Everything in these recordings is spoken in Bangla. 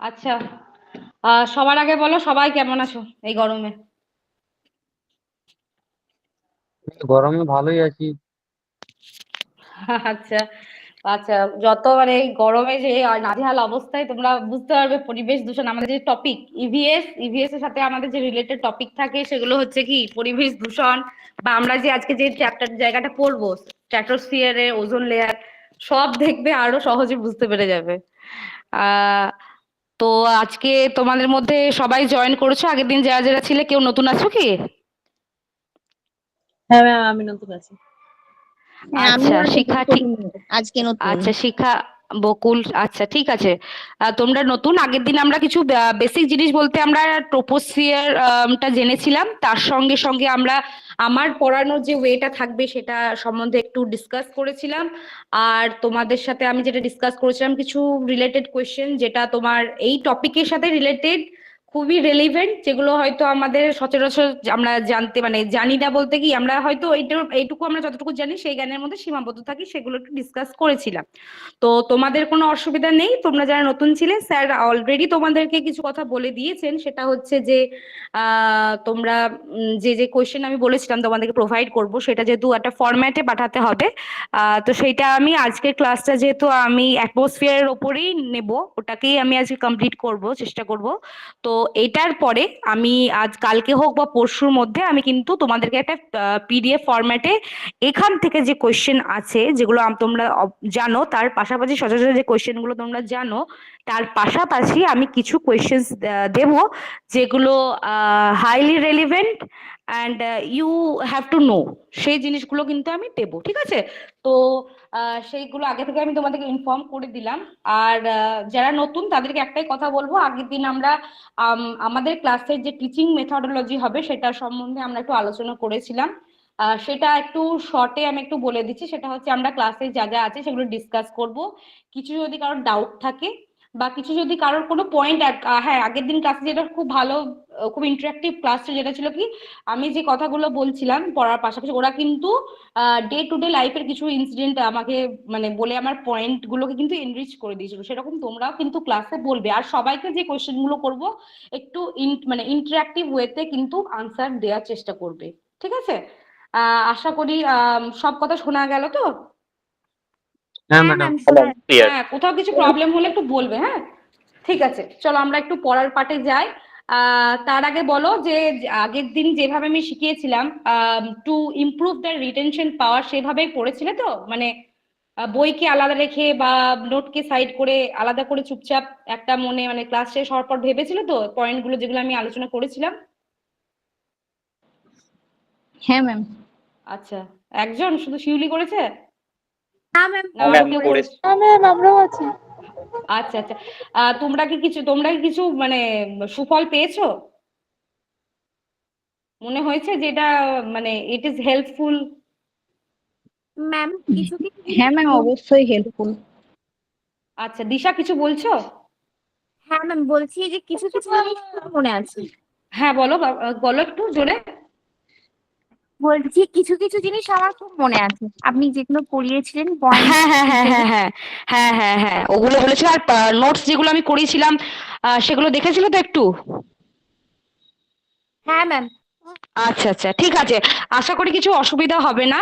আচ্ছা। সবার আগে বলো সবাই কেমন আছো এই গরমে? গরমে ভালোই আছি। আচ্ছা। আচ্ছা, যত মানে এই গরমে যে নাজেহাল অবস্থায় তোমরা বুঝতে পারবে পরিবেশ দূষণ আমাদের যে টপিক ইভিএস এর সাথে আমাদের যে রিলেটেড টপিক থাকে সেগুলো হচ্ছে কি পরিবেশ দূষণ, বা আমরা যে আজকে যে চ্যাপ্টার জায়গাটা পড়বো স্ট্র্যাটোস্ফিয়ারে ওজোন লেয়ার, সব দেখবে আরো সহজে বুঝতে পেরে যাবে। আহ তো আজকে তোমাদের মধ্যে সবাই জয়েন করেছো, আগের দিন যারা যারা ছিলে কেউ নতুন আছো কি? হ্যাঁ ম্যাম, আমি নতুন আছি। হ্যাঁ, আচ্ছা আমিও আজকে শিখা ঠিক। প্রথম, আজকে নতুন। আচ্ছা শিখা, বকুল, আচ্ছা ঠিক আছে। তোমরা নতুন, আগের দিন আমরা কিছু বেসিক জিনিস বলতে আমরা ট্রোপোস্ফিয়ার টা জেনেছিলাম, তার সঙ্গে সঙ্গে আমরা আমার পড়ানোর যে ওয়েটা থাকবে সেটা সম্বন্ধে একটু ডিসকাস করেছিলাম। আর তোমাদের সাথে আমি যেটা ডিসকাস করেছিলাম কিছু রিলেটেড কোয়েশ্চেন যেটা তোমার এই টপিকের সাথে রিলেটেড, খুবই রেলিভেন্ট, যেগুলো হয়তো আমাদের সচরাচর আমরা জানতে মানে জানি না, বলতে কি আমরা হয়তো এইটুকু আমরা যতটুকু জানি সেই জ্ঞানের মধ্যে সীমাবদ্ধ থাকি, সেগুলো একটু ডিসকাস করেছিলাম। তো তোমাদের কোনো অসুবিধা নেই, তোমরা যারা নতুন ছিলে স্যার অলরেডি তোমাদেরকে কিছু কথা বলে দিয়েছেন, সেটা হচ্ছে যে তোমরা যে যে কোয়েশ্চেন আমি বলেছিলাম তোমাদেরকে প্রোভাইড করব, সেটা যেহেতু একটা ফরম্যাটে পাঠাতে হবে, তো সেইটা আমি আজকের ক্লাসটা যেহেতু আমি অ্যাটমসফিয়ারের ওপরেই নেব, ওটাকেই আমি আজকে কমপ্লিট করব, চেষ্টা করব। তো এটার পরে আমি আজ কালকে হোক বা পরশুর মধ্যে আমি কিন্তু তোমাদেরকে একটা পিডিএফ ফরম্যাটে এখান থেকে যে কোয়েশ্চেন আছে যেগুলো তোমরা জানো, তার পাশাপাশি সচরাচর যে কোয়েশ্চেন গুলো তোমরা জানো, তার পাশাপাশি আমি কিছু কোয়েশ্চেন্স দেব যেগুলো highly relevant and you have to know, সেই জিনিসগুলো কিন্তু আমি দেবো, ঠিক আছে? তো সেইগুলো আগে থেকে আমি তোমাদেরকে ইনফর্ম করে দিলাম। আর যারা নতুন তাদেরকে একটাই কথা বলবো, আগের দিন আমরা আমাদের ক্লাসের যে টিচিং মেথডোলজি হবে সেটা সম্বন্ধে আমরা একটু আলোচনা করেছিলাম। সেটা একটু শর্টে আমি একটু বলে দিচ্ছি, সেটা হচ্ছে আমরা ক্লাসে যা যা আছে সেগুলো ডিসকাস করব। কিছু যদি কারোর ডাউট থাকে বা কিছু যদি কারোর কোনো পয়েন্ট, হ্যাঁ আগের দিন ক্লাসে যেটা খুব ভালো, খুব ইন্টারেক্টিভ ক্লাস যেটা ছিল কি, আমি যে কথাগুলো বলছিলাম পড়ার পাশাপাশি ওরা কিন্তু ডে টু ডে লাইফের কিছু ইনসিডেন্ট আমাকে মানে বলে আমার পয়েন্ট গুলোকে কিন্তু এনরিচ করে দিয়েছিল, সেরকম তোমরাও কিন্তু ক্লাসে বলবে। আর সবাইকে যে কোয়েশ্চেন গুলো করবো একটু মানে ইন্টারাক্টিভ ওয়েতে কিন্তু আনসার দেওয়ার চেষ্টা করবে, ঠিক আছে? আশা করি সব কথা শোনা গেল তো? হ্যাঁ হ্যাঁ ম্যাডাম। ম্যাম, শোনা ক্লিয়ার। হ্যাঁ, কোথাও কিছু প্রবলেম হলে একটু বলবে, হ্যাঁ? ঠিক আছে, চলো আমরা একটু পড়ার পাটে যাই। তার আগে বলো যে আগের দিন যেভাবে আমি শিখিয়েছিলাম টু ইমপ্রুভ দ্য রিটেনশন পাওয়ার, সেভাবেই পড়েছিলে তো? মানে বইকে আলাদা রেখে বা নোটকে সাইড করে আলাদা করে চুপচাপ একটা মনে মানে ক্লাস শেষ হওয়ার পর ভেবেছিলে তো পয়েন্টগুলো যেগুলো আমি আলোচনা করেছিলাম? হ্যাঁ ম্যাম। আচ্ছা, একজন শুধু শিউলি করেছে না ম্যাম, না আরো ম্যাম কেউ করেছে। করেছে? হ্যাঁ ম্যাম, আমরাও আছি। আচ্ছা আচ্ছা। তোমরা কি কিছু মানে সুফল পেয়েছো? মনে হয়েছে যে এটা মানে ইট ইজ হেল্পফুল? ম্যাম কিছু কিছু হ্যাঁ ম্যাম, অবশ্যই হেল্পফুল। আচ্ছা, দিশা কিছু বলছো? হ্যাঁ ম্যাম, বলছি যে কিছু কিছু জিনিস খুব মনে আছে। হ্যাঁ বলো, বলো একটু জোরে। বলছি কিছু কিছু জিনিস আমার খুব মনে আছে, আপনি যেগুলো পড়িয়েছিলেন পয়েন্ট হ্যাঁ হ্যাঁ হ্যাঁ হিসেবে। হ্যাঁ হ্যাঁ হ্যাঁ হ্যাঁ হ্যাঁ, ওগুলো বলেছিল। আর নোটস যেগুলো আমি করিয়েছিলাম সেগুলো দেখেছিলে তো একটু? হ্যাঁ ম্যাম। আচ্ছা আচ্ছা, ঠিক আছে। আশা করি কিছু অসুবিধা হবে না।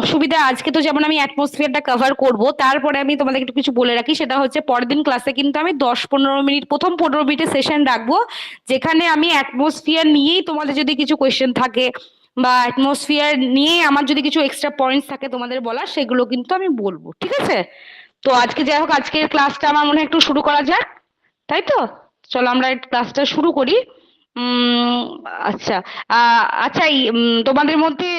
অসুবিধা আজকে তো যেমন আমি অ্যাটমসফিয়ারটা কভার করব, তারপরে আমি তোমাদেরকে একটু কিছু বলে রাখি, সেটা হচ্ছে পরের দিন ক্লাসে কিন্তু আমি 10-15 মিনিট, প্রথম 15 মিনিটের সেশন রাখবো, যেখানে আমি অ্যাটমসফিয়ার নিয়েই তোমাদের যদি কিছু কোয়েশ্চেন থাকে বা অ্যাটমসফিয়ার নিয়ে আমার যদি কিছু এক্সট্রা পয়েন্টস থাকে তোমাদের বলার, সেগুলো কিন্তু আমি বলবো, ঠিক আছে? তো আজকে যাই হোক, আজকের ক্লাসটা আমার মনে হয় একটু শুরু করা যাক, তাই তো? চলো আমরা ক্লাসটা শুরু করি। উম আচ্ছা। আচ্ছা, তোমাদের মধ্যে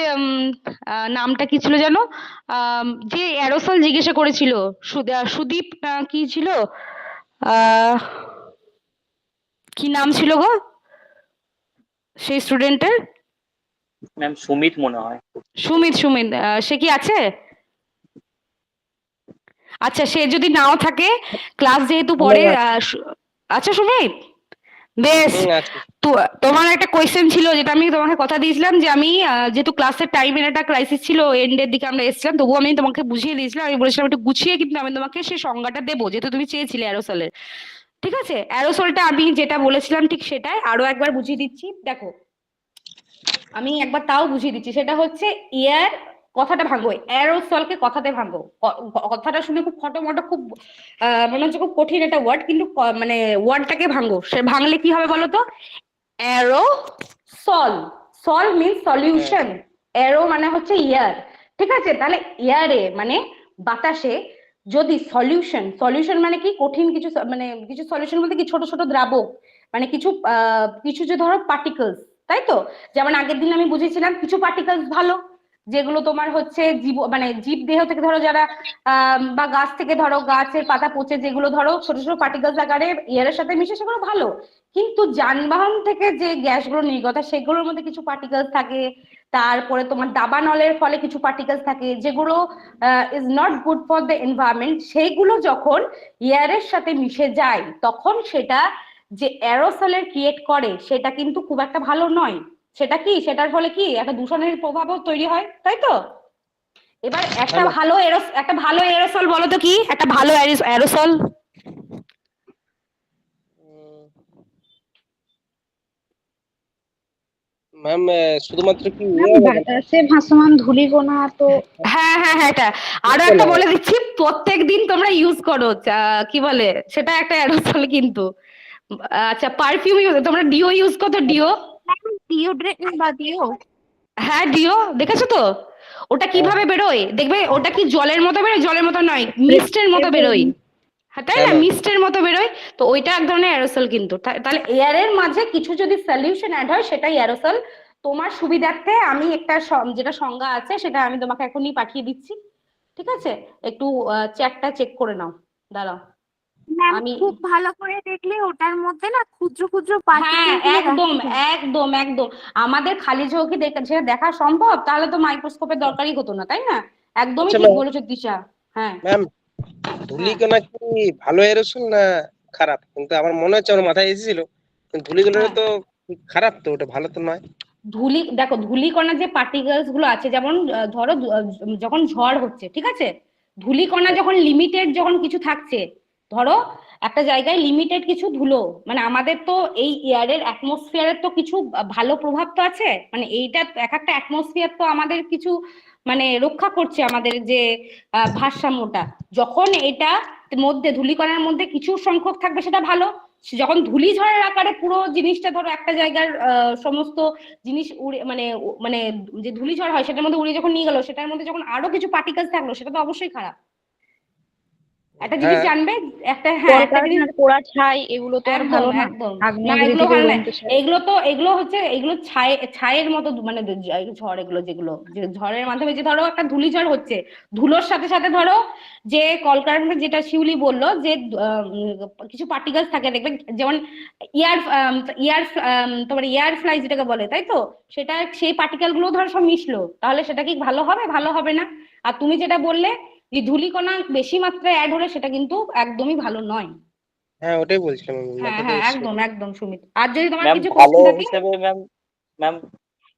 নামটা কি ছিল যেন? যে অ্যারোসল জিজ্ঞাসা করেছিল, সুদীপ না কি ছিল? আহ কি নাম ছিল গো সেই স্টুডেন্টের? ম্যাম সুমিত মনে হয়। সুমিত, সুমিত, সে কি আছে? আচ্ছা, সে যদি নাও থাকে, ক্লাস যেহেতু পরে আচ্ছা সুমিত, বেশ। তো তোমার একটা কোয়েশ্চেন ছিল যেটা আমি তোমাকে কথা দিয়েছিলাম, যে আমি যেহেতু ক্লাসের টাইমের একটা ক্রাইসিস ছিল, এন্ডের দিকে আমরা এসেছিলাম, তবুও আমি তোমাকে বুঝিয়ে দিয়েছিলাম, আমি বলেছিলাম একটু গুছিয়ে কিন্তু আমি তোমাকে সেই সংজ্ঞাটা দেবো, যেহেতু তুমি চেয়েছিলে অ্যারোসলের। ঠিক আছে, অ্যারোসলটা আমি যেটা বলেছিলাম ঠিক সেটাই আরো একবার বুঝিয়ে দিচ্ছি। দেখো, আমি একবার তাও বুঝিয়ে দিচ্ছি, সেটা হচ্ছে এয়ার, কথাটা ভাঙো, অ্যারোসলকে কথাতে ভাঙো। কথাটা শুনে খুব ফটোমটো, খুব মনে হচ্ছে খুব কঠিন একটা ওয়ার্ড, কিন্তু মানে ওয়ার্ডটাকে ভাঙো, সে ভাঙলে কি হবে বলো তো? অ্যারো সল, সল মিন্স সলিউশন, অ্যারো মানে হচ্ছে ইয়ার। ঠিক আছে, তাহলে ইয়ারে মানে বাতাসে যদি সলিউশন, সলিউশন মানে কি, কঠিন কিছু মানে কিছু সলিউশন বলতে কি, ছোট ছোট দ্রাবক, মানে কিছু কিছু যে ধরো পার্টিকলস, তাই তো? যেমন আগের দিন আমি বুঝেছিলাম কিছু পার্টিকলস ভালো, যেগুলো তোমার হচ্ছে জীব মানে জীব দেহ থেকে ধরো যারা বা গাছ থেকে ধরো, গাছের পাতা পচে যেগুলো ধরো ছোট ছোট পার্টিকলস আকারে এয়ারের সাথে মিশে, সেগুলো ভালো। কিন্তু যানবাহন থেকে যে গ্যাসগুলো নির্গত হয় সেগুলোর মধ্যে কিছু পার্টিকেলস থাকে, তারপরে তোমার দাবানলের ফলে কিছু পার্টিকেলস থাকে যেগুলো is not good for the environment. সেইগুলো যখন এয়ারের সাথে মিশে যায় তখন সেটা যে অ্যারোসলের ক্রিয়েট করে সেটা কিন্তু খুব একটা ভালো নয়। সেটা কি, সেটার ফলে কি একটা দূষণের প্রভাবও তৈরি হয়, তাই তো? এবার একটা হ্যালো ভালো একটা ভালো এরোসল বলো তো, কি একটা ভালো অ্যারোসল? ম্যাম, শুধুমাত্র কি ম্যাম, ইয়ে হবে না? বাতাসে ভাসমান ধূলিকণা তো হ্যাঁ হ্যাঁ হ্যাঁ, এটা আরো বুঝতে একটা না। বলে দিচ্ছি, প্রত্যেক দিন তোমরা ইউজ করো, কি বলে সেটা একটা অ্যারোসল কিন্তু। আচ্ছা, পারফিউম ইউজ, তোমরা ডিও ইউজ করো, ডিও? ডিওড্রেন্ট বা দিও। হ্যাঁ, ডিও দেখেছো তো? ওটা হ্যাঁ কিভাবে বেরোয় দেখবে, ওটা কি জলের মতো বেরোয়? জলের মতো নয়, মিস্টের মতো বেরোয়। হ্যাঁ, তাই হ্যাঁ না, ম্যাম। মিস্টের মতো বেরোয়। তো ওইটা এক ধরনের অ্যারোসল কিন্তু। তাহলে এয়ারের মাঝে কিছু যদি সলিউশন অ্যাড হয় সেটাই অ্যারোসল। তোমার সুবিধার্থে আমি একটা যেটা সংজ্ঞা আছে সেটা আমি তোমাকে এখনই পাঠিয়ে দিচ্ছি। ঠিক আছে, একটু চ্যাটটা চেক করে নাও, দাঁড়াও। ম্যাম, আমি, খুব ভালো করে দেখলে ওটার মধ্যে না ক্ষুদ্র ক্ষুদ্র হ্যাঁ পার্টিকেল গুলো একদম দেখা যায়। একদম একদম, আমাদের খালি চোখে যেটা দেখা সম্ভব, তাহলে তো মাইক্রোস্কোপের দরকারই হতো না, তাই না? একদমই আচ্ছা ঠিক ম্যাম, বলেছো দিশা। হ্যাঁ ম্যাম হ্যাঁ ধূলিকণা কি ভালো এরোসল না খারাপ? কিন্তু আমার মনে হচ্ছে আমার মাথায় এসেছিল, কিন্তু ধূলিকণা হ্যাঁ, তো খারাপ, তো ওটা ভালো তো নয়। দেখো ধূলিকণা যে পার্টিকেলস গুলো আছে, যেমন ধরো যখন ঝড় হচ্ছে, ঠিক আছে, ধূলিকণা যখন লিমিটেড, যখন কিছু থাকছে, ধরো একটা জায়গায় লিমিটেড কিছু ধুলো, মানে আমাদের তো এই এয়ারের অ্যাটমসফিয়ারের তো কিছু ভালো প্রভাব তো আছে, মানে এইটা এক একটা অ্যাটমসফিয়ার তো আমাদের কিছু মানে রক্ষা করছে আমাদের যে ভারসাম্যটা। যখন এটা মধ্যে ধূলিকণার মধ্যে কিছু সংখ্যক থাকবে সেটা ভালো। যখন ধূলিঝড়ের আকারে পুরো জিনিসটা ধরো একটা জায়গার সমস্ত জিনিস উড়ে মানে মানে যে ধূলিঝড় হয় সেটার মধ্যে উড়ে যখন নিয়ে গেল, সেটার মধ্যে যখন আরো কিছু পার্টিকেলস থাকলো, সেটা তো অবশ্যই খারাপ। একটা জিনিস হ্যাঁ জানবে, হ্যাঁ একটা জিনিস, কলকারখানার পোড়া ছাই এগুলো তো আর একদম ভালো না। একদম, না আগ্নেয়গিরি এগুলো থেকে ভালো না। গলিত ছাই। এগুলো হচ্ছে, এগুলো ছায়ের মতো, মানে ঝড়, এগুলো যেগুলো যে ঝড়ের মাধ্যমে যে ধরো একটা ধূলিঝড় হচ্ছে, ধুলোর সাথে সাথে ধরো যে কলকারখানা, যেটা শিউলি বললো যে কিছু পার্টিকেলস থাকে দেখবে, যেমন ইয়ার ইয়ার তোমার এয়ার ফ্লাই যেটাকে বলে, তাই তো? সেটা সেই পার্টিকেল গুলো ধরো সব মিশলো, তাহলে সেটা কি ভালো হবে? ভালো হবে না। আর তুমি যেটা বললে যে ধূলিকণা বেশি মাত্রায় অ্যাড হলে, সেটা কিন্তু একদমই ভালো নয়। হ্যাঁ, ওটাই বলছিলাম, আমি হ্যাঁ মাথাতে হ্যাঁ, এসেছিল। একদম একদম সুমিত, আর যদি তোমার ম্যাম কিছু ভালো কোশ্চেন থাকে। হিসেবে ম্যাম, ম্যাম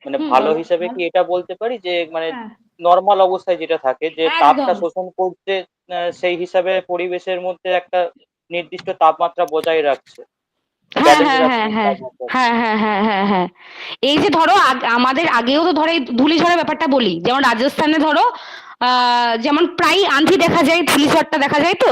মানে হুম, ভালো বলো। হিসেবে কি এটা বলতে পারি যে মানে হ্যাঁ, নর্মাল অবস্থায় যেটা থাকে, যে তাপটা একদম, শোষণ করছে, সেই হিসাবে পরিবেশের মধ্যে একটা নির্দিষ্ট তাপমাত্রা বজায় রাখছে, হ্যাঁ ব্যালেন্স হ্যাঁ হ্যাঁ রাখছে হ্যাঁ তাপমাত্রা। হ্যাঁ হ্যাঁ হ্যাঁ হ্যাঁ হ্যাঁ, এই যে ধরো আমাদের আগেও তো ধরো এই ধূলিঝড়ের ব্যাপারটা বলি, যেমন রাজস্থানে ধরো যেমন প্রায় আঁধি দেখা যায়, ধূলিঝড়টা দেখা যায় তো।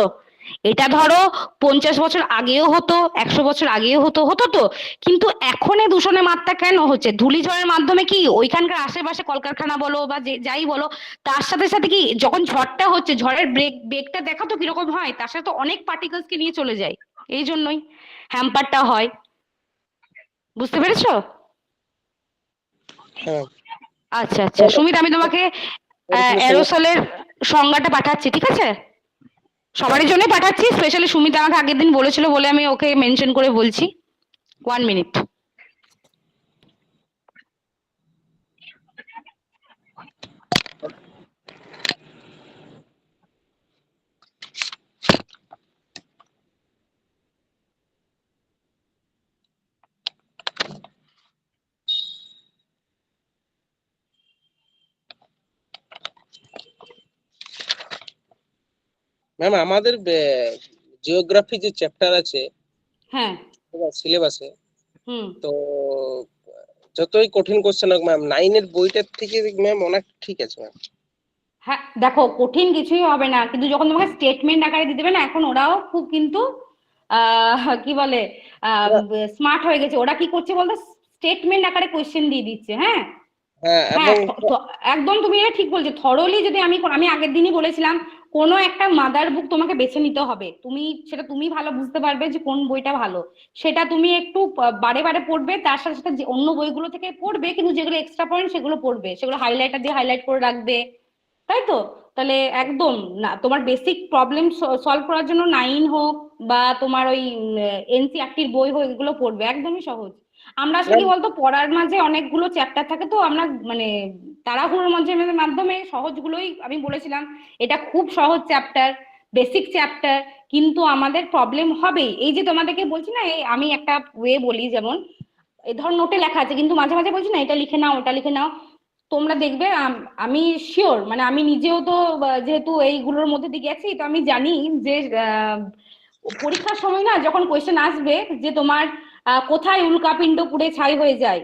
এটা ধরো 50 বছর আগেও হতো, 100 বছর আগেও হতো, হতো তো। কিন্তু এখন এই দূষণের মাত্রা কেন হচ্ছে? ধূলিঝড়ের মাধ্যমে কি ওইখানকার আশেপাশে কলকারখানা বলো বা যাই বলো, তার সাথে সাথে কি যখন ঝড়টা হচ্ছে, ঝড়ের বেগটা দেখা তো কিরকম হয়, তার সাথে তো অনেক পার্টিকেলস কে নিয়ে চলে যায়। এই জন্যই হ্যাম্পারটা হয়। বুঝতে পেরেছো? হ্যাঁ আচ্ছা আচ্ছা সুমিত, আমি তোমাকে এরোসলের সঙ্গে অ্যারোসলের সংজ্ঞাটা পাঠাচ্ছি, ঠিক আছে? হ্যাঁ। সবারই জন্য পাঠাচ্ছি, স্পেশালি সুমিত আমাকে আগের দিন বলেছিল বলে আমি ওকে মেনশন করে বলছি। 1 মিনিট। ম্যাম, আমাদের জিওগ্রাফি যে চ্যাপ্টার আছে, হ্যাঁ। সিলেবাসে। হুম। তো যতই কঠিন কোশ্চেন হোক ম্যাম, 9 এর বইটার থেকে ম্যাম অনেক ঠিক আছে ম্যাম। হ্যাঁ দেখো, কঠিন কিছুই হবে না, কিন্তু যখন তোমাকে স্টেটমেন্ট আকারে দিয়ে দেবে না, এখন ওরাও খুব কিন্তু কি বলে স্মার্ট হয়ে গেছে। ওরা কি করছে বলতো, স্টেটমেন্ট আকারে কোয়েশ্চেন দিয়ে দিচ্ছে। হ্যাঁ হ্যাঁ, হ্যাঁ, এবং একদম তুমি এটা ঠিক বলছো। থরলি যদি আমি আগের দিনই বলেছিলাম, কোনো একটা মাদার বুক তোমাকে বেছে নিতে হবে। সেটা তুমি ভালো বুঝতে পারবে যে কোন বইটা ভালো, সেটা তুমি একটু বারে বারে পড়বে, তার সাথে সাথে যে অন্য বইগুলো থেকে পড়বে, কিন্তু যেগুলো এক্সট্রা পয়েন্ট সেগুলো পড়বে, সেগুলো হাইলাইটার দিয়ে হাইলাইট করে রাখবে, তাই তো? তাহলে একদম না, তোমার বেসিক প্রবলেম সলভ করার জন্য 9 হোক বা তোমার ওই এনসিইআরটির বই হোক, এগুলো পড়বে, একদমই সহজ। আমরা আসলে কি বলতো, পড়ার মাঝে অনেকগুলো চ্যাপ্টার থাকে, তো আমরা মানে তাড়াহুড়োর মাধ্যমে সহজগুলোই আমি বলেছিলাম। এটা খুব সহজ চ্যাপ্টার, বেসিক চ্যাপ্টার, কিন্তু আমাদের প্রবলেম হবেই। এই যে তোমাদেরকে বলছি না, এই আমি একটা ওয়ে বলি, যেমন এই ধর নোটে লেখা আছে, কিন্তু মাঝে মাঝে বলছি না এটা লিখে নাও ওটা লিখে নাও। তোমরা দেখবে আমি শিওর, মানে আমি নিজেও তো যেহেতু এইগুলোর মধ্যে দিয়ে গেছি, তো আমি জানি যে পরীক্ষার সময় না, যখন কোয়েশ্চেন আসবে যে তোমার কোথায় উল্কাপিণ্ড পুড়ে ছাই হয়ে যায়,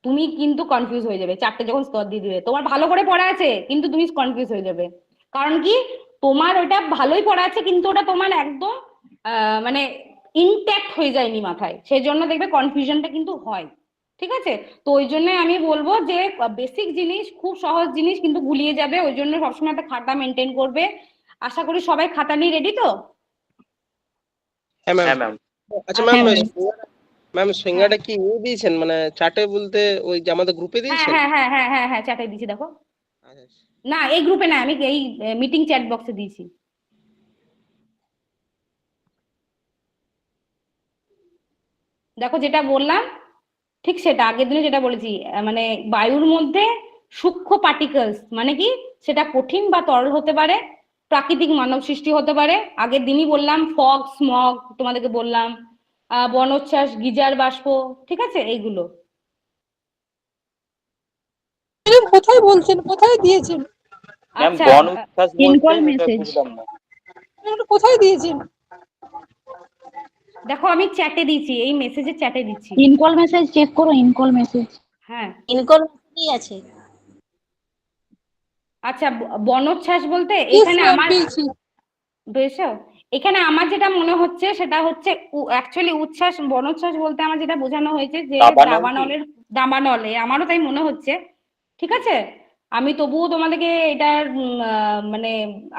তুমি কিন্তু কনফিউজ হয়ে যাবে। চারটে যখন স্তর দিয়ে দিবে, তোমার ভালো করে পড়া আছে কিন্তু তুমি কনফিউজ হয়ে যাবে। কারণ কি, তোমার ওটা ভালোই পড়া আছে, কিন্তু ওটা তোমার একদম মানে ইনট্যাক্ট হয়ে যায়নি মাথায়, সেই জন্য দেখবে কনফিউশনটা কিন্তু হয়। ঠিক আছে? তো ওই জন্য আমি বলবো যে বেসিক জিনিস খুব সহজ জিনিস, কিন্তু গুলিয়ে যাবে, ওই জন্য সবসময় একটা খাতা মেনটেন করবে। আশা করি সবাই খাতা নিয়ে রেডি তো? হ্যাঁ ম্যাম। হ্যাঁ ম্যাম। আচ্ছা হ্যাঁ ম্যাম, ma'am। ম্যাম সিঙ্গাটা কি দিয়েছেন, মানে চার্টে বলতে ওই যে আমাদের গ্রুপে হ্যাঁ দিয়েছেন? হ্যাঁ হ্যাঁ হ্যাঁ হ্যাঁ হ্যাঁ, চ্যাটে দিয়েছি, দেখো। আচ্ছা। না, এই গ্রুপে না, আমি এই মিটিং চ্যাট বক্সে দিয়েছি। দেখো, যেটা বললাম ঠিক সেটা, আগের দিনে যেটা বলেছি, মানে বায়ুর মধ্যে সূক্ষ্ম পার্টিকেলস মানে কি, সেটা কঠিন বা তরল হতে পারে, প্রাকৃতিক মানব সৃষ্টি হতে পারে। আগের দিনই বললাম, ফগ স্মগ তোমাদেরকে বললাম, বনোচ্ছ্বাস, গিজার বাষ্প, ঠিক আছে, এইগুলো। ম্যাডাম কোথায় বলছেন, কোথায় দিয়েছেন? ম্যাম, আচ্ছা, বন উচ্ছ্বাস ইনকল বলছেন, এটা মেসেজ। বুঝলাম না। ম্যাডাম কোথায় দিয়েছেন? দেখো আমি চ্যাটে দিচ্ছি, এই মেসেজের চ্যাটে দিচ্ছি। ইনকল মেসেজ চেক করো, ইনকল মেসেজ। হ্যাঁ। ইনকল মেসেজই আছে। আচ্ছা, বনোচ্ছ্বাস বলতে ইয়েস এখানে ম্যাম, আমার পেয়েছি। বুঝেছো, এখানে আমার যেটা মনে হচ্ছে সেটা হচ্ছে অ্যাকচুয়ালি উচ্ছ্বাস, বনোচ্ছ্বাস বলতে আমার যেটা বোঝানো হয়েছে যে দাবানল কি? দাবানলে, আমারও তাই মনে হচ্ছে। ঠিক আছে, আমি তবুও তোমাদেরকে এটা মানে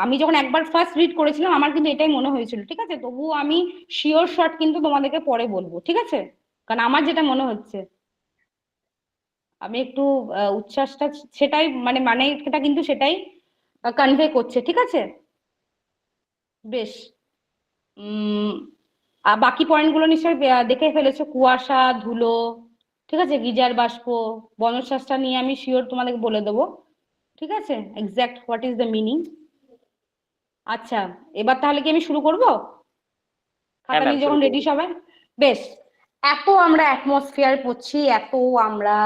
আমি যখন একবার ফার্স্ট রিড করেছিলাম, আমার কিন্তু এটাই মনে হয়েছিল। ঠিক আছে, তবুও আমি শিওর শট কিন্তু তোমাদেরকে পরে বলবো, ঠিক আছে? কারণ আমার যেটা মনে হচ্ছে, আমি একটু উচ্ছ্বাসটা সেটাই মানে এটা কিন্তু সেটাই কনভে করছে। ঠিক আছে, বেশ। উম আর বাকি পয়েন্টগুলো নিশ্চয়ই দেখে ফেলেছো, কুয়াশা, ধুলো, ঠিক আছে, গিজার বাষ্প, বনশ্বাসটা নিয়ে আমি শিওর তোমাদেরকে বলে দেবো। ঠিক আছে, exact what is the meaning. আচ্ছা, এবার তাহলে কি আমি শুরু করব? হ্যাঁ খাতা ম্যাম, নিয়ে শুরু যখন রেডি করুন। সবাই, বেশ। এত আমরা অ্যাটমসফিয়ার পড়ছি, এত আমরা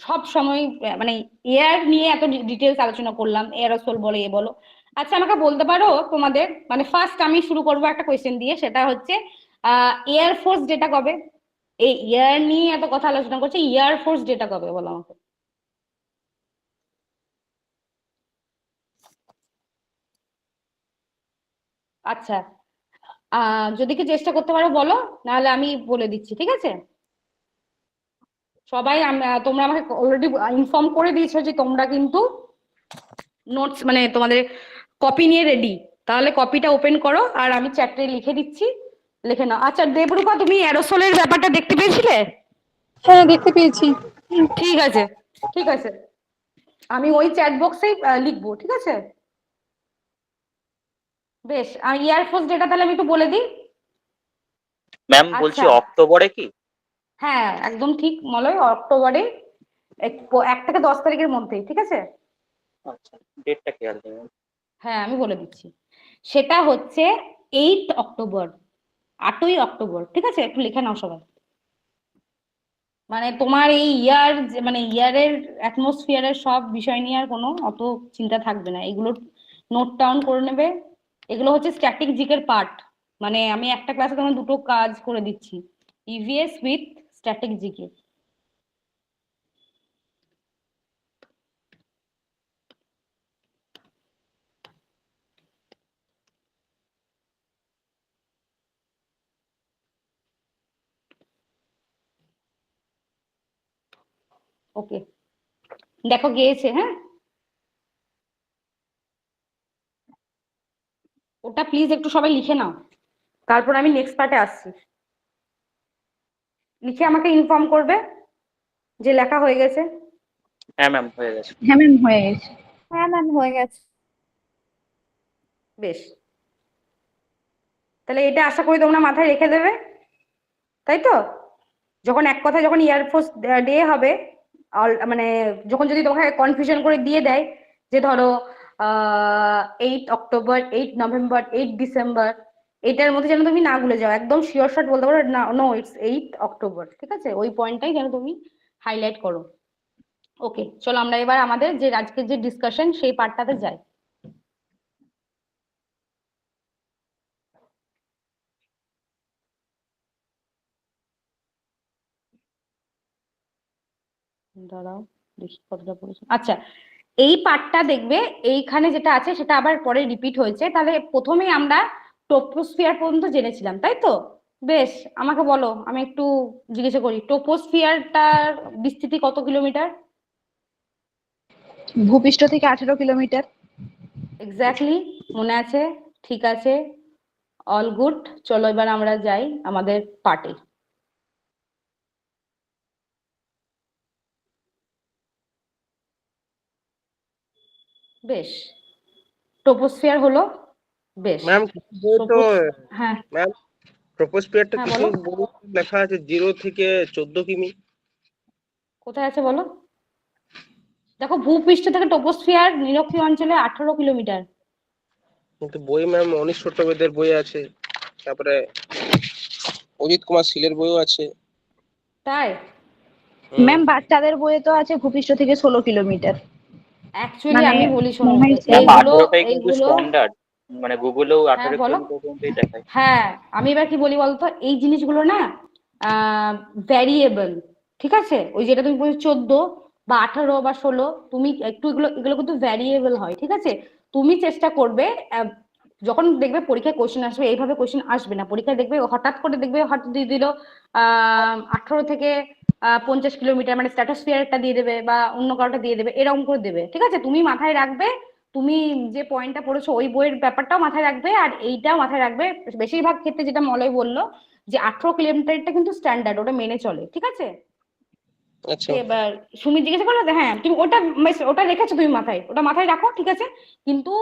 সব সময় মানে এয়ার নিয়ে এত ডিটেলস আলোচনা করলাম, এয়ারোসল বলে এ বলো। আচ্ছা, আমাকে বলতে পারো তোমাদের, মানে ফার্স্ট আমি শুরু করব একটা কোয়েশ্চেন দিয়ে, সেটা হচ্ছে এয়ার ফোর্স ডেটা কবে? এই এয়ার নিয়ে এত কথা আলোচনা করছে, এয়ার ফোর্স ডেটা কবে বলো আমাকে। আচ্ছা, যদি কি চেষ্টা করতে পারো বলো, নাহলে আমি বলে দিচ্ছি, ঠিক আছে? সবাই তোমরা আমাকে অলরেডি ইনফর্ম করে দিয়েছো যে তোমরা কিন্তু নোটস মানে তোমাদের কপি নিয়ে রেডি। তাহলে কপিটা ওপেন করো, আর আমি চ্যাটে লিখে দিচ্ছি, লিখে নাও। আচ্ছা দেবরূপা, তুমি অ্যারোসলের ব্যাপারটা দেখতে পেয়েছিলে? হ্যাঁ, দেখতে পেয়েছি। ঠিক আছে, ঠিক আছে, আমি ওই চ্যাট বক্সেই লিখবো, ঠিক আছে? বেশ, আর এয়ারফোর্স ডেটা তাহলে আমি একটু বলে দিই। ম্যাম, বলছি আচ্ছা, অক্টোবরে কি? হ্যাঁ একদম ঠিক মলয়, অক্টোবরে 1 থেকে 10 তারিখের মধ্যেই, ঠিক আছে? আচ্ছা, ডেটটা খেয়াল নেই। হ্যাঁ আমি বলে দিচ্ছি, সেটা হচ্ছে 8 অক্টোবর, 8ই অক্টোবর, ঠিক আছে? একটু লিখে নাও সবাই। মানে তোমার এই মানে ইয়ারের অ্যাটমসফিয়ারের সব বিষয় নিয়ে আর কোনো অত চিন্তা থাকবে না, এগুলো নোট ডাউন করে নেবে। এগুলো হচ্ছে স্ট্যাটিক জিকের পার্ট, মানে আমি একটা ক্লাসে তোমার দুটো কাজ করে দিচ্ছি, ইভিএস উইথ স্ট্যাটিক জিকে। ওকে, দেখো গিয়েছে, হ্যাঁ ওটা প্লিজ একটু সবাই লিখে নাও, তারপর আমি নেক্সট পার্টে আসছি। লিখে আমাকে ইনফর্ম করবে যে লেখা হয়ে গেছে। হ্যাঁ ম্যাম হয়ে গেছে। হ্যাঁ ম্যাম হয়ে গেছে। হ্যাঁ ম্যাম হয়ে গেছে। বেশ, তাহলে এটা আশা করি তোমরা মাথায় রেখে দেবে, তাই তো? যখন এক কথা যখন এয়ারফোর্স ডে হবে, মানে যখন যদি তোমাকে কনফিউশন করে দিয়ে দেয় যে ধরো 8 অক্টোবর, 8 নভেম্বর, 8 ডিসেম্বর, এটার মধ্যে যেন তুমি না ভুলে যাও, একদম শিওর শট বলতে পারো না, নো ইটস 8 অক্টোবর, ঠিক আছে? ওই পয়েন্টটাই যেন তুমি হাইলাইট করো। ওকে, চলো আমরা এবার আমাদের যে আজকের যে ডিসকাশন সেই পার্টটাতে যাই। দাঁড়াও দেখি কতটা পড়েছে। আচ্ছা, এই পার্টটা দেখবে এইখানে যেটা আছে সেটা আবার পরে রিপিট হয়েছে। তাহলে প্রথমেই আমরা ট্রপোস্ফিয়ার পর্যন্ত জেনেছিলাম, তাই তো? বেশ, আমাকে বলো, আমি একটু জিজ্ঞাসা করি, ট্রপোস্ফিয়ারটার বিস্তৃতি কত কিলোমিটার? ভূপৃষ্ঠ থেকে 18 কিলোমিটার। এক্স্যাক্টলি, মনে আছে? ঠিক আছে, অল গুড। চলো এবার আমরা যাই আমাদের পার্টে। বেশ, ট্রপোস্ফিয়ার হলো, বেশ ম্যাম বই তো হ্যাঁ ম্যাম ট্রপোস্ফিয়ারটা হ্যাঁ কিছু বলো, বই লেখা আছে 0 থেকে 14 কিমি। কোথায় আছে বলো? দেখো, ভূপৃষ্ঠ থেকে ট্রপোস্ফিয়ার নিরক্ষীয় অঞ্চলে 18 কিলোমিটার। কিন্তু বই ম্যাম অনিশ চট্টোপাধ্যায়ের বই আছে, তারপরে অজিত কুমার শীলের বইও আছে। তাই? ম্যাম বাচ্চাদের বইয়ে তো আছে ভূপৃষ্ঠ থেকে 16 কিলোমিটার। অ্যাকচুয়ালি মানে আমি বলি শোনো, moment ম্যাম এইগুলো 18টাই কিন্তু এইগুলো স্ট্যান্ডার্ড, মানে গুগলেও হ্যাঁ 18 বলো। কিলোমিটার পর্যন্তই দেখায়। হ্যাঁ, আমি এবার কি বলি বলতো, এই জিনিসগুলো না ভ্যারিয়েবল, ঠিক আছে? ওই যেটা তুমি বলছো 14 বা 18 বা 16, তুমি একটু এগুলো এগুলো কিন্তু ভ্যারিয়েবল হয়, ঠিক আছে? তুমি চেষ্টা করবে যখন দেখবে পরীক্ষায় কোশ্চেন আসবে, এইভাবে কোশ্চেন আসবে না পরীক্ষায়, দেখবে হঠাৎ করে দেখবে হঠাৎ দিয়ে দিল 18 থেকে 50 কিলোমিটার, মানে স্ট্র্যাটোস্ফিয়ারটা দিয়ে দেবে বা অন্য কারোটা দিয়ে দেবে, এরকম করে দেবে, ঠিক আছে? তুমি মাথায় রাখবে, তুমি যে পয়েন্টটা পড়েছো ওই বইয়ের ব্যাপারটাও মাথায় রাখবে, আর এইটাও মাথায় রাখবে। বেশিরভাগ ক্ষেত্রে যেটা মলয় বললো যে 18 কিলোমিটারটা কিন্তু স্ট্যান্ডার্ড, ওটা মেনে চলে, ঠিক আছে? আচ্ছা এবার সুমি জিজ্ঞাসা করলো যে হ্যাঁ তুমি ওটা ওটা রেখেছো তুমি মাথায়, ওটা মাথায় রাখো, ঠিক আছে? কিন্তু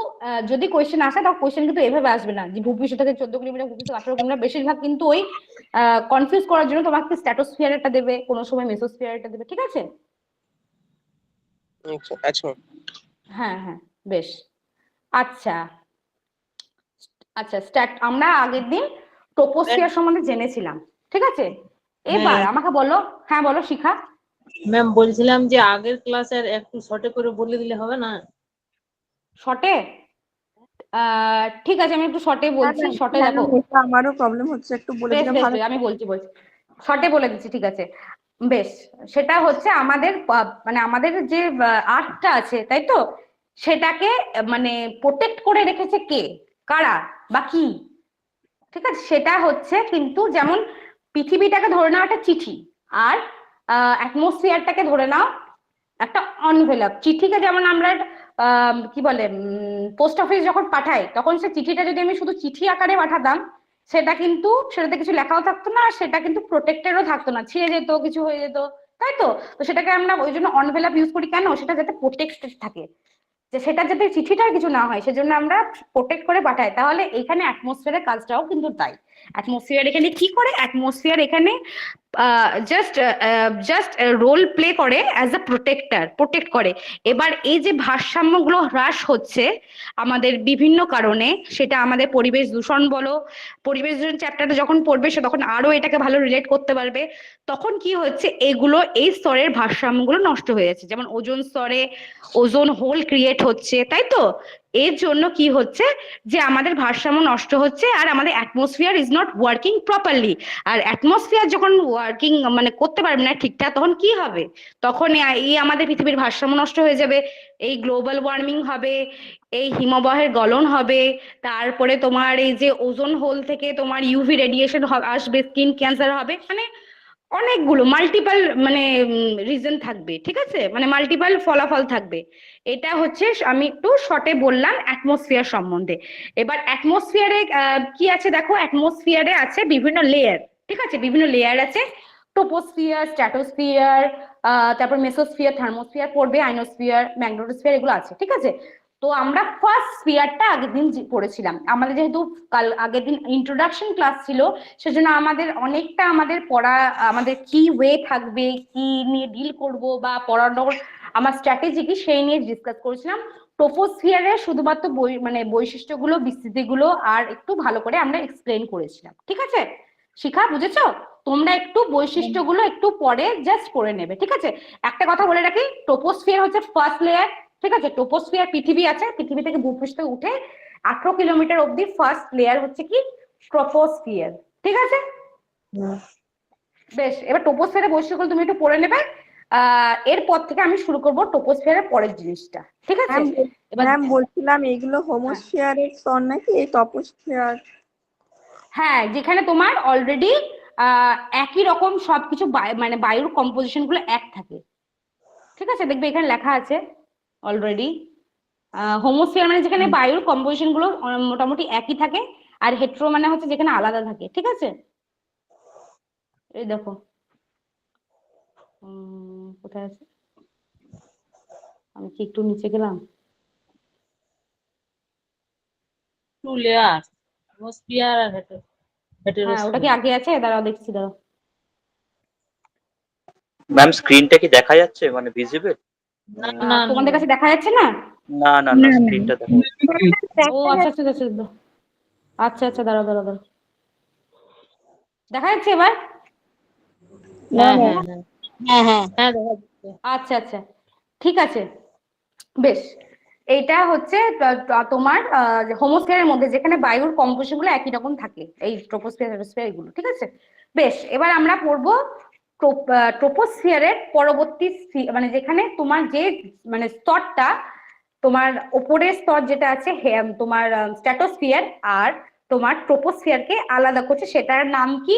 যদি কোয়েশ্চেন আসে তখন কোয়েশ্চেন কিন্তু এভাবে আসবে না যে ভূপৃষ্ঠ থেকে 14 কিলোমিটার, ভূপৃষ্ঠ 18 কিলোমিটার। বেশিরভাগ কিন্তু ওই কনফিউজ করার জন্য তোমাকে স্ট্র্যাটোস্ফিয়ারটা দেবে, কোনো সময় মেসোস্ফিয়ারটা দেবে, ঠিক আছে? আচ্ছা আচ্ছা হ্যাঁ হ্যাঁ, বেশ। আচ্ছা আচ্ছা, আমরা আগের দিন ট্রপোস্ফিয়ার সম্বন্ধে জেনেছিলাম, ঠিক আছে? এবার আমাকে বলো, হ্যাঁ বলো শিখা। ম্যাম বলছিলাম যে আগের ক্লাসের একটু শর্টে করে বলে দিলে হবে না? শর্টে? ঠিক আছে, আমি একটু শর্টে বলছি। শর্টে দেখো, আমারও প্রবলেম হচ্ছে, একটু বলে বেশ দিলে বেশ ভালো। বেশ, আমি বলছি শর্টে বলে দিচ্ছি, ঠিক আছে? বেশ, সেটা হচ্ছে আমাদের মানে আমাদের যে আর্থটা আছে, তাই তো? সেটাকে মানে প্রোটেক্ট করে রেখেছে কে, কারা বা কি, ঠিক আছে? সেটা হচ্ছে কিন্তু যেমন পৃথিবীটাকে ধরে নাও একটা চিঠি, আর অ্যাটমসফিয়ারটাকে ধরে নাও একটা অনভেলপ। চিঠিকে যেমন আমরা কি বলে পোস্ট অফিস যখন পাঠাই, তখন সে চিঠিটা যদি আমি শুধু চিঠি আকারে পাঠাতাম, সেটা কিন্তু সেটাতে কিছু লেখাও থাকতো না, আর সেটা কিন্তু প্রোটেক্টেডও থাকতো না, ছিঁড়ে যেত, কিছু হয়ে যেত, তাই তো? তো সেটাকে আমরা ওই জন্য অনভেলপ ইউজ করি, কেন? সেটা যাতে প্রোটেক্টেড থাকে, যে সেটা যাতে চিঠিটার কিছু না হয়, সেজন্য আমরা প্রোটেক্ট করে পাঠাই। তাহলে এখানে অ্যাটমসফিয়ারের কাজটাও কিন্তু তাই। অ্যাটমসফিয়ার এখানে কি করে? অ্যাটমসফিয়ার এখানে জাস্ট রোল প্লে করে অ্যাজ আ প্রোটেক্টর, প্রোটেক্ট করে। এবার এই যে ভারসাম্যগুলো হ্রাস হচ্ছে আমাদের বিভিন্ন কারণে, সেটা আমাদের পরিবেশ দূষণ বলো, পরিবেশ দূষণ চ্যাপ্টারটা যখন পড়বে সে তখন আরো এটাকে ভালো রিলেট করতে পারবে। তখন কি হচ্ছে, এগুলো এই স্তরের ভারসাম্যগুলো নষ্ট হয়ে যাচ্ছে, যেমন ওজোন স্তরে ওজোন হোল ক্রিয়েট হচ্ছে, তাই তো? এর জন্য কি হচ্ছে যে আমাদের ভারসাম্য নষ্ট হচ্ছে আর আমাদের atmosphere is not working properly. আর অ্যাটমসফিয়ার যখন ওয়ার্কিং মানে করতে পারবে না ঠিকঠাক, তখন কি হবে? তখন এই আমাদের পৃথিবীর ভারসাম্য নষ্ট হয়ে যাবে, এই গ্লোবাল ওয়ার্মিং হবে, এই হিমবাহের গলন হবে, তারপরে তোমার এই যে ওজোন হোল থেকে তোমার ইউভি রেডিয়েশন আসবে, স্কিন ক্যান্সার হবে, মানে অনেকগুলো মাল্টিপল মানে রিজন থাকবে, ঠিক আছে, মানে মাল্টিপল ফলাফল থাকবে। এটা হচ্ছে আমি একটু শর্টে বললাম অ্যাটমসফিয়ার সম্বন্ধে। এবার অ্যাটমসফিয়ারে কি আছে দেখো, অ্যাটমসফিয়ারে আছে বিভিন্ন লেয়ার, ঠিক আছে, বিভিন্ন লেয়ার আছে, ট্রোপোস্ফিয়ার, স্ট্র্যাটোস্ফিয়ার, তারপর মেসোস্ফিয়ার, থার্মোস্ফিয়ার পড়বে, আইনোস্ফিয়ার, ম্যাগনেটোস্ফিয়ার, এগুলো আছে, ঠিক আছে। তো আমরা ফার্স্ট স্ফিয়ারটা আগের দিন পড়েছিলাম, আমাদের যেহেতু কাল আগের দিন ইন্ট্রোডাকশন ক্লাস ছিল, সেজন্য আমাদের অনেকটা আমাদের পড়া, আমাদের কি ওয়ে থাকবে, কি নিয়ে ডিল করব বা পড়ানোর আমার স্ট্র্যাটেজি কি, সেই নিয়ে ডিসকাস করেছিলাম। ট্রোপোস্ফিয়ারের শুধুমাত্র মানে বৈশিষ্ট্যগুলো, বিস্তৃতিগুলো আর একটু ভালো করে আমরা এক্সপ্লেন করেছিলাম, ঠিক আছে। শিখা, বুঝেছো? তোমরা একটু বৈশিষ্ট্যগুলো একটু পরে জাস্ট করে নেবে, ঠিক আছে। একটা কথা বলে রাখি, ট্রোপোস্ফিয়ার হচ্ছে ফার্স্ট লেয়ার, ঠিক আছে। ট্রোপোস্ফিয়ার পৃথিবী আছে, পৃথিবী থেকে ভূপৃষ্ঠে উঠে 18 কিলোমিটার অব্দি ফার্স্ট লেয়ার হচ্ছে কি ট্রোপোস্ফিয়ার, ঠিক আছে। বেশ, এবার ট্রোপোস্ফিয়ারের বৈশিষ্ট্যগুলো তুমি একটু পড়ে নেবে। এরপর থেকে আমি শুরু করব ট্রোপোস্ফিয়ারের পরের জিনিসটা, ঠিক আছে। এবার ম্যাম বলছিলাম এইগুলো হোমোস্ফিয়ারের স্তর নাকি এই টপোস্ফিয়ার? হ্যাঁ, যেখানে তোমার অলরেডি একই রকম সবকিছু মানে বায়ুর কম্পোজিশন গুলো এক থাকে, ঠিক আছে। দেখবে এখানে লেখা আছে অলরেডি হোমোস্ফিয়ার মানে যেখানে বায়ুর কম্পোজিশন গুলো মোটামুটি একই থাকে, আর হেট্রো মানে হচ্ছে যেখানে আলাদা থাকে, ঠিক আছে। এই দেখো কোথায় আছে, আমি কি একটু নিচে গেলাম? টু লেয়ার অ্যাটমসফিয়ার আর হ্যাঁ, ওটা কি আগে আছে? দাঁড়াও দেখছি, দাঁড়াও। ম্যাম স্ক্রিনটা কি দেখা যাচ্ছে, মানে ভিজিবল? না তোমাদের কাছে দেখা যাচ্ছে না? না না না, স্ক্রিনটা দেখা যাচ্ছে। ও আচ্ছা আচ্ছা আচ্ছা আচ্ছা আচ্ছা, দাঁড়াও দাঁড়াও দাঁড়াও, দেখা যাচ্ছে এবার? হ্যাঁ দেখা যাচ্ছে। আচ্ছা আচ্ছা, ঠিক আছে, বেশ। এইটা হচ্ছে তোমার হোমোস্ফিয়ারের মধ্যে যেখানে বায়ুর কম্পোজিশন গুলো একই রকম থাকে, এই ট্রোপোস্ফিয়ার এগুলো, ঠিক আছে। বেশ, এবার আমরা পড়বো ট্রোপোস্ফিয়ারের পরবর্তী মানে যেখানে তোমার যে মানে স্তরটা, তোমার ওপরের স্তর যেটা আছে তোমার স্ট্র্যাটোস্ফিয়ার আর তোমার ট্রোপোস্ফিয়ারকে আলাদা করছে, সেটার নাম কি?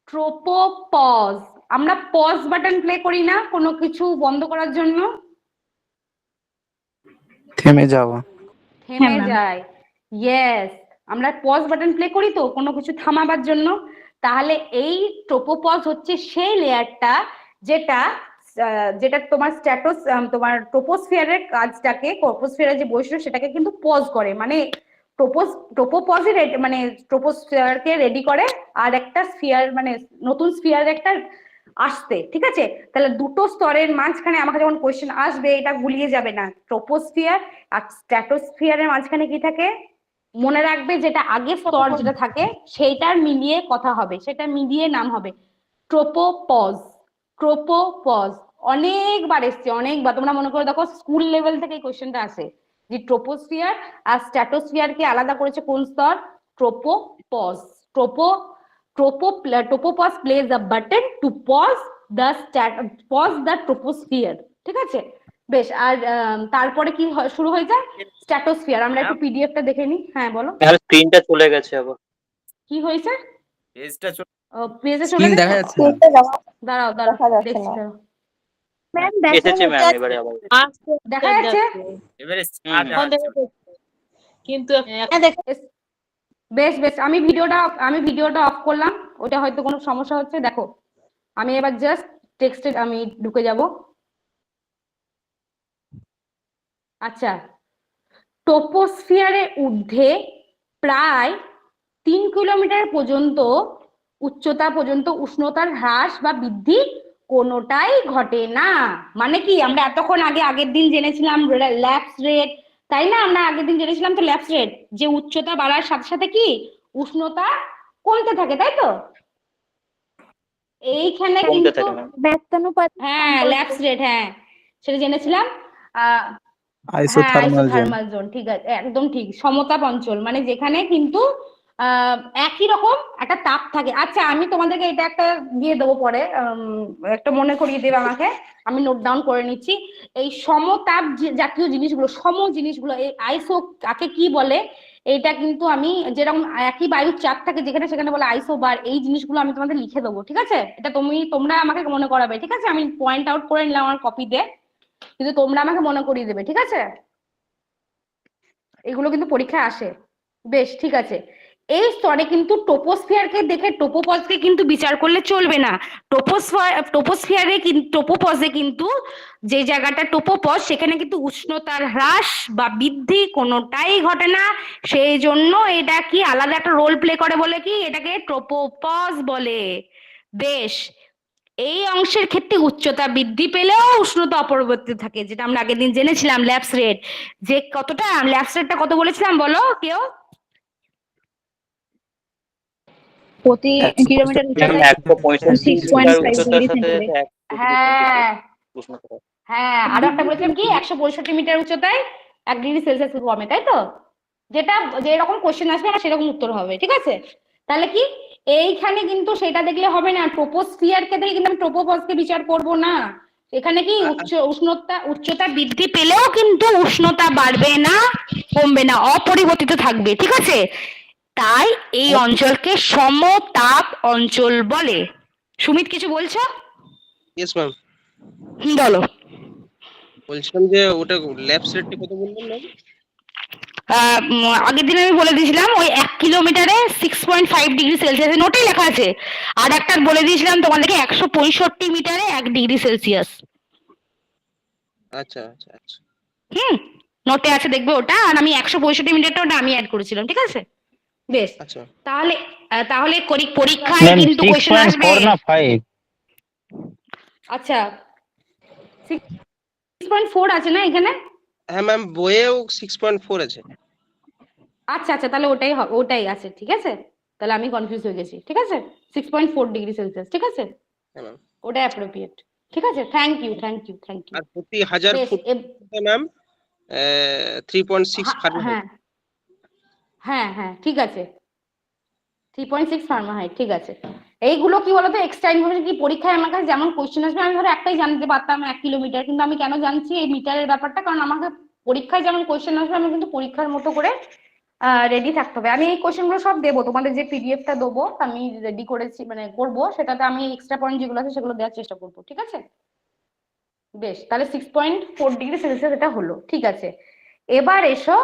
ট্রোপোপজ। আমরা পজ বাটন প্লে করি না কোনো কিছু বন্ধ করার জন্য? থেমে যাওয়া। থেমে যায়, ইয়েস, আমরা পজ বাটন প্লে করি তো কোনো কিছু থামাবার জন্য। তাহলে এই ট্রোপোপজ হচ্ছে সেই লেয়ারটা যেটা যেটা তোমার তোমার ট্রোপোস্ফিয়ারের কাজটাকে, ট্রোপোস্ফিয়ারের যে বৈশিষ্ট্য সেটাকে কিন্তু পজ করে, মানে ট্রোপোপজে মানে ট্রোপোস্ফিয়ারকে রেডি করে আর একটা স্ফিয়ার মানে নতুন স্ফিয়ার একটা আসতে, ঠিক আছে। তাহলে দুটো স্তরের মাঝখানে আমাকে যখন কোয়েশ্চেন আসবে, এটা গুলিয়ে যাবে না, ট্রোপোস্ফিয়ার আর স্ট্র্যাটোস্ফিয়ারের মাঝখানে কি থাকে মনে রাখবে, যেটা আগে স্তর যেটা থাকে সেইটার মিলিয়ে কথা হবে, সেটা মিলিয়ে নাম হবে ট্রোপোপজ। ট্রোপোপজ অনেকবার এসছে, অনেকবার, তোমরা মনে করে দেখো স্কুল লেভেল থেকে এই কোয়েশ্চেনটা আসে যে ট্রোপোস্ফিয়ার আর স্ট্র্যাটোস্ফিয়ারকে আলাদা করেছে কোন স্তর? Tropopause. Tropopause plays a button to pause the troposphere, ঠিক আছে। বেশ, আর তারপরে কি শুরু হয়ে যায়? স্ট্র্যাটোস্ফিয়ার। আমরা একটু পিডিএফটা দেখে নিই। হ্যাঁ বলো, তাহলে স্ক্রিনটা চলে গেছে আবার। কি হয়েছে? পেজটা পেজে চলে স্ক্রিন গেছে? দেখা যাচ্ছে না। দাঁড়াও দাঁড়াও, দেখছি, দাঁড়াও। ম্যাম এসেছে ম্যাম এবারে আবার। দেখা যাচ্ছে? এবারে কিন্তু বেশ বেশ, আমি ভিডিওটা অফ করলাম, ওটা হয়তো কোনো সমস্যা হচ্ছে। দেখো আমি এবার জাস্ট টেক্সটে আমি ঢুকে যাব। আচ্ছা, ট্রোপোস্ফিয়ারের ঊর্ধ্বে প্রায় 3 কিলোমিটার পর্যন্ত উচ্চতা পর্যন্ত উষ্ণতার হ্রাস বা বৃদ্ধি কোনোটাই ঘটে না। মানে কি, আমরা এতক্ষণ আগের দিন জেনেছিলাম ল্যাপস রেট, তাই না? আমরা আগের দিন জেনেছিলাম তো ল্যাপস রেট, যে উচ্চতা বাড়ার সাথে সাথে কি উষ্ণতা কমতে থাকে, তাই তো? এইখানে কমতে কিন্তু থাকে ম্যাম। ব্যস্তানুপাত হ্যাঁ ল্যাপস রেট, হ্যাঁ সেটা জেনেছিলাম। হ্যাঁ আইসোথার্মাল জোন। আইসোথার্মাল জোন, ঠিক আছে, একদম ঠিক, সমতাপ অঞ্চল মানে যেখানে কিন্তু একই রকম একটা তাপ থাকে। আচ্ছা আমি তোমাদেরকে এটা একটা দিয়ে দেবো পরে, একটা মনে করিয়ে দেবে আমাকে, আমি নোট ডাউন করে নিচ্ছি। এই সমতাপ জাতীয় জিনিসগুলো, সম জিনিসগুলো, এই আইসো কাকে কি বলে, এটা কিন্তু আমি যেরকম একই বায়ুর চাপ থাকে যেখানে সেখানে বলে আইসোবার, এই জিনিসগুলো আমি তোমাদের লিখে দেবো, ঠিক আছে? এটা তোমরা আমাকে মনে করাবে, ঠিক আছে? আমি পয়েন্ট আউট করে নিলাম আমার কপিতে, কিন্তু তোমরা আমাকে মনে করিয়ে দেবে, ঠিক আছে? এগুলো কিন্তু পরীক্ষায় আসে। বেশ, ঠিক আছে। এই স্তরে কিন্তু টোপোস্ফিয়ারকে দেখে টোপোপজকে কিন্তু বিচার করলে চলবে না। টোপোপজে কিন্তু যে জায়গাটা টোপোপজ, সেখানে কিন্তু উষ্ণতার হ্রাস বা বৃদ্ধি কোনোটাই ঘটে না। সেই জন্য এটা কি আলাদা একটা রোল প্লে করে বলে কি এটাকে টোপোপজ বলে। বেশ, এই অংশের ক্ষেত্রে উচ্চতা বৃদ্ধি পেলেও উষ্ণতা অপরিবর্তিত থাকে, যেটা আমরা আগের দিন জেনেছিলাম ল্যাপস রেট। যে কতটা ল্যাপস রেটটা কত বলেছিলাম বলো কেউ? প্রতি কিলোমিটার ম্যাম উচ্চতায় 165 6.5 উচ্চতার ডিগ্রি সাথে সেন্টিগ্রেড। 1 ডিগ্রি হ্যাঁ উষ্ণতা। হ্যাঁ, আরো একটা বলেছিলাম কি 165 মিটার উচ্চতায় 1 ডিগ্রি সেলসিয়াস কমে, তাই তো? যেটা যেরকম কোশ্চেন আসবে আমার সেরকম উত্তর হবে, ঠিক আছে? তাহলে কি এইখানে কিন্তু সেটা দেখলে হবে না, ট্রোপোস্ফিয়ারকে দেখে কিন্তু আমি ট্রোপোপজকে বিচার করব না। এখানে কি উচ্চতা বৃদ্ধি পেলেও কিন্তু উষ্ণতা বাড়বে না, কমবে না, অপরিবর্তিত থাকবে, ঠিক আছে? তাই এই অঞ্চলকে সমতাপ অঞ্চল বলে। সুমিত কিছু বলছো? ইয়েস ম্যাম, বলো। বলছিলাম যে ওটা ল্যাপস রেটটা কত বললেন ম্যাম? আগের দিন আমি বলে দিয়েছিলাম ওই 1 কিলোমিটারে 6.5 ডিগ্রি সেলসিয়াস, নোটেই লেখা আছে। আর একটা বলে দিয়েছিলাম তোমাদেরকে 165 মিটারে 1 ডিগ্রি সেলসিয়াস। আচ্ছা আচ্ছা আচ্ছা। নোটে আছে, দেখবে ওটা। আর আমি 165 মিটারটা ওটা আমি অ্যাড করেছিলাম, ঠিক আছে? বেশ, আচ্ছা তাহলে তাহলে পরীক্ষায় ম্যাম কিন্তু কোশ্চেন আসবে। 6.4 না 5? আচ্ছা 6.4 আছে না এখানে? হ্যাঁ ম্যাম, বইয়েও 6.4 আছে। আচ্ছা আচ্ছা, তাহলে ওটাই আছে, ঠিক আছে? তাহলে আমি কনফিউজ হয়ে গেছি, ঠিক আছে? 6.4 ডিগ্রি সেলসিয়াস, ঠিক আছে? হ্যাঁ ম্যাম। ওটা অ্যাপ্রোপ্রিয়েট, ঠিক আছে? Thank you. আর প্রতি 1000 বেশ, ফুট ম্যাম 3.6 হ্যাঁ হ্যাঁ হ্যাঁ, ঠিক আছে, 3.6 ফারেনহাইট, ঠিক আছে। এইগুলো কি বলতো এক্সট্রা ইনফরমেশন, কি পরীক্ষায় আমার কাছে যেমন কোশ্চেন আসবে, আমি ধরো একটাই জানতে পারতাম 1 কিলোমিটার, কিন্তু আমি কেন জানছি এই মিটারের ব্যাপারটা, কারণ আমাকে পরীক্ষায় যেমন কোশ্চেন আসবে আমি কিন্তু পরীক্ষার মতো করে রেডি থাকতে হবে। আমি এই কোশ্চেনগুলো সব দেবো, তোমাদের যে পিডিএফটা দেবো আমি রেডি করেছি, মানে করবো, সেটাতে আমি এক্সট্রা পয়েন্ট যেগুলো আছে সেগুলো দেওয়ার চেষ্টা করবো, ঠিক আছে? বেশ, তাহলে 6.4 ডিগ্রি সেলসিয়াস এটা হলো, ঠিক আছে। এবার এসো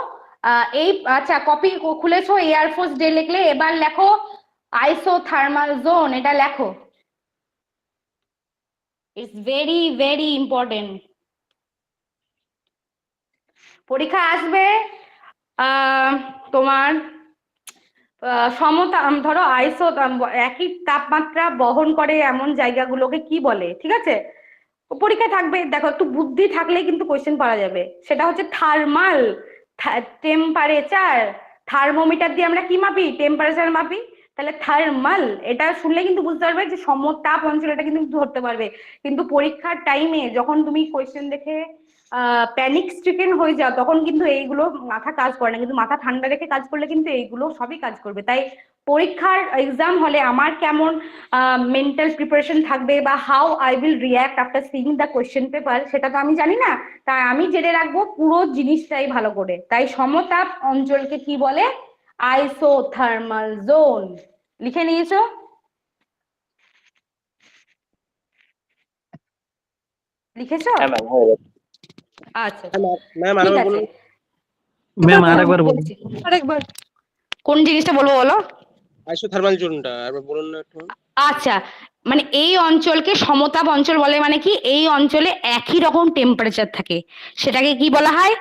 এই আচ্ছা কপি খুলেছো, এয়ারফোর্স ডে লিখলে, এবার লেখো আইসোথার্মাল জোন, এটা লেখো। ইটস ভেরি ভেরি ইম্পর্টেন্ট, পরীক্ষা আসবে। তোমার সমতা ধরো একই তাপমাত্রা বহন করে এমন জায়গাগুলোকে কি বলে, ঠিক আছে? পরীক্ষায় থাকবে, দেখো একটু বুদ্ধি থাকলেই কিন্তু কোশ্চেন পাওয়া যাবে। সেটা হচ্ছে থার্মাল টেম্পারেচার। থার্মোমিটার দিয়ে আমরা কি মাপি? টেম্পারেচার মাপি। তাহলে থার্মাল, এটা শুনলে কিন্তু বুঝতে পারবে যে সমতাপ অঞ্চল, এটা কিন্তু ধরতে পারবে। কিন্তু পরীক্ষার টাইমে যখন তুমি কোশ্চেন দেখে প্যানিক স্ট্রিকেন হয়ে যাও, তখন কিন্তু এইগুলো মাথা কাজ করে না, কিন্তু মাথা ঠান্ডা রেখে কাজ করলে কিন্তু এইগুলো সবই কাজ করবে। তাই পরীক্ষার এক্সাম হলে আমার কেমন মেন্টাল প্রিপারেশন থাকবে বা how I will react after seeing the question paper, সেটা তো আমি জানি না। তাই আমি জেনে রাখবো পুরো জিনিসটাই ভালো করে। তাই সমতাপ অঞ্চলকে কি বলে? Isothermal zone. লিখে নিয়েছো? লিখেছো? হ্যাঁ ম্যাম, হয়ে গেছে। আচ্ছা ম্যাম ঠিক আরেকবার আছে। বলুন। ম্যাম আরেকবার বলুন। আরেকবার কোন জিনিসটা বলবো বলো? আইসোথার্মাল জোনটা আরেকবার বলুন না একটু। আচ্ছা, মানে এই অঞ্চলকে সমতাপ অঞ্চল বলে, মানে কি এই অঞ্চলে একই রকম টেম্পারেচার থাকে, সেটাকে কি বলা হয়?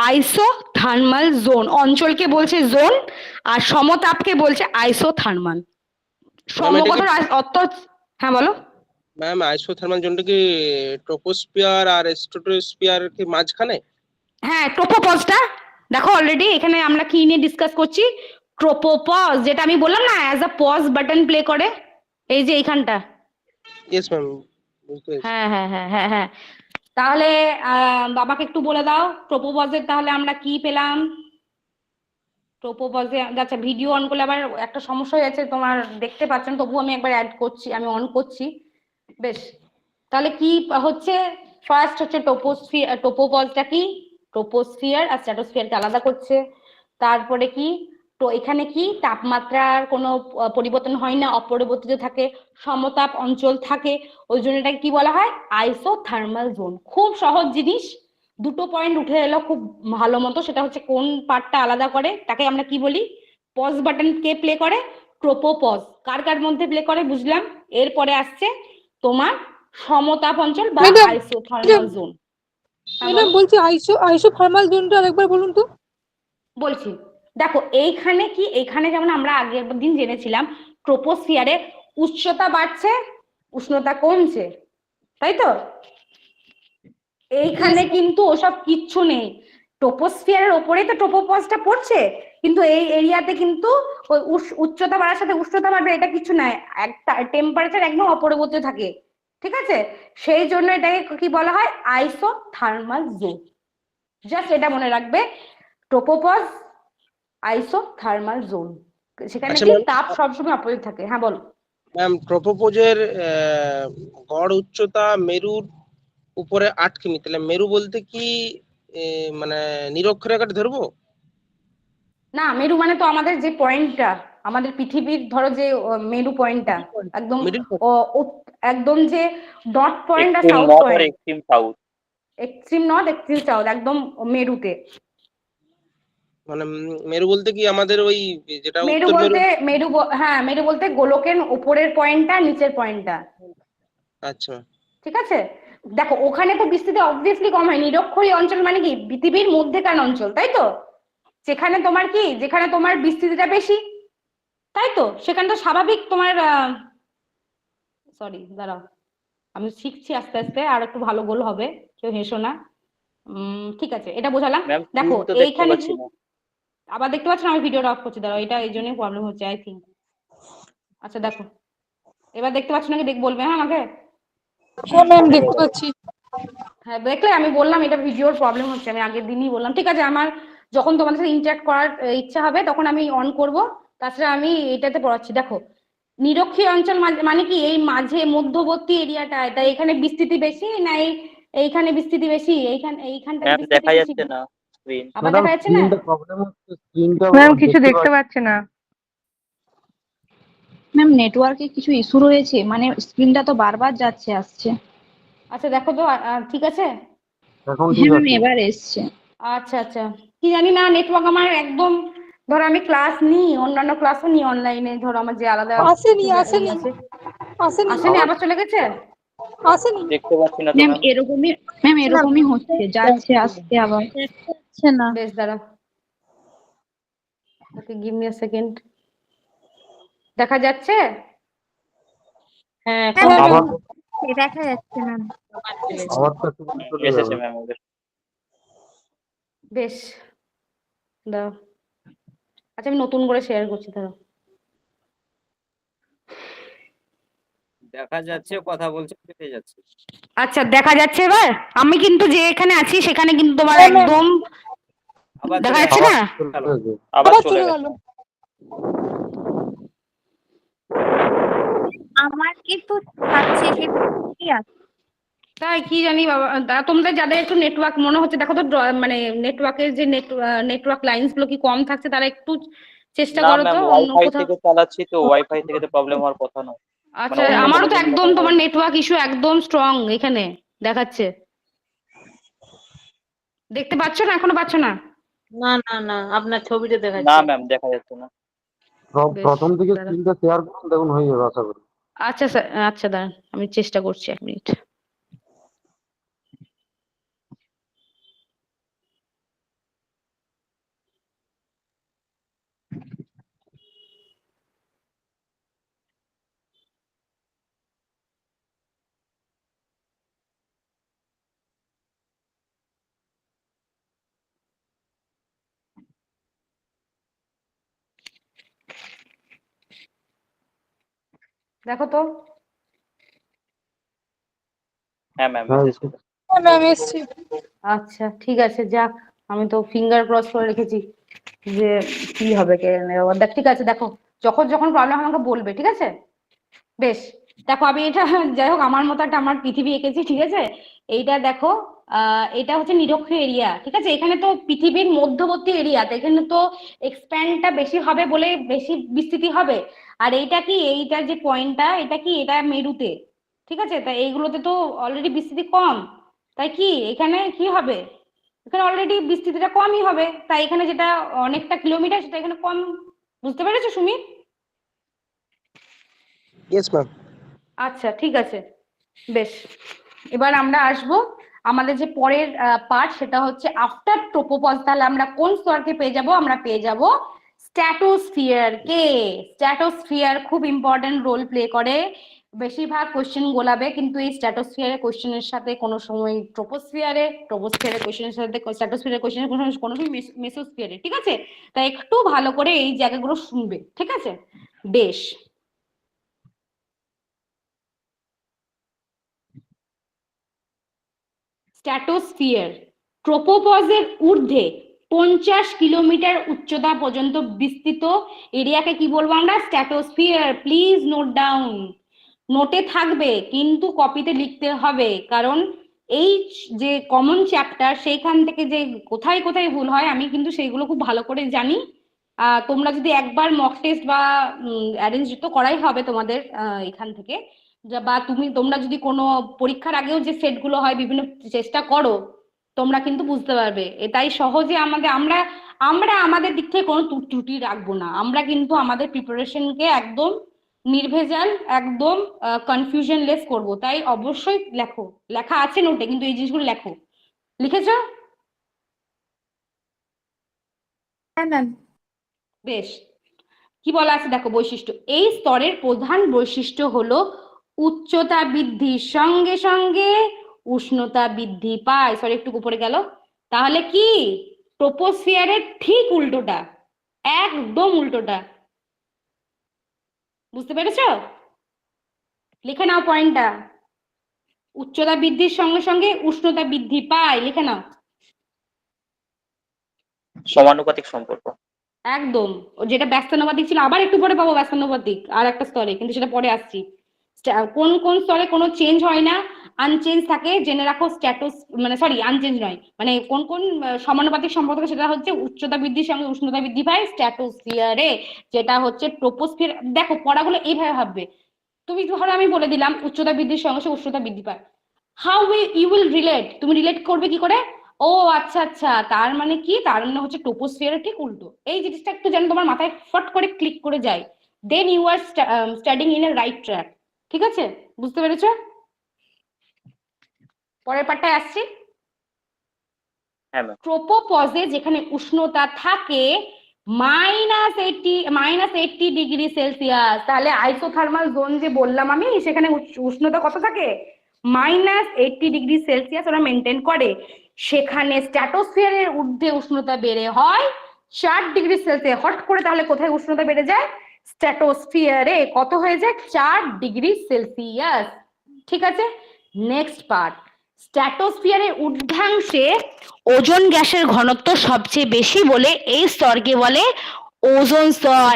Isothermal zone. অঞ্চলকে বলছে জোন, আর সমতাপকে বলছে আইসোথার্মাল। কথার অর্থ, হ্যাঁ বলো। ম্যাম আইসোথার্মাল জোনটা কি ট্রোপোস্ফিয়ার আর স্ট্রাটোস্ফিয়ার কি মাঝখানে? হ্যাঁ, ট্রোপোপজটা দেখো, অলরেডি এখানে আমরা কি নিয়ে ডিসকাস করছি? ট্রোপোপজ, যেটা আমি বললাম না as a pause button play করে, এই যে এইখানটা। ইয়েস ম্যাম, বুঝতে পেরেছি। হ্যাঁ হ্যাঁ হ্যাঁ হ্যাঁ হ্যাঁ, তাহলে বাবাকে একটু বলে দাও ট্রোপোপজের তাহলে আমরা কি পেলাম। ট্রোপোপজে আচ্ছা ভিডিও অন করলে আবার একটা সমস্যা হয়ে যাচ্ছে, তোমার দেখতে পাচ্ছেন, তবু আমি একবার অ্যাড করছি, আমি অন করছি। বেশ, তাহলে কি হচ্ছে, ফার্স্ট হচ্ছে ট্রোপোস্ফিয়ার। ট্রোপোপজটা কি, ট্রোপোস্ফিয়ার আর স্ট্র্যাটোস্ফিয়ারকে আলাদা করছে। তারপরে কি, তো এখানে কি তাপমাত্রার কোনো পরিবর্তন হয় না, অপরিবর্তিত থাকে, সমতাপ অঞ্চল থাকে, ওই জন্য এটাকে কি বলা হয়, আইসোথার্মাল জোন। খুব সহজ জিনিস, দুটো পয়েন্ট উঠে এলো খুব ভালো মতো, সেটা হচ্ছে কোন পার্টটা আলাদা করে, তাকে আমরা কি বলি, পজ বাটন কে প্লে করে, ট্রোপোপজ। কার কার মধ্যে প্লে করে বুঝলাম। এরপরে আসছে তোমার সমতাপ অঞ্চল বা ম্যাডাম আইসোথার্মাল জোন। ম্যাডাম বলছি আইসোথার্মাল জোনটা আরেকবার বলুন তো। বলছি, দেখো এইখানে কি, এইখানে যেমন আমরা আগের দিন জেনেছিলাম ট্রোপোস্ফিয়ারে উচ্চতা বাড়ছে, উষ্ণতা কমছে, তাই তো। এইখানে কিন্তু ওসব কিচ্ছু নেই, ট্রোপোস্ফিয়ারের ওপরেই তো ট্রোপোপজটা পড়ছে, কিন্তু এই এরিয়াতে কিন্তু ওই উচ্চতা বাড়ার সাথে উষ্ণতা বাড়বে এটা কিছু নাই, একটা টেম্পারেচার একদম অপরিবর্তিত থাকে, ঠিক আছে। সেই জন্য এটাকে কি বলা হয়, আইসোথার্মাল জোন। জাস্ট এটা মনে রাখবে, ট্রোপোপজ আইসোথার্মাল জোন, সেখানে আচ্ছা কি ম্যাম, তাপ সবসময় অপরিবর্তিত থাকে। হ্যাঁ বলো। ম্যাম ট্রোপোপজের গড় উচ্চতা মেরুর উপরে 8 কিমি, তাহলে মেরু বলতে কি মানে নিরক্ষরেখাটা ধরবো? না, মেরু মানে তো আমাদের যে পয়েন্টটা, আমাদের পৃথিবীর ধরো যে মেরু পয়েন্টটা, একদম মিডিল একদম যে ডট পয়েন্ট আর এক্সট্রিম সাউথ নর্থ আর point, extreme south. Extreme north extreme south, একদম মেরুতে। মানে মেরু বলতে কি আমাদের ওই যেটা মেরু উত্তর মেরু? বলতে হ্যাঁ, মেরু বলতে গোলকের উপরের পয়েন্টটা নিচের পয়েন্টটা, আচ্ছা ঠিক আছে। দেখো ওখানে তো বিস্তৃতি অবভিয়াসলি কম হয়, নিরক্ষীয় অঞ্চল মানে কি পৃথিবীর মধ্যেকার অঞ্চল, তাই তো। সেখানে তোমার কি, যেখানে তোমার বিস্তৃতিটা বেশি, তাই তো, সেখানে তো স্বাভাবিক তোমার সরি দাঁড়াও, আমি শিখছি আস্তে আস্তে, আর একটু ভালো গোল হবে, কেউ হেসো না। ঠিক আছে, এটা বোঝালাম। ম্যাম দেখো তো দেখতে এইখানে পাচ্ছি কি, না। আবার দেখতে পাচ্ছ না, আমি ভিডিওটা অফ করছি, দাঁড়াও, এটা এই জন্যই প্রবলেম হচ্ছে আই থিঙ্ক। আচ্ছা দেখো, এবার দেখতে পাচ্ছ নাকি বলবে হ্যাঁ আমাকে। হ্যাঁ ম্যাম দেখতে পাচ্ছি। হ্যাঁ দেখলে, আমি বললাম এটা ভিডিওর প্রবলেম হচ্ছে, আমি আগের দিনই বললাম। ঠিক আছে, আমার যখন তোমাদের সাথে ইন্টারঅ্যাক্ট করার ইচ্ছা হবে তখন আমি অন করব। তাছাড়া আমি এটাতে পড়াচ্ছি। দেখো নিরক্ষীয় অঞ্চল মানে কি, এই মাঝে মধ্যবর্তী এরিয়াটায়, তাই এখানে বিস্তৃতি বেশি না এইখানে বিস্তৃতি বেশি, এইখানটাতে ম্যাম বিস্তৃতি দেখা বেশি, যাচ্ছে না স্ক্রিন। আবার ম্যাডাম দেখা যাচ্ছে না। স্ক্রিনটা প্রবলেম হচ্ছে, স্ক্রিনটা ম্যাম কিছু দেখতে দেখতে পাচ্ছে না। ম্যাম নেটওয়ার্কে কিছু ইস্যু রয়েছে, মানে স্ক্রিনটা তো বারবার যাচ্ছে আসছে। আচ্ছা দেখো তো, ঠিক আছে। এখন ঠিক হ্যাঁ ম্যাম আছে। এবার এসছে। আচ্ছা আচ্ছা, কি জানি না, নেটওয়ার্ক আমার একদম, ধরো আমি ক্লাস নিই, অন্যান্য ক্লাসও নিই অনলাইনে, ধরো আমার যে আলাদা আসেনি কিছু আসেনি আছে। আসেনি আসেনি, আবার চলে গেছে। আসেনি। দেখতে পাচ্ছি না তো ম্যাম ম্যাম। এরকমই হচ্ছে, যাচ্ছে আসছে আবার। হচ্ছে না। বেশ দাঁড়া, okay give me a second. দেখা যাচ্ছে। হ্যাঁ হ্যাঁ এখন আবার দেখা যাচ্ছে ম্যাম। আবার তো একটু পরে চলে এসেছে যাবে। ম্যাম ওদের। বেশ দাঁড়াও, আচ্ছা আমি নতুন করে শেয়ার করছি, ধরো। দেখা যাচ্ছে, কথা বলছে, কেটে যাচ্ছে। আচ্ছা দেখা যাচ্ছে এবার, আমি কিন্তু যে এখানে আছি সেখানে কিন্তু তোমার হ্যাঁ, ম্যাম। একদম আবার দেখা চলে যাচ্ছে আবার না। চলে গেল। যাবে। আবার আবার চলে চলে গেছে। গেল। আমার কিন্তু থাকছে, কিন্তু কি আছে? তাই কি জানি বাবা, তোমাদের যাদের একটু নেটওয়ার্ক মনে হচ্ছে, দেখো তো মানে নেটওয়ার্কের যে নেটওয়ার্ক লাইনস গুলো কি কম থাকছে, তারা একটু চেষ্টা না করো ম্যাম, তো অন্য ওয়াইফাই কোথাও। থেকে চালাচ্ছি তো, ওয়াইফাই থেকে তো প্রবলেম হওয়ার কথা নয়। মানে আচ্ছা, অন্য আমারও কোনো তো জন্য একদম হয়নি। তোমার নেটওয়ার্ক ইস্যু একদম স্ট্রং এখানে দেখাচ্ছে। দেখতে পাচ্ছ না, এখনো পাচ্ছ না? না না না, আপনার ছবিটা না দেখাচ্ছে। ম্যাম দেখা যাচ্ছে না। বেশ প্রথম থেকে দাঁড়া, স্ক্রিনটা শেয়ার করুন, দেখুন হয়ে যাবে আশা করি। আচ্ছা স্যার, আচ্ছা দাঁড়ান আমি চেষ্টা করছি, 1 মিনিট। দেখো তো। হ্যাঁ ম্যাম হ্যাঁ এসেছে। এসেছে। হ্যাঁ ম্যাম এসছে। আচ্ছা ঠিক আছে, যাক আমি তো ফিঙ্গার ক্রস করে রেখেছি যে কি হবে কে জানে। এবার দেখ, ঠিক আছে দেখো, যখন যখন প্রবলেম আমাকে বলবে, ঠিক আছে? বেশ, দেখো আমি এটা যাই হোক আমার মতো একটা আমার পৃথিবী এঁকেছি, ঠিক আছে? এইটা দেখো, এটা হচ্ছে নিরক্ষ এরিয়া, ঠিক আছে? এখানে তো পৃথিবীর মধ্যবর্তী এরিয়াতে, এখানে তো এক্সপ্যান্ডটা বেশি হবে বলে বেশি বিস্তৃতি হবে। আর এইটা কি, এইটার যে পয়েন্টটা, এটা কি, এটা মেরুতে, ঠিক আছে? তাই এইগুলোতে তো অলরেডি বিস্তৃতি কম, তাই কি এখানে কি হবে, এখানে অলরেডি বিস্তৃতিটা কমই হবে, তাই এখানে যেটা অনেকটা কিলোমিটার সেটা এখানে কম। বুঝতে পেরেছো সুমিত? Yes ma'am. আচ্ছা ঠিক আছে, বেশ। এবার আমরা আসব আমাদের যে পরের পার্ট, সেটা হচ্ছে আফটার ট্রোপোপজ। তাহলে আমরা কোন স্তরকে পেয়ে যাব? আমরা পেয়ে যাব স্ট্র্যাটোস্ফিয়ার কে। স্ট্র্যাটোস্ফিয়ার খুব ইম্পর্টেন্ট রোল প্লে করে, বেশিরভাগ কোশ্চেন গোলাবে কিন্তু এই স্ট্র্যাটোস্ফিয়ারের কোশ্চেনের সাথে কোনো সময় ট্রোপোস্ফিয়ারের কোশ্চেনের সাথে স্ট্র্যাটোস্ফিয়ারের কোশ্চেনের কোনো সময় মেসোস্ফিয়ারে, ঠিক আছে? তাই একটু ভালো করে এই জায়গাগুলো শুনবে, ঠিক আছে? বেশ, স্ট্র্যাটোস্ফিয়ার ট্রোপোপজের ঊর্ধ্বে 50 কিলোমিটার উচ্চতা পর্যন্ত বিস্তৃত এরিয়াকে কি বলবো আমরা? স্ট্র্যাটোস্ফিয়ার। প্লিজ নোট ডাউন, নোটে থাকবে কিন্তু কপিতে লিখতে হবে, কারণ এই যে কমন চ্যাপ্টার সেইখান থেকে যে কোথায় কোথায় ভুল হয় আমি কিন্তু সেইগুলো খুব ভালো করে জানি। তোমরা যদি একবার মক টেস্ট বা অ্যারেঞ্জ তো করাই হবে তোমাদের এখান থেকে, বা তোমরা যদি কোনো পরীক্ষার আগেও যে সেটগুলো হয় বিভিন্ন চেষ্টা করো, তোমরা কিন্তু বুঝতে পারবে। এটাই সহজে আমরা আমাদের দিক থেকে কোনো ত্রুটি রাখবো না। আমরা কিন্তু আমাদের প্রিপারেশনকে একদম নির্ভেজাল, একদম কনফিউশন লেস করবো। তাই অবশ্যই লেখো, লেখা আছে নোটে, কিন্তু এই জিনিসগুলো লেখো। লিখেছো? হ্যাঁ ম্যাম। বেশ, কি বলা আছে দেখো, বৈশিষ্ট্য। এই স্তরের প্রধান বৈশিষ্ট্য হলো উচ্চতা বৃদ্ধির সঙ্গে সঙ্গে উষ্ণতা বৃদ্ধি পায়। সরি, একটু উপরে গেল। তাহলে কি ট্রোপোস্ফিয়ারের ঠিক উল্টোটা, একদম উল্টোটা। বুঝতে পেরেছো? লিখে নাও পয়েন্টটা, উচ্চতা বৃদ্ধির সঙ্গে সঙ্গে উষ্ণতা বৃদ্ধি পায়, লিখে নাও। সমানুপাতিক সম্পর্ক। একদম, যেটা ব্যস্তানুপাতিক ছিল, আবার একটু পরে পাবো ব্যস্তানুপাতিক আর একটা স্তরে, কিন্তু সেটা পরে আসছি। কোন কোন স্তরে কোনো চেঞ্জ হয় না, আনচেঞ্জ থাকে, জেনে রাখো। আনচেঞ্জ নয়, মানে কোন কোন সমানুপাতিক সম্পর্ক, সেটা হচ্ছে উচ্চতা বৃদ্ধির সঙ্গে উষ্ণতা বৃদ্ধি পায় স্ট্র্যাটোস্ফিয়ারে, যেটা হচ্ছে ট্রোপোস্ফিয়ার। দেখো পড়াগুলো এইভাবে ভাববে। তুমি ধরো আমি বলে দিলাম উচ্চতা বৃদ্ধির সঙ্গে সঙ্গে উষ্ণতা বৃদ্ধি পায়, হাউ ইউ উইল রিলেট, তুমি রিলেট করবে কি করে? ও আচ্ছা আচ্ছা, তার মানে কি, তার মানে হচ্ছে ট্রোপোস্ফিয়ারের ঠিক উল্টো। এই জিনিসটা একটু যেন তোমার মাথায় ফট করে ক্লিক করে যায়, then you are studying in a right track. ঠিক আছে, বুঝতে পেরেছো? পরের পার্টটায় আসছি। হ্যাঁ ম্যাম। ট্রোপোপজে যেখানে উষ্ণতা থাকে -80 ডিগ্রি সেলসিয়াস, তাহলে আইসোথার্মাল জোন যে বললাম আমি, সেখানে উষ্ণতা কত থাকে? -80 ডিগ্রি সেলসিয়াস ওরা মেনটেন করে। সেখানে স্ট্র্যাটোস্ফিয়ারের ঊর্ধ্বে উষ্ণতা বেড়ে হয় 4 ডিগ্রি সেলসিয়াস। হট করে তাহলে কোথায় উষ্ণতা বেড়ে যায়? স্ট্র্যাটোস্ফিয়ারে কত হয়ে যায়? 4 ডিগ্রি সেলসিয়াস। ঠিক আছে, নেক্সট পার্ট। স্ট্র্যাটোস্ফিয়ারের ঊর্ধ্বাংশে ওজোন গ্যাসের ঘনত্ব সবচেয়ে বেশি বলে এই স্তরকে বলে ওজোন স্তর।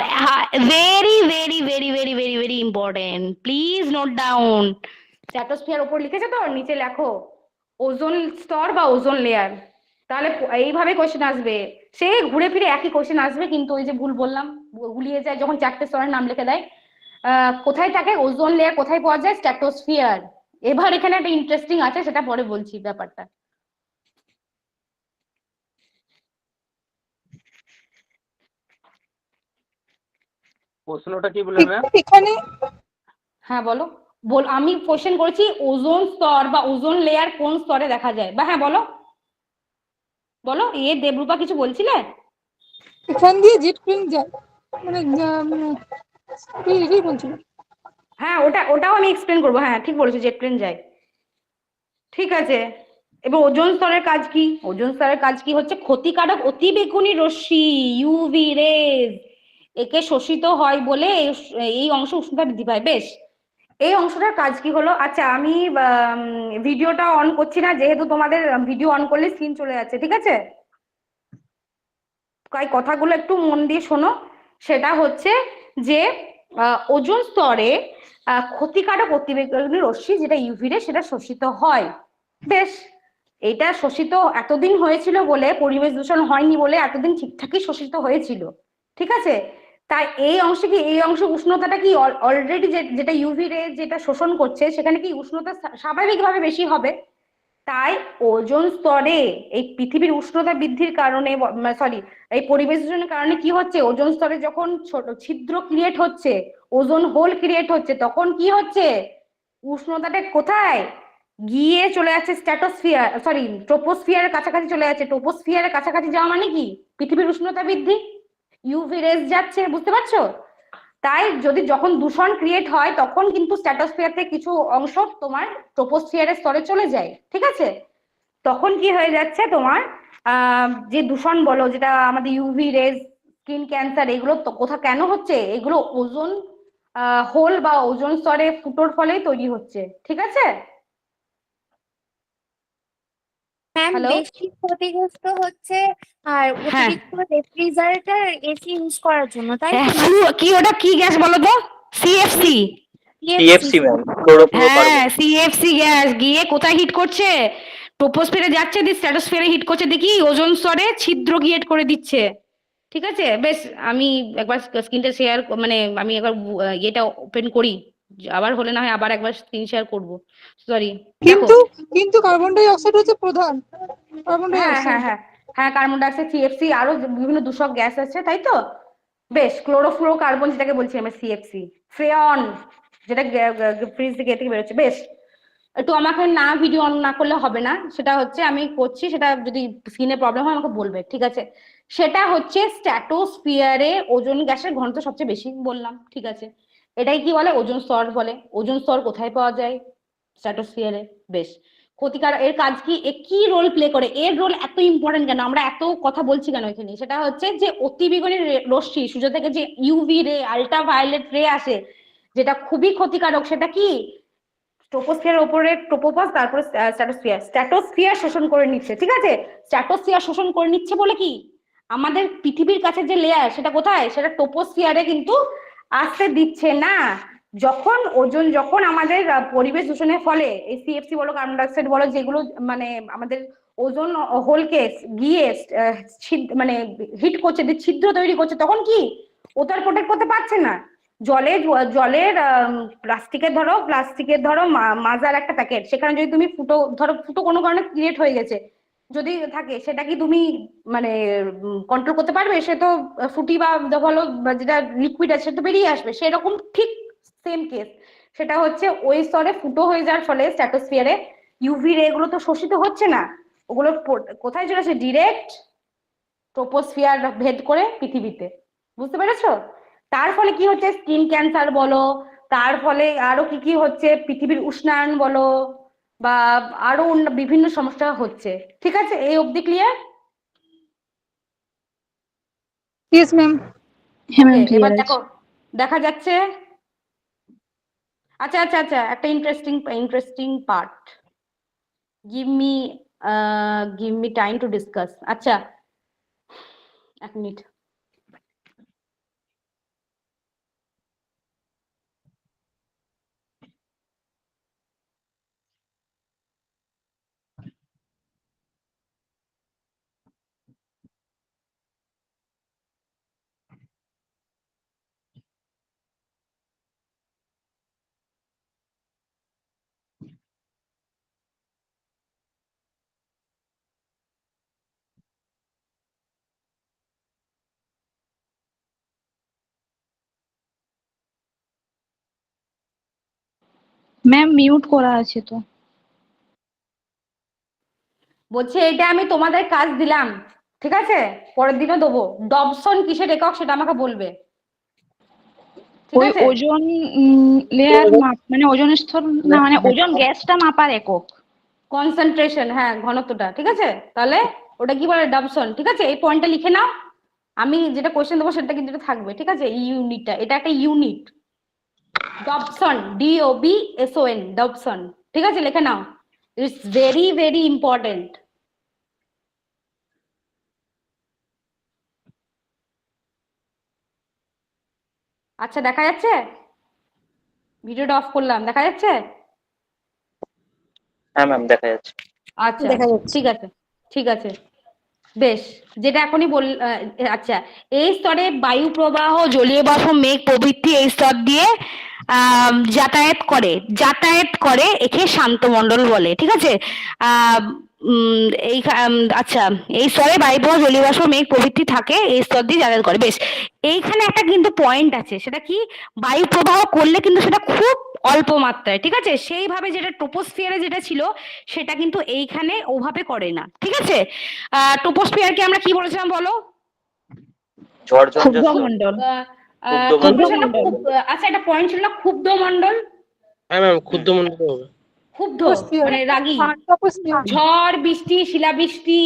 Very very very very very very important, please note down. Stratosphere উপর লিখেছো তো, নিচে লেখো ওজোন স্তর বা ওজোন লেয়ার। তাহলে এইভাবে কোশ্চেন আসবে, সে ঘুরে ফিরে একই কোশ্চেন আসবে, কিন্তু ওই যে ভুল বললাম, গুলিয়ে যায় যখন 4টে স্তরের নাম লিখে দেয়। কোথায় থাকে ওজোন লেয়ার, কোথায় পাওয়া যায়? স্ট্র্যাটোস্ফিয়ার। এবার এখানে একটা ইন্টারেস্টিং আছে, সেটা পরে বলছি ব্যাপারটা। প্রশ্নটা কি বললেন ম্যাম? এখানে হ্যাঁ বলো, আমি কোশ্চেন করেছি ওজোন স্তর বা ওজোন লেয়ার কোন স্তরে দেখা যায়, বা হ্যাঁ বলো বলো। দেবরূপা কিছু বলছিলে? এখান দিয়ে জেট প্লেন যায়, মানে এটাই বলছিল। হ্যাঁ, ওটাও আমি এক্সপ্লেন করবো। হ্যাঁ ঠিক বলেছো, জেট প্লেন যায়। ঠিক আছে, এবার ওজোন স্তরের কাজ কি? ওজোন স্তরের কাজ কি হচ্ছে ক্ষতিকারক অতিবেগুনি রশ্মি, ইউভি রেজ, একে শোষিত হয় বলে এই অংশ উষ্ণতা বৃদ্ধি পায়। বেশ, এই অংশটার কাজ কি হলো? আচ্ছা, আমি ভিডিওটা অন করছি না, যেহেতু তোমাদের ভিডিও অন করলে স্ক্রিন চলে যাচ্ছে, ঠিক আছে? তাই কথাগুলো একটু মন দিয়ে শোনো। সেটা হচ্ছে যে ওজোন স্তরে ক্ষতিকারক অতিবেগুনি রশ্মি যেটা ইউভি রে সেটা শোষিত হয়। বেশ, এটা শোষিত এতদিন হয়েছিল বলে, পরিবেশ দূষণ হয়নি বলে এতদিন ঠিকঠাকই শোষিত হয়েছিল, ঠিক আছে? তাই এই অংশে কি, এই অংশ উষ্ণতাটা কি অলরেডি যেটা ইউভি রে যেটা শোষণ করছে সেখানে কি উষ্ণতা স্বাভাবিকভাবে বেশি হবে। তাই ওজোন স্তরে এই পৃথিবীর উষ্ণতা বৃদ্ধির কারণে, সরি, এই পরিবেশ দূষণের কারণে কি হচ্ছে, ওজোন স্তরে যখন ছোট ছিদ্র ক্রিয়েট হচ্ছে, ওজোন হোল ক্রিয়েট হচ্ছে, তখন কি হচ্ছে, উষ্ণতাটা কোথায় গিয়ে চলে যাচ্ছে, স্ট্র্যাটোস্ফিয়ার, সরি, ট্রোপোস্ফিয়ারের কাছাকাছি চলে যাচ্ছে। ট্রোপোস্ফিয়ারের কাছাকাছি যাওয়া মানে কি, পৃথিবীর উষ্ণতা বৃদ্ধি, ইউভি রেস যাচ্ছে, বুঝতে পারছো? তাই যখন দূষণ ক্রিয়েট হয় তখন কিন্তু স্ট্র্যাটোস্ফিয়ার থেকে কিছু অংশ তোমার ট্রোপোস্ফিয়ারের স্তরে চলে যায়, ঠিক আছে? তখন কি হয়ে যাচ্ছে, তোমার যে দূষণ বলো, যেটা আমাদের ইউভি রেজ, স্কিন ক্যান্সার, এগুলো কোথা কেন হচ্ছে, এগুলো ওজোন হোল বা ওজোন স্তরে ফুটোর ফলেই তৈরি হচ্ছে, ঠিক আছে? ম্যাম, হ্যালো, বেশি ক্ষতিগ্রস্ত হচ্ছে আর হ্যাঁ, অতিরিক্ত রেফ্রিজারেটর এসি ইউজ করার জন্য, তাই তো? কি ওটা কি গ্যাস বলো তো? সিএফসি। TFC ma'am, chlorofluorocarbon. হ্যাঁ, সিএফসি গ্যাস গিয়ে কোথায় হিট করছে, ট্রোপোস্ফিয়ারে যাচ্ছে, দিয়ে স্ট্র্যাটোস্ফিয়ারে হিট করছে, দেখি ওজোন স্তরে ছিদ্র ক্রিয়েট করে দিচ্ছে, ঠিক আছে? বেশ, আমি একবার স্ক্রিনটা শেয়ার, মানে আমি একবার ইয়েটা ওপেন করি, আবার হলে না হয় আবার একবার স্ক্রিন শেয়ার করবো, সরি। কিন্তু কিন্তু কার্বন ডাই অক্সাইড হচ্ছে প্রধান। কার্বন ডাই হ্যাঁ অক্সাইড। হ্যাঁ হ্যাঁ হ্যাঁ, কার্বন ডাইঅক্সাইড, সিএফসি, আরো বিভিন্ন দূষক গ্যাস আছে, তাই তো? বেশ, ক্লোরোফ্লোরোকার্বন যেটাকে বলছি আমরা, সিএফসি, ফ্রেয়ন যেটা ফ্রিজ থেকে বেরোচ্ছে। বেশ, একটু আমাকে না ভিডিও অন না করলে হবে না, সেটা হচ্ছে আমি করছি, সেটা যদি স্ক্রিনে প্রবলেম হয় আমাকে বলবে, ঠিক আছে? সেটা হচ্ছে স্ট্র্যাটোস্ফিয়ারে ওজোন গ্যাসের ঘনত্ব সবচেয়ে বেশি বললাম, ঠিক আছে? এটাই কি বলে, ওজোন স্তর বলে। ওজোন স্তর কোথায় পাওয়া যায়? স্ট্র্যাটোস্ফিয়ারে। বেশ, ক্ষতিকার এর কাজ কি, এ কি রোল প্লে করে, এর রোল এত ইম্পর্টেন্ট কেন, আমরা এত কথা বলছি কেন এখানে? সেটা হচ্ছে যে অতিবেগুনি রশ্মি, সূর্য থেকে যে ইউভি রে, আল্ট্রাভায়োলেট রে আসে, যেটা খুবই ক্ষতিকারক, সেটা কি ট্রোপোস্ফিয়ারের উপরে ট্রোপোপাস, তারপরে স্ট্র্যাটোস্ফিয়ার শোষণ করে নিচ্ছে, ঠিক আছে? স্ট্র্যাটোস্ফিয়ার শোষণ করে নিচ্ছে বলে কি আমাদের পৃথিবীর কাছে যে লেয়ার, সেটা কোথায়, সেটা ট্রোপোস্ফিয়ারে কিন্তু আসতে দিচ্ছে না। যখন আমাদের পরিবেশ দূষণের ফলে এই সিএফসি বলো, কার্বন ডাইঅক্সাইড বলো, যেগুলো মানে আমাদের ওজোন হোলকে গিয়ে মানে হিট করছে, ছিদ্র তৈরি করছে, তখন কি ওটার প্রোটেক্ট করতে পারছে না। জলের প্লাস্টিকের ধরো মাজার একটা প্যাকেট, সেখানে যদি তুমি ফুটো কোনো কারণে ক্রিয়েট হয়ে গেছে যদি থাকে, সেটা কি তুমি মানে কন্ট্রোল করতে পারবে? সে তো ফুটি বা বলো যেটা লিকুইড আছে, সে তো বেরিয়ে আসবে। সেরকম ঠিক সেম কেস, সেটা হচ্ছে ওই স্তরে ফুটো হয়ে যাওয়ার ফলে স্ট্র্যাটোস্ফিয়ারে ইউভি রে গুলো তো শোষিত হচ্ছে না, ওগুলো কোথায় চলে আসে, ডিরেক্ট ট্রোপোস্ফিয়ার ভেদ করে পৃথিবীতে, বুঝতে পেরেছো? তার ফলে কি হচ্ছে, স্কিন ক্যান্সার বলো, তার ফলে আরো কি কি হচ্ছে, পৃথিবীর উষ্ণায়ন বলো, বা আরো বিভিন্ন সমস্যা হচ্ছে, ঠিক আছে? এই অবধি ক্লিয়ার? Yes ma'am. হ্যাঁ ম্যাম, এবার ক্লিয়ার দেখো, আছে। দেখা যাচ্ছে। আচ্ছা আচ্ছা আচ্ছা, একটা interesting part, give me time to discuss. আচ্ছা, এক মিনিট। ম্যাম মিউট করা আছে তো। বলছে এটা আমি তোমাদের কাজ দিলাম, ঠিক আছে? পরের দিনও দেবো। ডবসন কিসের একক সেটা আমাকে বলবে, ঠিক ওই আছে? ওজন লেয়ার মানে ওজন স্তর না, মানে ওজন গ্যাসটা মাপার একক। কনসেন্ট্রেশন, হ্যাঁ, ঘনত্বটা, ঠিক আছে? তাহলে ওটা কি বলে, ডবসন, ঠিক আছে? এই পয়েন্টটা লিখে নাও, আমি যেটা কোশ্চেন দেবো সেটা কিন্তু এটা থাকবে, ঠিক আছে? এই ইউনিটটা, এটা একটা ইউনিট, ডবসন, DOBSON, ডবসন। ঠিক আছে, লিখে নাও। It's very very important. আচ্ছা, দেখা যাচ্ছে? ভিডিওটা অফ করলাম, দেখা যাচ্ছে? হ্যাঁ ম্যাম, দেখা যাচ্ছে। আচ্ছা, ঠিক আছে, ঠিক আছে, বেশ। যেটা এখনই আচ্ছা, এই স্তরে বায়ু প্রবাহ, জলীয় বাষ্প, মেঘ প্রভৃতি এই স্তর দিয়ে যাতায়াত করে একে শান্ত মণ্ডল বলে। ঠিক আছে। আহ আচ্ছা, এই স্তরে বায়ু প্রবাহ, জলীয় বাষ্প, মেঘ প্রভৃতি থাকে, এই স্তর দিয়ে যাতায়াত করে। বেশ, এইখানে একটা কিন্তু পয়েন্ট আছে, সেটা কি? বায়ু প্রবাহ করলে কিন্তু সেটা খুব অল্প মাত্রায়। ঠিক আছে, সেইভাবে যেটা ট্রোপোস্ফিয়ারে যেটা ছিল সেটা কিন্তু এইখানে ওভাবে করে না। ঠিক আছে। ট্রোপোস্ফিয়ারকে আমরা কি বলেছিলাম বলো? ঝড় ক্ষুব্ধ ঝঞ্ঝা মণ্ডল। ট্রোপোস্ফিয়ার আচ্ছা, একটা পয়েন্ট ছিল না, ক্ষুব্ধ মণ্ডল। হ্যাঁ ম্যাম, ক্ষুদ্র মণ্ডল হবে। ক্ষুব্ধ Troposphere. মানে রাগী। Troposphere. ঝড় বৃষ্টি, শিলাবৃষ্টি,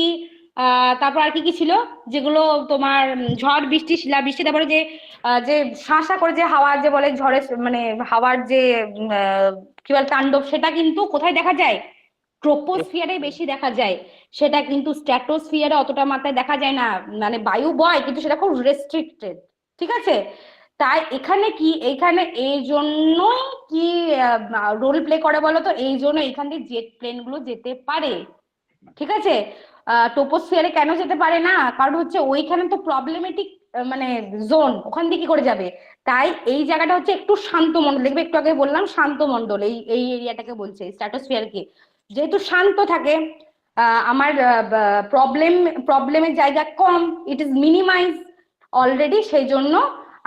তারপর আর কি কি ছিল যেগুলো তোমার ঝড় বৃষ্টি, শিলাবৃষ্টি, তারপরে যে যে শাঁসা করে যে হাওয়া যে বলে ঝড়ের মানে হাওয়ার যে কি বলে তাণ্ডব, সেটা কিন্তু কোথায় দেখা যায়? ট্রোপোস্ফিয়ারে বেশি দেখা যায়। সেটা কিন্তু স্ট্র্যাটোস্ফিয়ারে অতটা মাত্রায় দেখা যায় না। মানে বায়ু বয় কিন্তু সেটা খুব রেস্ট্রিক্টেড। ঠিক আছে। তাই এখানে কি, এইখানে এই জন্য কি রোল প্লে করে বলো তো? এই জন্য এখান দিয়ে জেট প্লেন গুলো যেতে পারে। ঠিক আছে। ট্রোপোস্ফিয়ারে কেন যেতে পারে না? কারণ হচ্ছে ওইখানে তো প্রবলেমেটিক মানে জোন, ওখান দিয়ে কি করে যাবে? তাই এই জায়গাটা হচ্ছে একটু শান্ত মণ্ডল। দেখবে একটু আগে বললাম শান্ত মণ্ডল, এই এরিয়াটাকে বলছে স্ট্র্যাটোস্ফিয়ারকে। যেহেতু শান্ত থাকে, আমার প্রবলেমের জায়গা কম, ইট ইজ মিনিমাইজ অলরেডি, সেই জন্য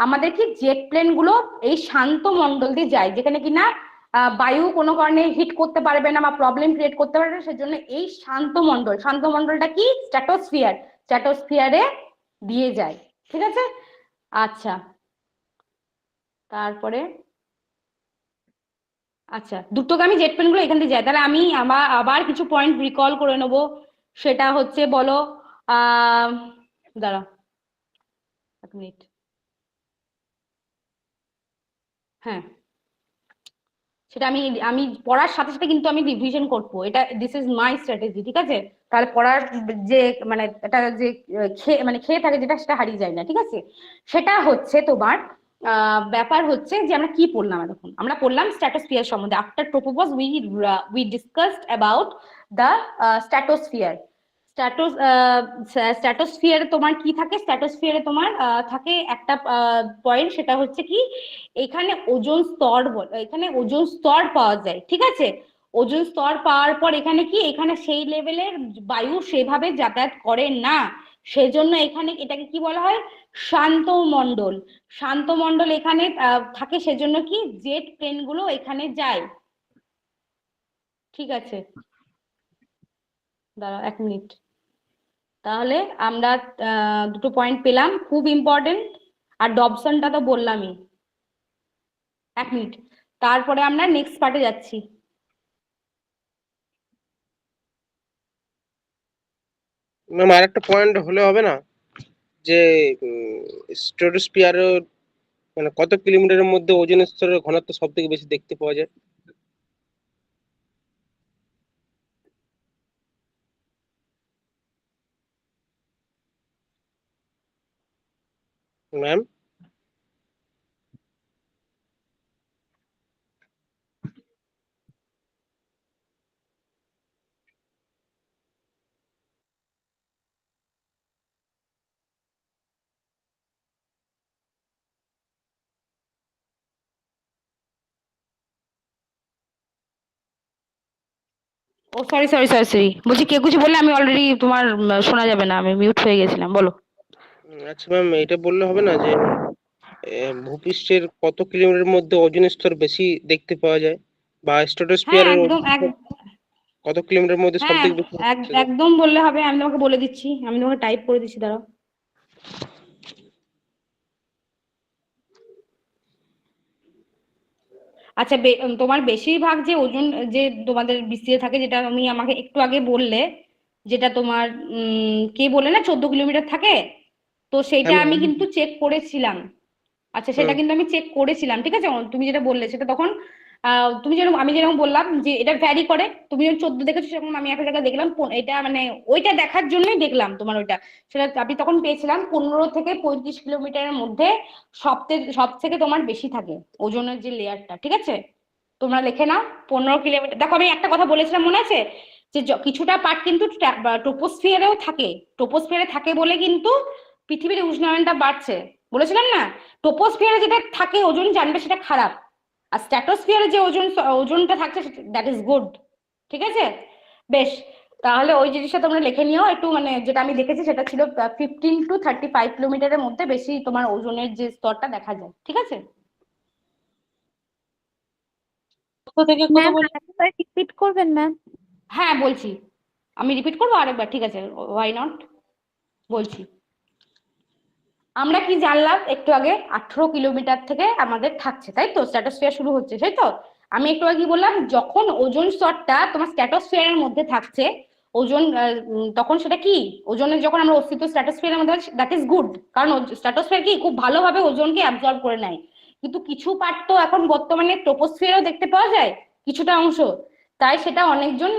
আমাদের কি জেট প্লেন গুলো এই শান্ত মণ্ডল দিয়ে যায়, যেখানে কিনা বায়ু কোনো কারণে হিট করতে পারবে না বা প্রবলেম ক্রিয়েট করতে পারবে না। সেজন্য এই শান্ত মণ্ডলটা কি? স্ট্র্যাটোস্ফিয়ারে দিয়ে যায়। ঠিক আছে। আচ্ছা, তারপরে আচ্ছা, দ্রুতগামী জেট প্লেন গুলো এখান দিয়ে যায়। তাহলে আমি আবার কিছু পয়েন্ট রিকল করে নেব। সেটা হচ্ছে বলো, দাঁড়া এক মিনিট। হ্যাঁ, সেটা আমি পড়ার সাথে সাথে কিন্তু আমি রিভিশন করবো। এটা দিস ইজ মাই স্ট্র্যাটেজি। ঠিক আছে। তাহলে পড়ার যে মানে এটা যে খেয়ে থাকে যেটা, সেটা হারিয়ে যায় না। ঠিক আছে। সেটা হচ্ছে তোমার ব্যাপার হচ্ছে যে আমরা কি পড়লাম এখন? আমরা পড়লাম স্ট্র্যাটোস্ফিয়ার সম্বন্ধে। After tropopause we discussed about the stratosphere. স্ট্র্যাটোস্ফিয়ারে তোমার কি থাকে? স্ট্র্যাটোস্ফিয়ারে তোমার থাকে একটা পয়েন্ট, সেটা হচ্ছে কি, এখানে ওজোন স্তর পাওয়া যায়। ঠিক আছে। ওজোন স্তর পাওয়ার পর এখানে কি, এখানে সেই লেভেলের বায়ু সেভাবে যাতায়াত করে না। সেজন্য এখানে এটাকে কি বলা হয়? শান্ত মণ্ডল। শান্ত মণ্ডল এখানে থাকে, সেজন্য কি জেট প্লেন গুলো এখানে যায়। ঠিক আছে, দাঁড়াও এক মিনিট। তাহলে আমরা দুটো পয়েন্ট পেলাম, খুব ইম্পর্টেন্ট। আর ডবসনটা তো বললামই। এক মিনিট, তারপরে আমরা নেক্সট পার্টে যাচ্ছি। ম্যাম, আর একটা পয়েন্ট হলে হবে না যে স্ট্র্যাটোস্ফিয়ারের মানে কত কিলোমিটারের মধ্যে ওজোন স্তরের ঘনত্ব সব থেকে বেশি দেখতে পাওয়া যায়? ম্যাম, ও সরি সরি সরি সরি, বলছি কেউ কিছু বললে আমি অলরেডি তোমার শোনা যাবে না, আমি মিউট হয়ে গেছিলাম। বলো। আচ্ছা ম্যাম, এটা বললে হবে না যে ভূপৃষ্ঠের কত কিলোমিটারের মধ্যে ওজোন স্তর বেশি দেখতে পাওয়া যায়, বা হ্যাঁ, স্ট্র্যাটোস্ফিয়ারের একদম কত কিলোমিটারের মধ্যে সব হ্যাঁ, থেকে বেশি? একদম বললে হবে। আমি তোমাকে বলে দিচ্ছি, আমি তোমাকে টাইপ করে দিচ্ছি, দাঁড়াও। আচ্ছা, তোমার বেশিরভাগ যে ওজন যে তোমাদের বিসিএ থাকে, যেটা তুমি আমাকে একটু আগে বললে, যেটা তোমার কে বলে না 14 কিলোমিটার থাকে, তো সেইটা হ্যাঁ আমি ম্যাম, কিন্তু চেক করেছিলাম। আচ্ছা, সেটা কিন্তু আমি চেক করেছিলাম, ঠিক আছে? তুমি যেটা বললে সেটা তখন তুমি যেরকম, আমি যেরকম বললাম যে এটা ভ্যারি করে, তুমি যখন 14 দেখেছো সেরকম আমি একটা জায়গায় দেখলাম এটা মানে ওইটা দেখার জন্যই দেখলাম তোমার ওইটা, সেটা আমি তখন পেয়েছিলাম 15 থেকে 35 কিলোমিটারের মধ্যে সব থেকে তোমার বেশি থাকে ওজনের যে লেয়ারটা, ঠিক আছে? তোমরা লিখে নাও 15 কিলোমিটার। দেখো আমি একটা কথা বলেছিলাম মনে আছে, যে কিছুটা পার্ট কিন্তু ট্রপোস্ফিয়ারেও থাকে, ট্রপোস্ফিয়ারে থাকে বলে কিন্তু পৃথিবীর উষ্ণায়নটা বাড়ছে, বলেছিলাম না? ট্রপোস্ফিয়ারে যেটা থাকে ওজন জানবে সেটা খারাপ, আর স্ট্র্যাটোস্ফিয়ারে যে ওজনটা থাকছে দ্যাট ইজ গুড, ঠিক আছে? বেশ, তাহলে ওই জিনিসটা তোমরা লিখে নিও একটু, মানে যেটা আমি দেখেছি সেটা ছিল 15 to 35 কিলোমিটারের মধ্যে বেশি তোমার ওজনের যে স্তরটা দেখা যায়, ঠিক আছে? কত থেকে কত ম্যাম বললেন? আরেকবার রিপিট করবেন ম্যাম? হ্যাঁ বলছি, আমি রিপিট করবো আরেকবার, ঠিক আছে, ওয়াই নট, বলছি। আমরা কি জানলাম একটু আগে 18 কিলোমিটার থেকে আমাদের থাকছে, তাই তো? স্ট্র্যাটোস্ফিয়ার শুরু হচ্ছে, তাই তো? আমি একটু আগে বললাম যখন ওজোন স্তরটা তোমার স্ট্র্যাটোস্ফিয়ারের মধ্যে থাকছে ওজোন, তখন সেটা কি ওজনের যখন আমরা অস্তিত্ব স্ট্র্যাটোস্ফিয়ারের মধ্যে দ্যাট ইজ গুড, কারণ স্ট্র্যাটোস্ফিয়ার কি খুব ভালোভাবে ওজনকে অ্যাবজর্ব করে নেয়। কিন্তু কিছু পার্ট তো এখন বর্তমানে ট্রপোস্ফিয়ারেও দেখতে পাওয়া যায় কিছুটা অংশ, তাই সেটা অনেকজন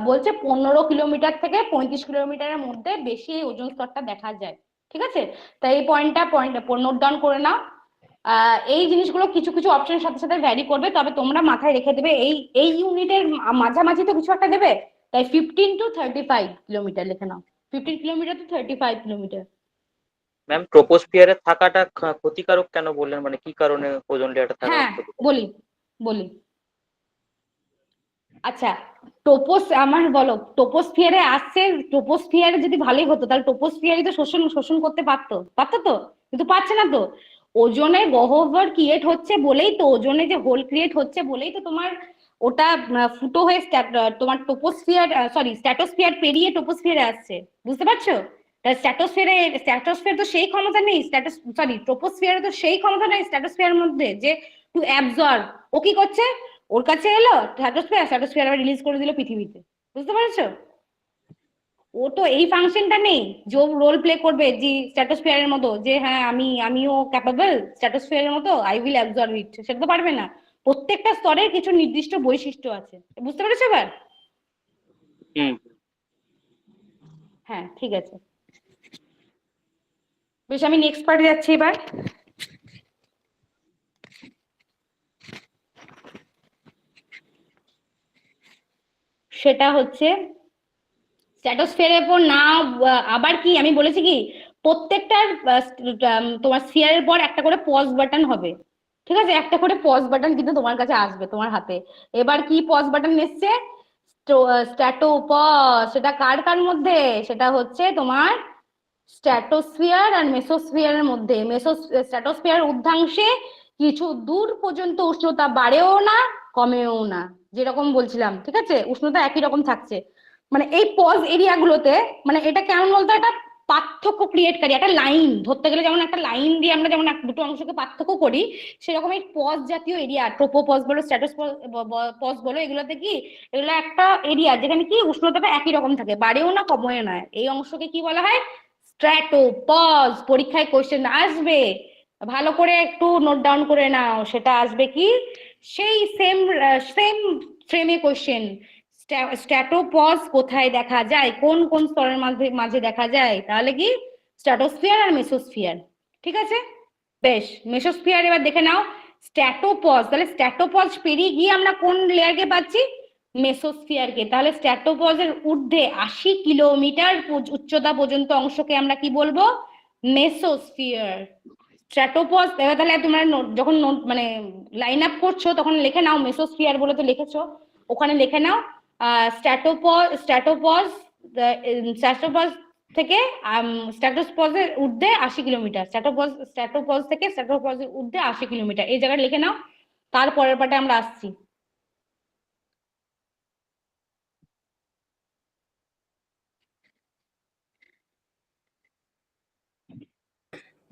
বলছে 15 কিলোমিটার থেকে 35 কিলোমিটারের মধ্যে বেশি এই ওজোন স্তরটা দেখা যায়, ঠিক আছে? তাই এই পয়েন্টটা নোট ডাউন করে নাও। এই জিনিসগুলো কিছু কিছু অপশনের সাথে সাথে ভ্যারি করবে, তবে তোমরা মাথায় রেখে দেবে এই ইউনিটের মাঝামাঝি তো কিছু একটা দেবে, তাই 15 to 35 কিলোমিটার লিখে নাও, 15 কিলোমিটার to 35 কিলোমিটার। ম্যাম ট্রপোস্ফিয়ারে থাকাটা ক্ষতিকারক কেন বললেন, মানে কি কারণে ওজোন লেয়ারটা থাকা হ্যাঁ ক্ষতিকারক? বলি আচ্ছা, আমার বলো, ট্রপোস্ফিয়ারে আসছে, ট্রপোস্ফিয়ারে যদি ভালোই হতো তাহলে ট্রপোস্ফিয়ারই তো শোষণ করতে পারতো তো, কিন্তু পারছে না তো। ওজনে গহ্বর ক্রিয়েট হচ্ছে বলেই তো, ওজনে যে হোল ক্রিয়েট হচ্ছে বলেই তো তোমার ওটা ফুটো হয়ে তোমার স্ট্র্যাটোস্ফিয়ার পেরিয়ে ট্রপোস্ফিয়ারে আসছে, বুঝতে পারছো? স্ট্র্যাটোস্ফিয়ার তো সেই ক্ষমতা নেই, ট্রপোস্ফিয়ারে তো সেই ক্ষমতা নেই স্ট্র্যাটোস্ফিয়ারের মধ্যে যে টু অ্যাবজর্ব। ও কি করছে, ওর কাছে এলো স্ট্র্যাটোস্ফিয়ার আবার রিলিজ করে দিল পৃথিবীতে, বুঝতে পারছো? ও তো এই ফাংশনটা নেই যে রোল প্লে করবে যে স্ট্র্যাটোস্ফিয়ারের মতো, যে হ্যাঁ আমিও ক্যাপাবল স্ট্র্যাটোস্ফিয়ারের মতো, আই উইল অ্যাবজর্ব ইট, সেটা তো পারবে না। প্রত্যেকটা স্তরের কিছু নির্দিষ্ট বৈশিষ্ট্য আছে, বুঝতে পেরেছো এবার? হ্যাঁ ঠিক আছে, বেশ, আমি নেক্সট পার্টে যাচ্ছি এবার। সেটা হচ্ছে স্ট্র্যাটোস্ফিয়ারের পর না, আবার কি আমি বলেছি কি প্রত্যেকটার তোমার স্ফিয়ারের পর একটা করে পজ বাটন হবে, ঠিক আছে? একটা করে পজ বাটন কিন্তু তোমার কাছে আসবে তোমার হাতে। এবার কি পজ বাটন এসছে? স্ট্র্যাটোপজ। সেটা কার মধ্যে? সেটা হচ্ছে তোমার স্ট্র্যাটোস্ফিয়ার আর মেসোস্ফিয়ারের মধ্যে। স্ট্র্যাটোস্ফিয়ার ঊর্ধ্বাংশে কিছু দূর পর্যন্ত উষ্ণতা বাড়েও না কমেও না, যেরকম বলছিলাম, ঠিক আছে? উষ্ণতা একই রকম থাকছে। মানে এই পজ এরিয়া গুলোতে, মানে এটা কেমন বলতো, একটা পার্থক্য ক্রিয়েটকারী একটা লাইন ধরতে গেলে, যেমন একটা লাইন দিয়ে আমরা যেমন দুটো অংশকে পার্থক্য করি, সেরকম এই পজ জাতীয় এরিয়া, ট্রোপোপজ বলো স্ট্র্যাটোপজ বলো, এগুলোতে কি, এগুলো একটা এরিয়া যেখানে কি উষ্ণতাটা একই রকম থাকে, বাড়েও না কমেও না, এই অংশকে কি বলা হয়? স্ট্র্যাটোপজ। পরীক্ষায় কোশ্চেন আসবে, ভালো করে একটু নোট ডাউন করে নাও, সেটা আসবে কি সেই সেম ফ্রেমে কোশ্চেন। স্ট্র্যাটোপজ কোথায় দেখা যায়, কোন কোন স্তরের মাঝে দেখা যায়? তাহলে কি স্ট্র্যাটোস্ফিয়ার আর মেসোস্ফিয়ার, ঠিক আছে? বেশ, মেসোস্ফিয়ার এবার দেখে নাও। স্ট্র্যাটোপজ, তাহলে স্ট্র্যাটোপজ পেরিয়ে গিয়ে আমরা কোন লেয়ারকে পাচ্ছি? মেসোস্ফিয়ারকে। তাহলে স্ট্র্যাটোপজের ঊর্ধ্বে 80 কিলোমিটার উচ্চতা পর্যন্ত অংশকে আমরা কি বলবো? মেসোস্ফিয়ার। স্ট্র্যাটোপজ, তাহলে তোমরা যখন মানে লাইন আপ করছো তখন লিখে নাও, মেসোস্ফিয়ার বলে তো লিখেছো, ওখানে লিখে নাও স্ট্র্যাটোপজ থেকে স্ট্র্যাটোপজের ঊর্ধ্বে 80 কিলোমিটার, স্ট্র্যাটোপজ থেকে স্ট্র্যাটোপজের ঊর্ধ্বে 80 কিলোমিটার, এই জায়গায় লিখে নাও। তারপরের পার্টে আমরা আসছি।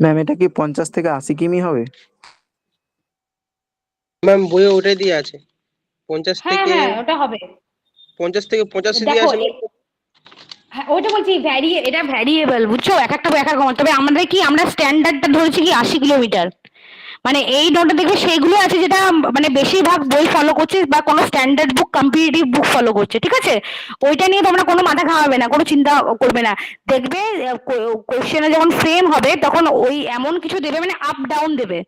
ম্যাম এটা কি 50 থেকে 80 কিমি হবে? ম্যাম বইয়ে ওটাই দিয়ে আছে 50 হ্যাঁ থেকে হ্যাঁ ওটা হবে। 50 থেকে 85 দিয়ে দেখো আছে। হ্যাঁ ওইটা বলছি, এটা ভ্যারিয়েবল, বুঝছো? এক একটা এক এক রকম। তবে আমাদের কি, আমরা স্ট্যান্ডার্ডটা ধরেছি কি 80 কিলোমিটার, মানে এই নোটে দেখবে সেইগুলো আছে যেটা মানে বেশিরভাগ বই ফলো করছে বা কোনো স্ট্যান্ডার্ড বুক কম্পিটিটিভ বুক ফলো করছে, ঠিক আছে? ওইটা নিয়ে তোমরা কোনো মাথা ঘামাবে না, কোনো চিন্তা করবে না। দেখবে কোশ্চেনে যখন ফ্রেম হবে তখন ওই এমন কিছু দেবে, মানে আপ ডাউন দেবে।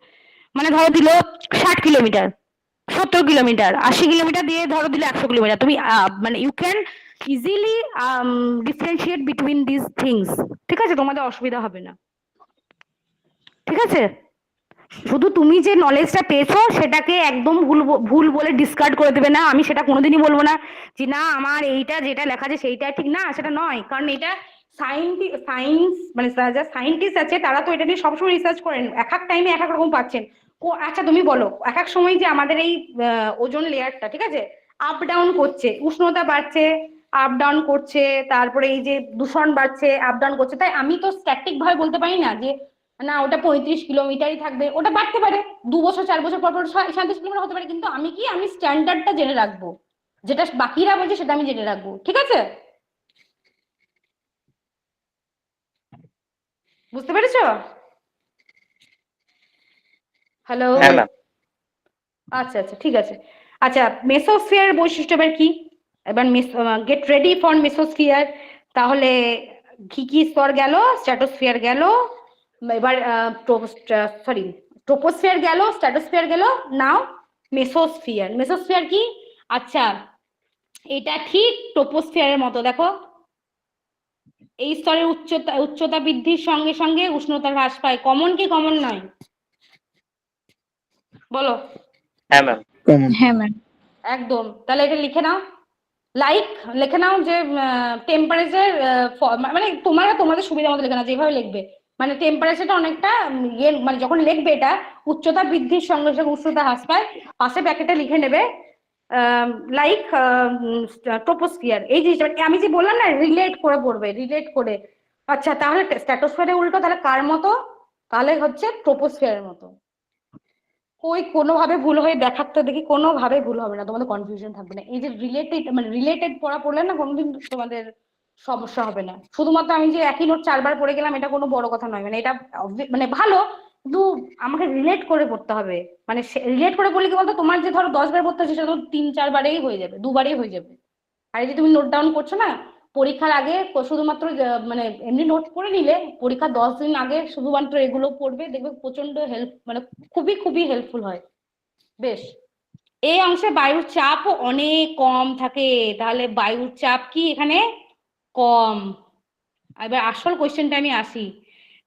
মানে ধরো দিল 60 কিলোমিটার, 70 কিলোমিটার, 80 কিলোমিটার দিয়ে ধরো দিলে 100 কিলোমিটার, তুমি মানে you can easily differentiate between this things, ঠিক আছে? তোমাদের অসুবিধা হবে না, ঠিক আছে? শুধু তুমি যে নলেজটা পেয়েছো সেটাকে একদম ভুল বলে ডিসকার্ড করে দেবে না। আমি সেটা কোনোদিনই বলবো না যে না আমার এইটা যেটা লেখা আছে সেইটা ঠিক, না সেটা নয়। কারণ এটা সায়েন্স মানে যারা সায়েন্টিস্ট আছে তারা তো এটা নিয়ে সবসময় রিসার্চ করেন, এক এক টাইমে এক এক রকম পাচ্ছেন। আচ্ছা তুমি বলো, এক এক সময় যে আমাদের এই ওজোন লেয়ারটা, ঠিক আছে, আপ ডাউন করছে, উষ্ণতা বাড়ছে আপ ডাউন করছে, তারপরে এই যে দূষণ বাড়ছে আপ ডাউন করছে, তাই আমি তো স্ট্যাটিক ভাবে বলতে পারি না যে না ওটা 35 কিলোমিটারই থাকবে। ওটা বাড়তে পারে, 2 বছর 4 বছর পর পর 37 কিলোমিটার হতে পারে, কিন্তু আমি স্ট্যান্ডার্ডটা জেনে রাখবো, যেটা বাকিরা বলছে সেটা আমি জেনে রাখবো, ঠিক আছে? বুঝতে পেরেছো? হ্যালো? হ্যাঁ ম্যাম। আচ্ছা আচ্ছা ঠিক আছে। আচ্ছা মেসোস্ফিয়ার বৈশিষ্ট্য এবার কি? এবার গেট রেডি ফর মেসোস্ফিয়ার। তাহলে কি কি স্তর গেল? স্ট্র্যাটোস্ফিয়ার গেল, এবার সরি ট্রোপোস্ফিয়ার গেল, স্ট্র্যাটোস্ফিয়ার গেল, নাও মেসোস্ফিয়ার। মেসোস্ফিয়ার কি? আচ্ছা এটা ঠিক ট্রোপোস্ফিয়ারের মতো, দেখো এই স্তরের উচ্চতা বৃদ্ধির সঙ্গে সঙ্গে উষ্ণতা হ্রাস পায়। কমন কি কমন নয়? বলো। হ্যাঁ ম্যাম। কমন। হ্যাঁ ম্যাম। একদম। তাহলে এটা লিখে নাও, লিখে নাও যে টেম্পারেচার, মানে তোমাদের সুবিধা মতো লিখে নাও, যেভাবে লিখবে। মানে টেম্পারেচারটা অনেকটা মানে যখন লিখবে এটা উচ্চতা বৃদ্ধির সঙ্গে সঙ্গে উষ্ণতা হ্রাস পায়, পাশে প্যাকেটে লিখে নেবে লাইক ট্রোপোস্ফিয়ার। এই জিনিসটা আমি যে বললাম না, রিলেট করে পড়বে, রিলেট করে। আচ্ছা তাহলে স্ট্র্যাটোস্ফিয়ারে উল্টো, তাহলে কার মতো? তাহলে হচ্ছে ট্রোপোস্ফিয়ারের মতো। ওই কোনোভাবে ভুল হয়ে দেখাতে দেখি, কোনোভাবে ভুল হবে না, তোমাদের কনফিউশন থাকবে না। এই যে রিলেটেড পড়া পড়লে না কোনোদিন তোমাদের সমস্যা হবে না। শুধুমাত্র আমি যে একই নোট 4 বার পড়ে গেলাম এটা কোনো বড় কথা নয়, মানে এটা মানে ভালো, কিন্তু আমাকে রিলেট করে পড়তে হবে। মানে রিলেট করে পড়লে কি বলতো, তোমার যে ধরো 10 বার পড়তে হচ্ছে সেটা তো 3-4 বারেই হয়ে যাবে, 2 বারেই হয়ে যাবে। আর এই যে তুমি নোট ডাউন করছো না পরীক্ষার আগে, শুধুমাত্র মানে এমনি নোট করে নিলে পরীক্ষার 10 দিন আগে শুধুমাত্র এগুলো পড়বে, দেখবে প্রচন্ড হেল্প, মানে খুবই খুবই হেল্পফুল হয়। বেশ, এই অংশে বায়ুর চাপও অনেক কম থাকে, তাহলে বায়ুর চাপ কি এখানে কম। এবার আসল কোশ্চেনটা আমি আসি,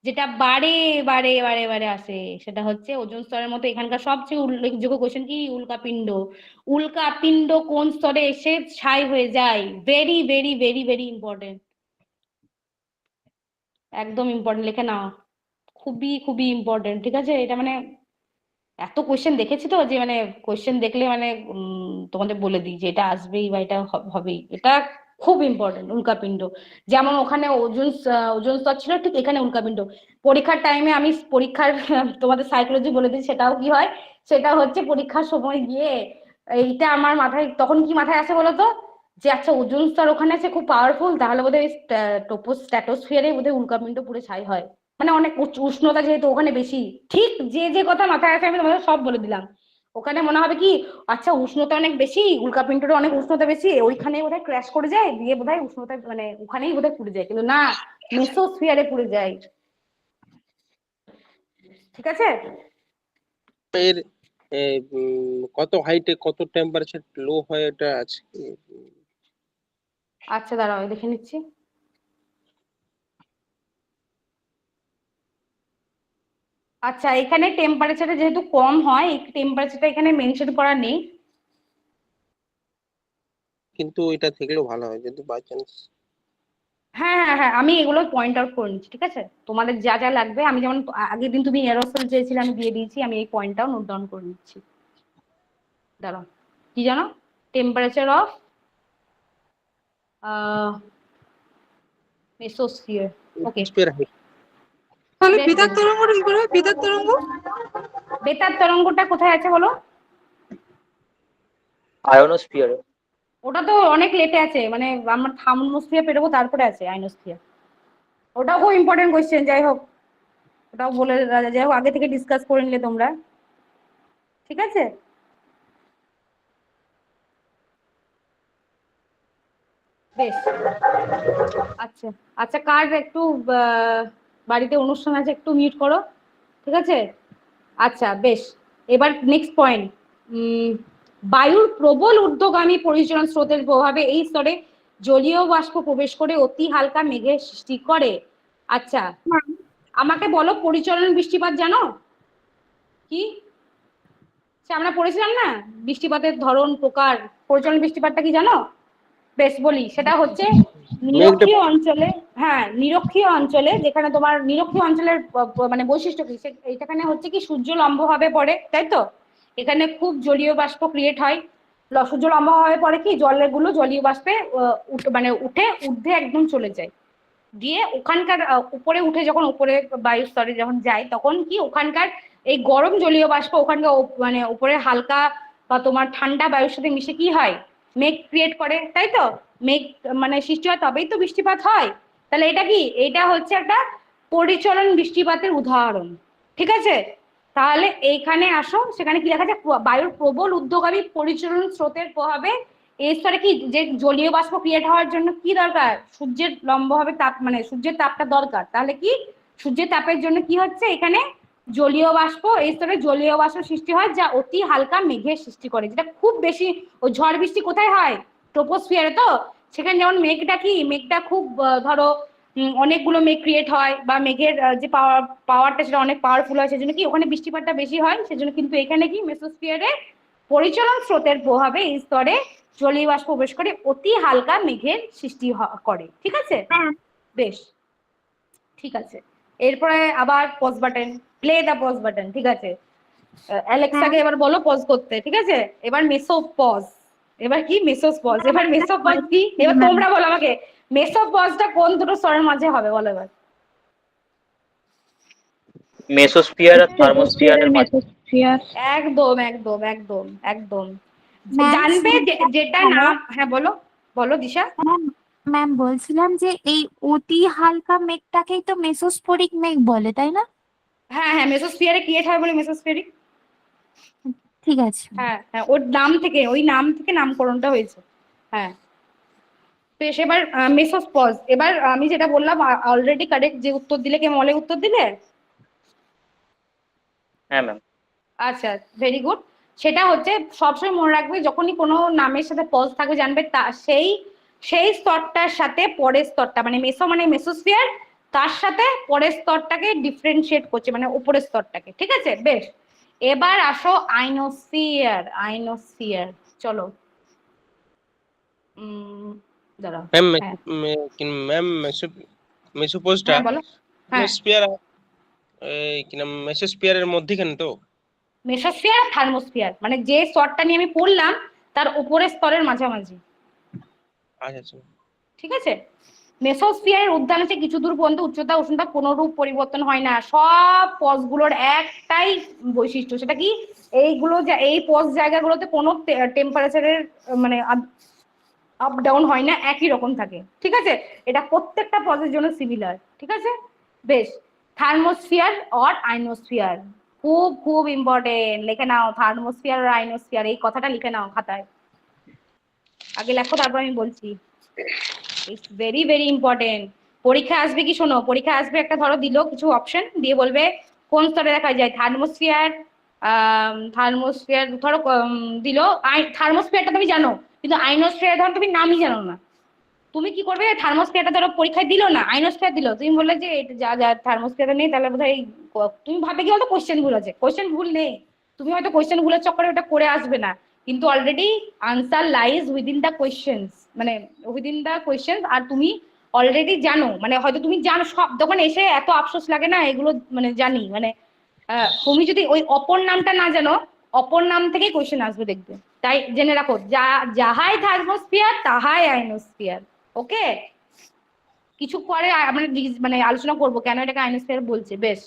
যেটা বারে বারে বারে বারে আসে, সেটা হচ্ছে ওজোন স্তরের মতো এখানকার সবচেয়ে উল্লেখযোগ্য কোশ্চেন কি? উল্কাপিণ্ড। উল্কাপিণ্ড কোন স্তরে এসে ছাই হয়ে যায়? Very very very very important, একদম ইম্পর্টেন্ট, লিখে নাও, খুবই খুবই ইম্পর্টেন্ট, ঠিক আছে? এটা মানে এত কোশ্চেন দেখেছি তো যে মানে কোশ্চেন দেখলে মানে তোমাদের বলে দিই যে এটা আসবেই বা এটা হবেই। এটা খুব ইম্পর্টেন্ট উল্কাপিণ্ড। যেমন ওখানে ওজোন স্তর ছিল, ঠিক এখানে উল্কাপিণ্ড। পরীক্ষার টাইমে আমি পরীক্ষার তোমাদের সাইকোলজি বলে দিই, সেটাও কি হয়, সেটা হচ্ছে পরীক্ষার সময় গিয়ে এইটা আমার মাথায় তখন কি মাথায় আসে বলতো, যে আচ্ছা ওজোন স্তর ওখানে আছে খুব পাওয়ারফুল, তাহলে বোধহয় স্ট্র্যাটোস্ফিয়ারে বোধহয় উল্কাপিণ্ড পুরো ছাই হয়, মানে অনেক উষ্ণতা যেহেতু ওখানে বেশি। ঠিক যে যে কথা মাথায় আসে আমি তোমাদের সব বলে দিলাম। ওখানে মনে হবে কি, আচ্ছা উষ্ণতা অনেক বেশি, উল্কাপিণ্ডটা অনেক উষ্ণতা বেশি, ওইখানে বোধহয় ক্র্যাশ করে যায়, দিয়ে বোধহয় উষ্ণতা মানে ওখানেই বোধহয় পুড়ে যায়, কিন্তু না, মেসোস্ফিয়ারে পুড়ে যায়, ঠিক আছে? এর কত হাইটে কত টেম্পারেচার লো হয় এটা আছে? আচ্ছা দাঁড়াও দেখে নিচ্ছি। আচ্ছা এখানে টেম্পারেচারটা যেহেতু কম হয়, এই টেম্পারেচারটা এখানে মেনশন করা নেই, কিন্তু এটা থাকলেও ভালো হয় যদি বাই চান্স। হ্যাঁ হ্যাঁ হ্যাঁ, আমি এগুলো পয়েন্ট আউট করে নিচ্ছি, ঠিক আছে? তোমাদের যা যা লাগবে, আমি যেমন আগের দিন তুমি এরোসল চেয়েছিলে আমি দিয়ে দিয়েছি, আমি এই পয়েন্টটাও নোট ডাউন করে নিচ্ছি। দাঁড়াও, কি জানো? টেম্পারেচার অফ মেসোস্ফিয়ার, ওকে। তাহলে বেতার তরঙ্গটা কি করে হয়? বেতার তরঙ্গ? বেতার তরঙ্গটা কোথায় আছে বলো? আয়োনোস্ফিয়ারে। ওটা তো অনেক লেটে আছে, মানে আমার থার্মোস্ফিয়ার পেরোবো তারপরে আছে আইনোস্ফিয়ার। ওটাও খুব ইম্পর্টেন্ট কোয়েশ্চেন, যাই হোক ওটাও বলে, যাই হোক আগে থেকে ডিসকাস করে নিলে তোমরা। ঠিক আছে? বেশ। আচ্ছা আচ্ছা, কার একটু বাড়িতে অনুষ্ঠান আছে একটু মিউট করো, ঠিক আছে? আচ্ছা বেশ, এবার নেক্সট পয়েন্ট। বায়ুর প্রবল ঊর্ধ্বগামী পরিচলন স্রোতের প্রভাবে এই স্তরে জলীয় বাষ্প প্রবেশ করে অতি হালকা মেঘের সৃষ্টি করে। আচ্ছা, আমাকে বলো পরিচলন বৃষ্টিপাত জানো কি? সে আমরা পড়েছিলাম না বৃষ্টিপাতের ধরন প্রকার, পরিচলন বৃষ্টিপাতটা কি জানো? বেশ বলি, সেটা হচ্ছে নিরক্ষীয় অঞ্চলে, হ্যাঁ নিরক্ষীয় অঞ্চলে, যেখানে তোমার নিরক্ষীয় অঞ্চলের মানে বৈশিষ্ট্য কি, এইখানে হচ্ছে কি সূর্য লম্বভাবে পড়ে, তাই তো? এখানে খুব জলীয় বাষ্প ক্রিয়েট হয়, সূর্য লম্বভাবে পড়ে কি জলের গুলো জলীয় বাষ্পে মানে উঠে ঊর্ধ্বে একদম চলে যায়, গিয়ে ওখানকার উপরে উঠে যখন উপরে বায়ুর স্তরে যখন যায় তখন কি ওখানকার এই গরম জলীয় বাষ্প ওখানকার মানে উপরে হালকা বা তোমার ঠান্ডা বায়ুর সাথে মিশে কি হয় মেঘ ক্রিয়েট করে, তাই তো? মেঘ মানে সৃষ্টি হয়, তবেই তো বৃষ্টিপাত হয়। তাহলে এটা কি, এটা হচ্ছে একটা পরিচলন বৃষ্টিপাতের উদাহরণ, ঠিক আছে? তাহলে এইখানে আসো, সেখানে কি লেখা আছে? বায়ুর প্রবল ঊর্ধ্বগামী পরিচলন স্রোতের প্রভাবে এই স্তরে কি যে জলীয় বাষ্প ক্রিয়েট হওয়ার জন্য কি দরকার? সূর্যের লম্বভাবে তাপ, মানে সূর্যের তাপটা দরকার। তাহলে কি সূর্যের তাপের জন্য কি হচ্ছে এখানে জলীয় বাষ্প, এই স্তরে জলীয় বাষ্প সৃষ্টি হয় যা অতি হালকা মেঘের সৃষ্টি করে, যেটা খুব বেশি। ওই ঝড় বৃষ্টি কোথায় হয়? ট্রপোস্ফিয়ারে তো। সেখানে যেমন মেঘটা কি, মেঘটা খুব ধরো অনেকগুলো মেঘ ক্রিয়েট হয়, বা মেঘের যে পাওয়ারটা সেটা অনেক পাওয়ারফুল হয়, সেজন্য কি ওখানে বৃষ্টিপাতটা বেশি হয়। সেজন্য কিন্তু এখানে কি মেসোস্ফিয়ারে পরিচলন স্রোতের প্রভাবে এই স্তরে জলীয় বাষ্প প্রবেশ করে অতি হালকা মেঘের সৃষ্টি করে, ঠিক আছে? বেশ, ঠিক আছে। এরপরে আবার pause button, play the pause button, ঠিক আছে? অ্যালেক্সাকে এবার বলো পজ করতে, ঠিক আছে? এবার মেসো পজ, এবার কি মেসোস পজ, এবার মেসো পজ কি? এবার তোমরা বলো আমাকে মেসো পজটা কোন দুটো স্তরের মাঝে হবে, বলো এবার। মেসোস্ফিয়ার আর থার্মোস্ফিয়ারের মাঝে। একদম একদম একদম একদম। জানবে যেটা নাম, হ্যাঁ বলো বলো দিশা। ম্যাম বলছিলাম যে এই অতি হালকা মেঘটাকেই তো মেসোস্ফোরিক মেঘ বলে, তাই না? হ্যাঁ হ্যাঁ, মেসোস্ফিয়ারে ক্রিয়েট হয় বলে মেসোস্ফিয়ারিক। ঠিক আছে। হ্যাঁ হ্যাঁ, ওর নাম থেকে, ওই নাম থেকে নামকরণটা হয়েছে। হ্যাঁ বেশ, এবার মেসোস পজ। এবার আমি যেটা বললাম অলরেডি কারেক্ট, যে উত্তর দিলে কে মলে উত্তর দিলে। হ্যাঁ ম্যাম। আচ্ছা ভেরি গুড। সেটা হচ্ছে সবসময় মনে রাখবে যখনই কোনো নামের সাথে পজ থাকবে জানবে তা সেই স্তরটার সাথে পরের স্তরটা, মানে মেসো মানে মেসোস্ফিয়ার, তার সাথে পরের স্তরটাকে ডিফারেন্সিয়েট করছে, মানে উপরের স্তরটাকে, ঠিক আছে? বেশ, এবার আসো আইনোস্ফিয়ার। আইনোস্ফিয়ার চলো। দাঁড়াও ম্যাম হ্যাঁ ম্যাম মেসোপোজটা হ্যাঁ বলো। হ্যাঁ স্পিয়ার কি নাম মেসোস্পিয়ারের মধ্যেখানে তো? মেসোস্ফিয়ার আর থার্মোস্ফিয়ার মানে যে স্তরটা নিয়ে আমি পড়লাম তার উপরের স্তরের মাঝামাঝি, আচ্ছা আচ্ছা। ঠিক আছে? মেসোস্ফিয়ারের উদ্যানে কিছু দূর পর্যন্ত উচ্চতা উষ্ণতা কোনরূপ পরিবর্তন হয় না। সব পজগুলোর একটাই বৈশিষ্ট্য, সেটা কি এইগুলো এই পজ জায়গাগুলোতে কোনো টেম্পারেচারের মানে আপ ডাউন হয় না, একই রকম থাকে, ঠিক আছে? এটা প্রত্যেকটা পজের জন্য সিমিলার, ঠিক আছে? বেশ, থার্মোস্ফিয়ার আর আইনোস্ফিয়ার খুব খুব ইম্পর্টেন্ট, লিখে নাও। থার্মোস্ফিয়ার আর আইনোস্ফিয়ার, এই কথাটা লিখে নাও খাতায়, আগে লেখো তারপর আমি বলছি। It's very very important. পরীক্ষা আসবে কি, শোনো, পরীক্ষা আসবে একটা, ধরো দিল কিছু অপশন দিয়ে বলবে কোন স্তরে দেখা যায় থার্মোস্ফিয়ার। থার্মোস্ফিয়ার ধরো দিল, থার্মোস্ফিয়ারটা তুমি জানো, কিন্তু আইনোস্ফিয়ার ধরো তুমি নামই জানো না। তুমি কি করবে, থার্মোস্ফিয়ারটা ধরো পরীক্ষায় দিল না, আইনোস্ফিয়ার দিল, তুমি বললে যে যা যা থার্মোস্ফিয়ার নেই, তাহলে বোধহয় তুমি ভাবে কি হয়তো কোশ্চেন ভুল আছে। কোশ্চেন ভুল নেই, তুমি হয়তো কোশ্চেন ভুলের চক্করে ওটা করে আসবে না, কিন্তু already answer lies within the questions, মানে উইদিন দ্য কোয়েশ্চেন্স, আর তুমি অলরেডি জানো, মানে হয়তো তুমি জানো সব, তখন এসে এত আফসোস লাগে না এগুলো, মানে জানি, মানে তুমি যদি ওই অপর নামটা না জানো, অপর নাম থেকেই কোয়েশ্চেন আসবে দেখবে। তাই জেনে রাখো, যাহাই থার্মোস্ফিয়ার তাহাই আইনোস্ফিয়ার। ওকে, কিছু পরে আমরা মানে আলোচনা করব কেন এটাকে আইনোস্ফিয়ার বলছে। বেশ,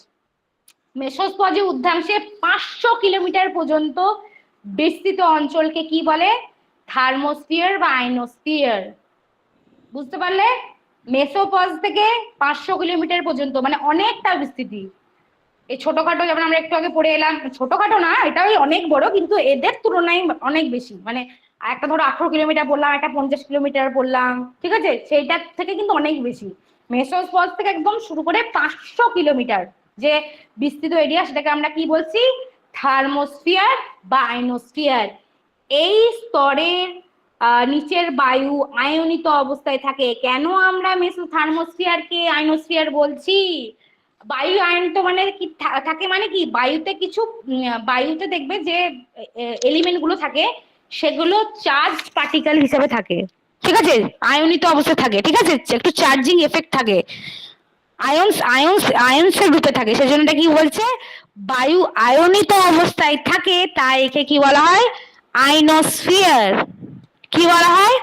মেসোস্পজে উদ্যাংশে 500 কিলোমিটার পর্যন্ত বিস্তৃত অঞ্চলকে কি বলে? থার্মোস্ফিয়ার বা আইনোস্ফিয়ার। বুঝতে পারলে? মেসোপজ থেকে 500 কিলোমিটার পর্যন্ত মানে অনেকটা বিস্তৃতি। এই ছোটখাটো যেমন আমরা একটু আগে পড়ে এলাম, ছোটখাটো না, এটা ওই অনেক বড়, কিন্তু এদের তুলনায় অনেক বেশি। মানে একটা ধরো 18 কিলোমিটার বললাম, একটা 50 কিলোমিটার বললাম, ঠিক আছে, সেইটার থেকে কিন্তু অনেক বেশি। মেসোস্পোর থেকে একদম শুরু করে 500 কিলোমিটার যে বিস্তৃত এরিয়া, সেটাকে আমরা কি বলছি? থার্মোস্ফিয়ার বা আয়নোস্ফিয়ার। এই স্তরের নিচের বায়ু আয়নিত অবস্থায় থাকে। কেন আমরা থার্মোস্ফিয়ারকে আয়নোস্ফিয়ার বলছি? বায়ু আয়নিত মানে কি থাকে, মানে কি বায়ুতে কিছু বায়ুতে দেখবে যে এলিমেন্ট গুলো থাকে, সেগুলো চার্জ পার্টিকেল হিসেবে থাকে, ঠিক আছে, আয়নিত অবস্থায় থাকে, ঠিক আছে, একটু চার্জিং এফেক্ট থাকে, আয়নসের রূপে থাকে। সেজন্য এটা কি বলছে? বায়ু আয়নিত অবস্থায় থাকে, তাই একে কি বলা হয়? আয়নোস্ফিয়ার। কি বলা হয়?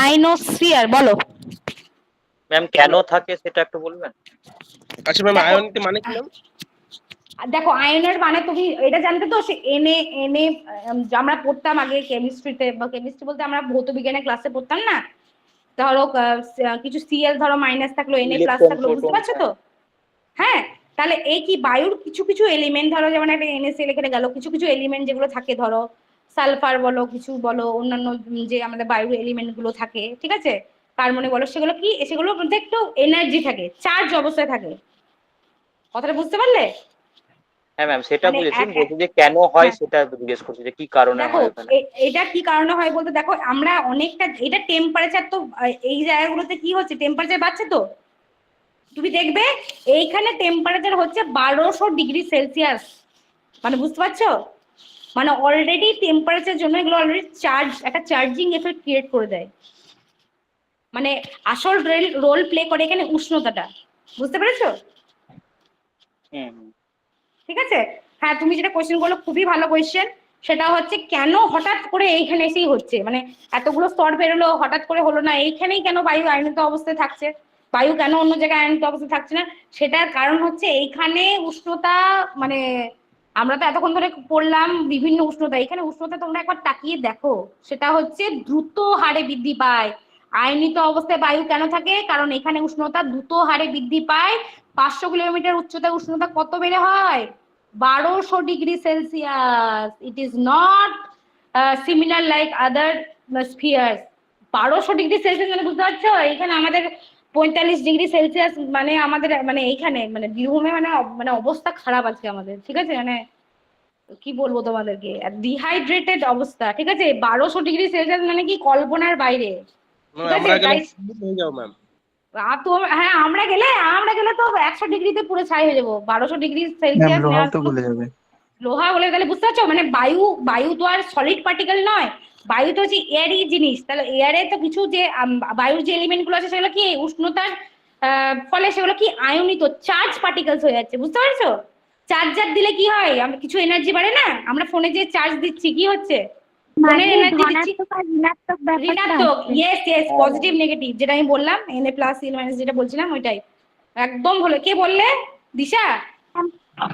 আয়নোস্ফিয়ার। বলো ম্যাম কেন থাকে সেটা একটু বলবেন? আচ্ছা ম্যাম, আয়নিত মানে কি ম্যাম? দেখো, আয়নের মানে তুমি এটা জানতে তো, সে এনে এনে আমরা পড়তাম আগে কেমিস্ট্রিতে, বা কেমিস্ট্রি বলতে আমরা ভৌত বিজ্ঞানের ক্লাসে পড়তাম না, ধরো কিছু সিএল ধরো মাইনাস থাকলো, এনএ প্লাস ইলেকট্রন থাকলো, বুঝতে প্রোটন। পারছো তো? হ্যাঁ, তাহলে এই কি বায়ুর কিছু কিছু এলিমেন্ট, ধরো যেমন একটা এনএসএল এখানে গেল, কিছু কিছু এলিমেন্ট যেগুলো থাকে, ধরো সালফার বলো, কিছু বলো, অন্যান্য যে আমাদের বায়ুর এলিমেন্ট গুলো থাকে, ঠিক আছে, কার্বনে বলো, সেগুলো কি, সেগুলোর মধ্যে একটু এনার্জি থাকে, চার্জ অবস্থায় থাকে। কথাটা বুঝতে পারলে? হ্যাঁ ম্যাম, সেটা মানে বুঝেছি, বলছি যে কেন হয় সেটা জিজ্ঞেস করছি, যে কি কারণে দেখো, হয় ওখানে। এটা কি কারণে হয় বলতে, দেখো আমরা অনেকটা, এটা টেম্পারেচার তো এই জায়গাগুলোতে কি হচ্ছে, টেম্পারেচার বাড়ছে তো, তুমি দেখবে এইখানে টেম্পারেচার হচ্ছে 1200 ডিগ্রি সেলসিয়াস। মানে বুঝতে পারছো? মানে অলরেডি টেম্পারেচার জন্য এগুলো অলরেডি চার্জ, একটা চার্জিং এফেক্ট ক্রিয়েট করে দেয়। মানে আসল রোল প্লে করে এখানে উষ্ণতাটা। বুঝতে পেরেছো? ঠিক আছে। হ্যাঁ, তুমি যেটা কোয়েশ্চেন করলো খুবই ভালো কোয়েশ্চেন। সেটা হচ্ছে কেন হঠাৎ করে এইখানে এসেই হচ্ছে, মানে এতগুলো স্তর বেরোলো, হঠাৎ করে হলো না, এইখানেই কেন বায়ু আয়নিত অবস্থায় থাকছে, বায়ু কেন অন্য জায়গায় আয়নিত অবস্থায় থাকছে না? সেটার কারণ হচ্ছে এইখানে উষ্ণতা, মানে আমরা তো এতক্ষণ ধরে পড়লাম বিভিন্ন উষ্ণতা, এখানে উষ্ণতা তোমরা একবার তাকিয়ে দেখো, সেটা হচ্ছে দ্রুত হারে বৃদ্ধি পায়। আয়নিত অবস্থায় বায়ু কেন থাকে? কারণ এখানে উষ্ণতা দ্রুত হারে বৃদ্ধি পায়। 500 কিলোমিটার উচ্চতায় উষ্ণতা কত বেড়ে হয়? 1200 degree Celsius. It is not similar like other স্ফিয়ার্স। 1200 degree Celsius মানে বুঝতে পারছো? এখানে আমাদের 45 ডিগ্রি সেলসিয়াস, মানে আমাদের মানে এইখানে মানে বীরভূমে মানে মানে অবস্থা খারাপ আছে আমাদের, ঠিক আছে, মানে কি বলবো তোমাদেরকে, ডিহাইড্রেটেড অবস্থা, ঠিক আছে। 1200 ডিগ্রি সেলসিয়াস মানে কি কল্পনার বাইরে, ঠিক আছে। আমরা গেলে তাই হয়ে যাও ম্যাম। হ্যাঁ, আমরা গেলে তো 100 ডিগ্রিতে পুরো ছাই হয়ে যাবো। 1200 ডিগ্রি ম্যাম সেলসিয়াস লোহাও নেওয়ার তো গলে যাবে। লোহা বলে, তাহলে বুঝতে পারছো? মানে বায়ু তো আর সলিড পার্টিকেল নয়, বায়ু তো হচ্ছে এয়ারই জিনিস। তাহলে এয়ারে তো কিছু যে বায়ুর যে এলিমেন্ট গুলো আছে, সেগুলো কি উষ্ণতার ফলে সেগুলো কি আয়নিত চার্জ পার্টিকেলস হয়ে যাচ্ছে, বুঝতে পারছো? চার্জার দিলে কি হয়, আমরা কিছু এনার্জি বাড়ে না, আমরা ফোনে যে চার্জ দিচ্ছি কি হচ্ছে, ফোনের এনার্জি দিচ্ছি ধনাত্মক আর ঋণাত্মক ব্যাপারটা ঋণাত্মক। হচ্ছে। ইয়েস, পজিটিভ নেগেটিভ, যেটা আমি বললাম এনএ প্লাস এল মাইনাস, যেটা বলছিলাম ওইটাই একদম হলো। কে বললে? দিশা?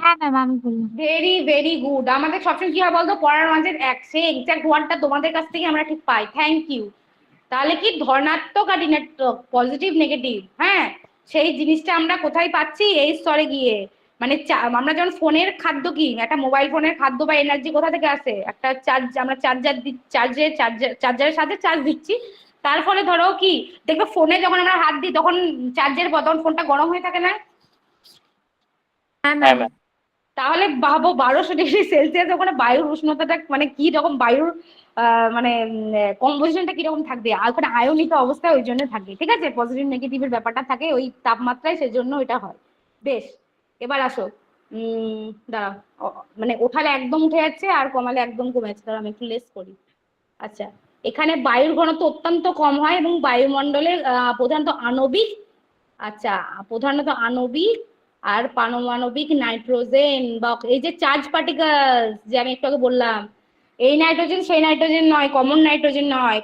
হ্যাঁ ম্যাম, আমি বললাম। Very very good. আমাদের সবসময় কি হয় বলতো, পড়ার মাঝে সেই এক্সাক্ট ওয়ার্ডটা তোমাদের কাছ থেকে আমরা ঠিক পাই। Thank you. তাহলে কি ধনাত্মক আর ঋণাত্মক, পজিটিভ নেগেটিভ, হ্যাঁ, সেই জিনিসটা আমরা কোথায় পাচ্ছি? এই স্তরে গিয়ে। মানে আমরা যেমন ফোনের খাদ্য, কি একটা মোবাইল ফোনের খাদ্য বা এনার্জি কোথা থেকে আসে? একটা চার্জ, আমরা চার্জারের সাথে চার্জ দিচ্ছি, তার ফলে ধরো কি দেখবে ফোনে যখন আমরা হাত দিই তখন চার্জের বদল ফোনটা গরম হয়ে থাকে না? হ্যাঁ হ্যাঁ ম্যাম। ম্যাম। তাহলে ভাবো 1200 ডিগ্রি সেলসিয়াস ওখানে বায়ুর উষ্ণতাটা মানে কি রকম, বায়ুর মানে কম্পোজিশনটা কিরকম থাকবে, আর ওখানে আয়নিত অবস্থায় ওই জন্য থাকে, ঠিক আছে। পজিটিভ নেগেটিভের ব্যাপারটা থাকে ওই তাপমাত্রায়, সেজন্য এটা হয়। বেশ, এবার আসো। দাঁড়াও, মানে ওঠালে একদম উঠে যাচ্ছে আর কমালে একদম কমে যাচ্ছে, দাঁড়াও আমি একটু লেস করি। আচ্ছা, এখানে বায়ুর ঘনত্ব অত্যন্ত কম হয় এবং বায়ুমণ্ডলের প্রধানত আণবিক, আচ্ছা, প্রধানত আণবিক আর পারমাণবিক নাইট্রোজেন বা এই যে চার্জ পার্টিকেলস, যে আমি একটু আগে বললাম, এই নাইট্রোজেন সেই নাইট্রোজেন নয়, কমন নাইট্রোজেন নয়।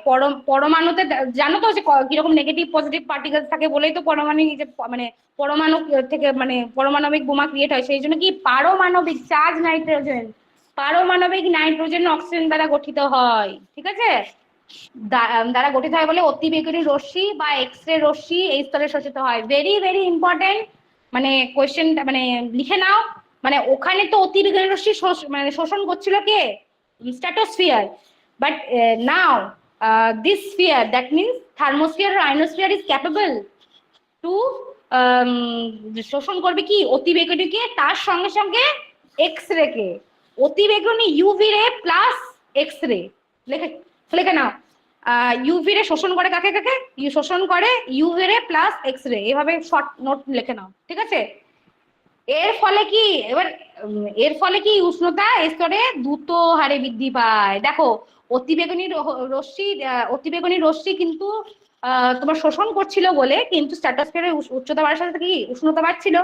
পরমাণুতে জানো তো যে কিরকম নেগেটিভ পজিটিভ পার্টিকেলস থাকে বলেই তো পরমাণু যে মানে পরমাণু থেকে মানে পরমাণবিক বোমা ক্রিয়েট হয়। সেই জন্য কি পারমাণবিক চার্জ নাইট্রোজেন, পারমাণবিক নাইট্রোজেন অক্সিজেন দ্বারা গঠিত হয়, ঠিক আছে, দ্বারা গঠিত হয় বলে অতিবেগুনি রশ্মি বা এক্স রে রশ্মি এই স্তরে শোষিত হয়। ভেরি ভেরি ইম্পর্টেন্ট, মানে কোয়েশ্চেনটা মানে লিখে নাও। মানে ওখানে তো অতিবেগুনি রশ্মি মানে শোষণ করছিল কে, stratosphere, but now this sphere, that means thermosphere আর আয়নোস্ফিয়ার ইজ ক্যাপেবল টু শোষণ করবে কি অতিবেগুনিকে, তার সঙ্গে সঙ্গে এক্স রে কে। অতিবেগুনি ইউভি রে প্লাস এক্স রে, লেখে নাও। ইউভি রে শোষণ করে কাকে কাকে, শোষণ করে ইউভি রে প্লাস এক্স রে, এভাবে শর্ট নোট লিখে নাও, ঠিক আছে। এর ফলে কি এবার এর ফলে কি উষ্ণতা স্তরে দ্রুত হারে বৃদ্ধি পায়। দেখো অতিবেগুনি রশ্মি কিন্তু তোমার শোষণ করছিল বলে কিন্তু স্ট্র্যাটোস্ফিয়ারের উচ্চতা বাড়ার সাথে কি উষ্ণতা বাড়ছিল।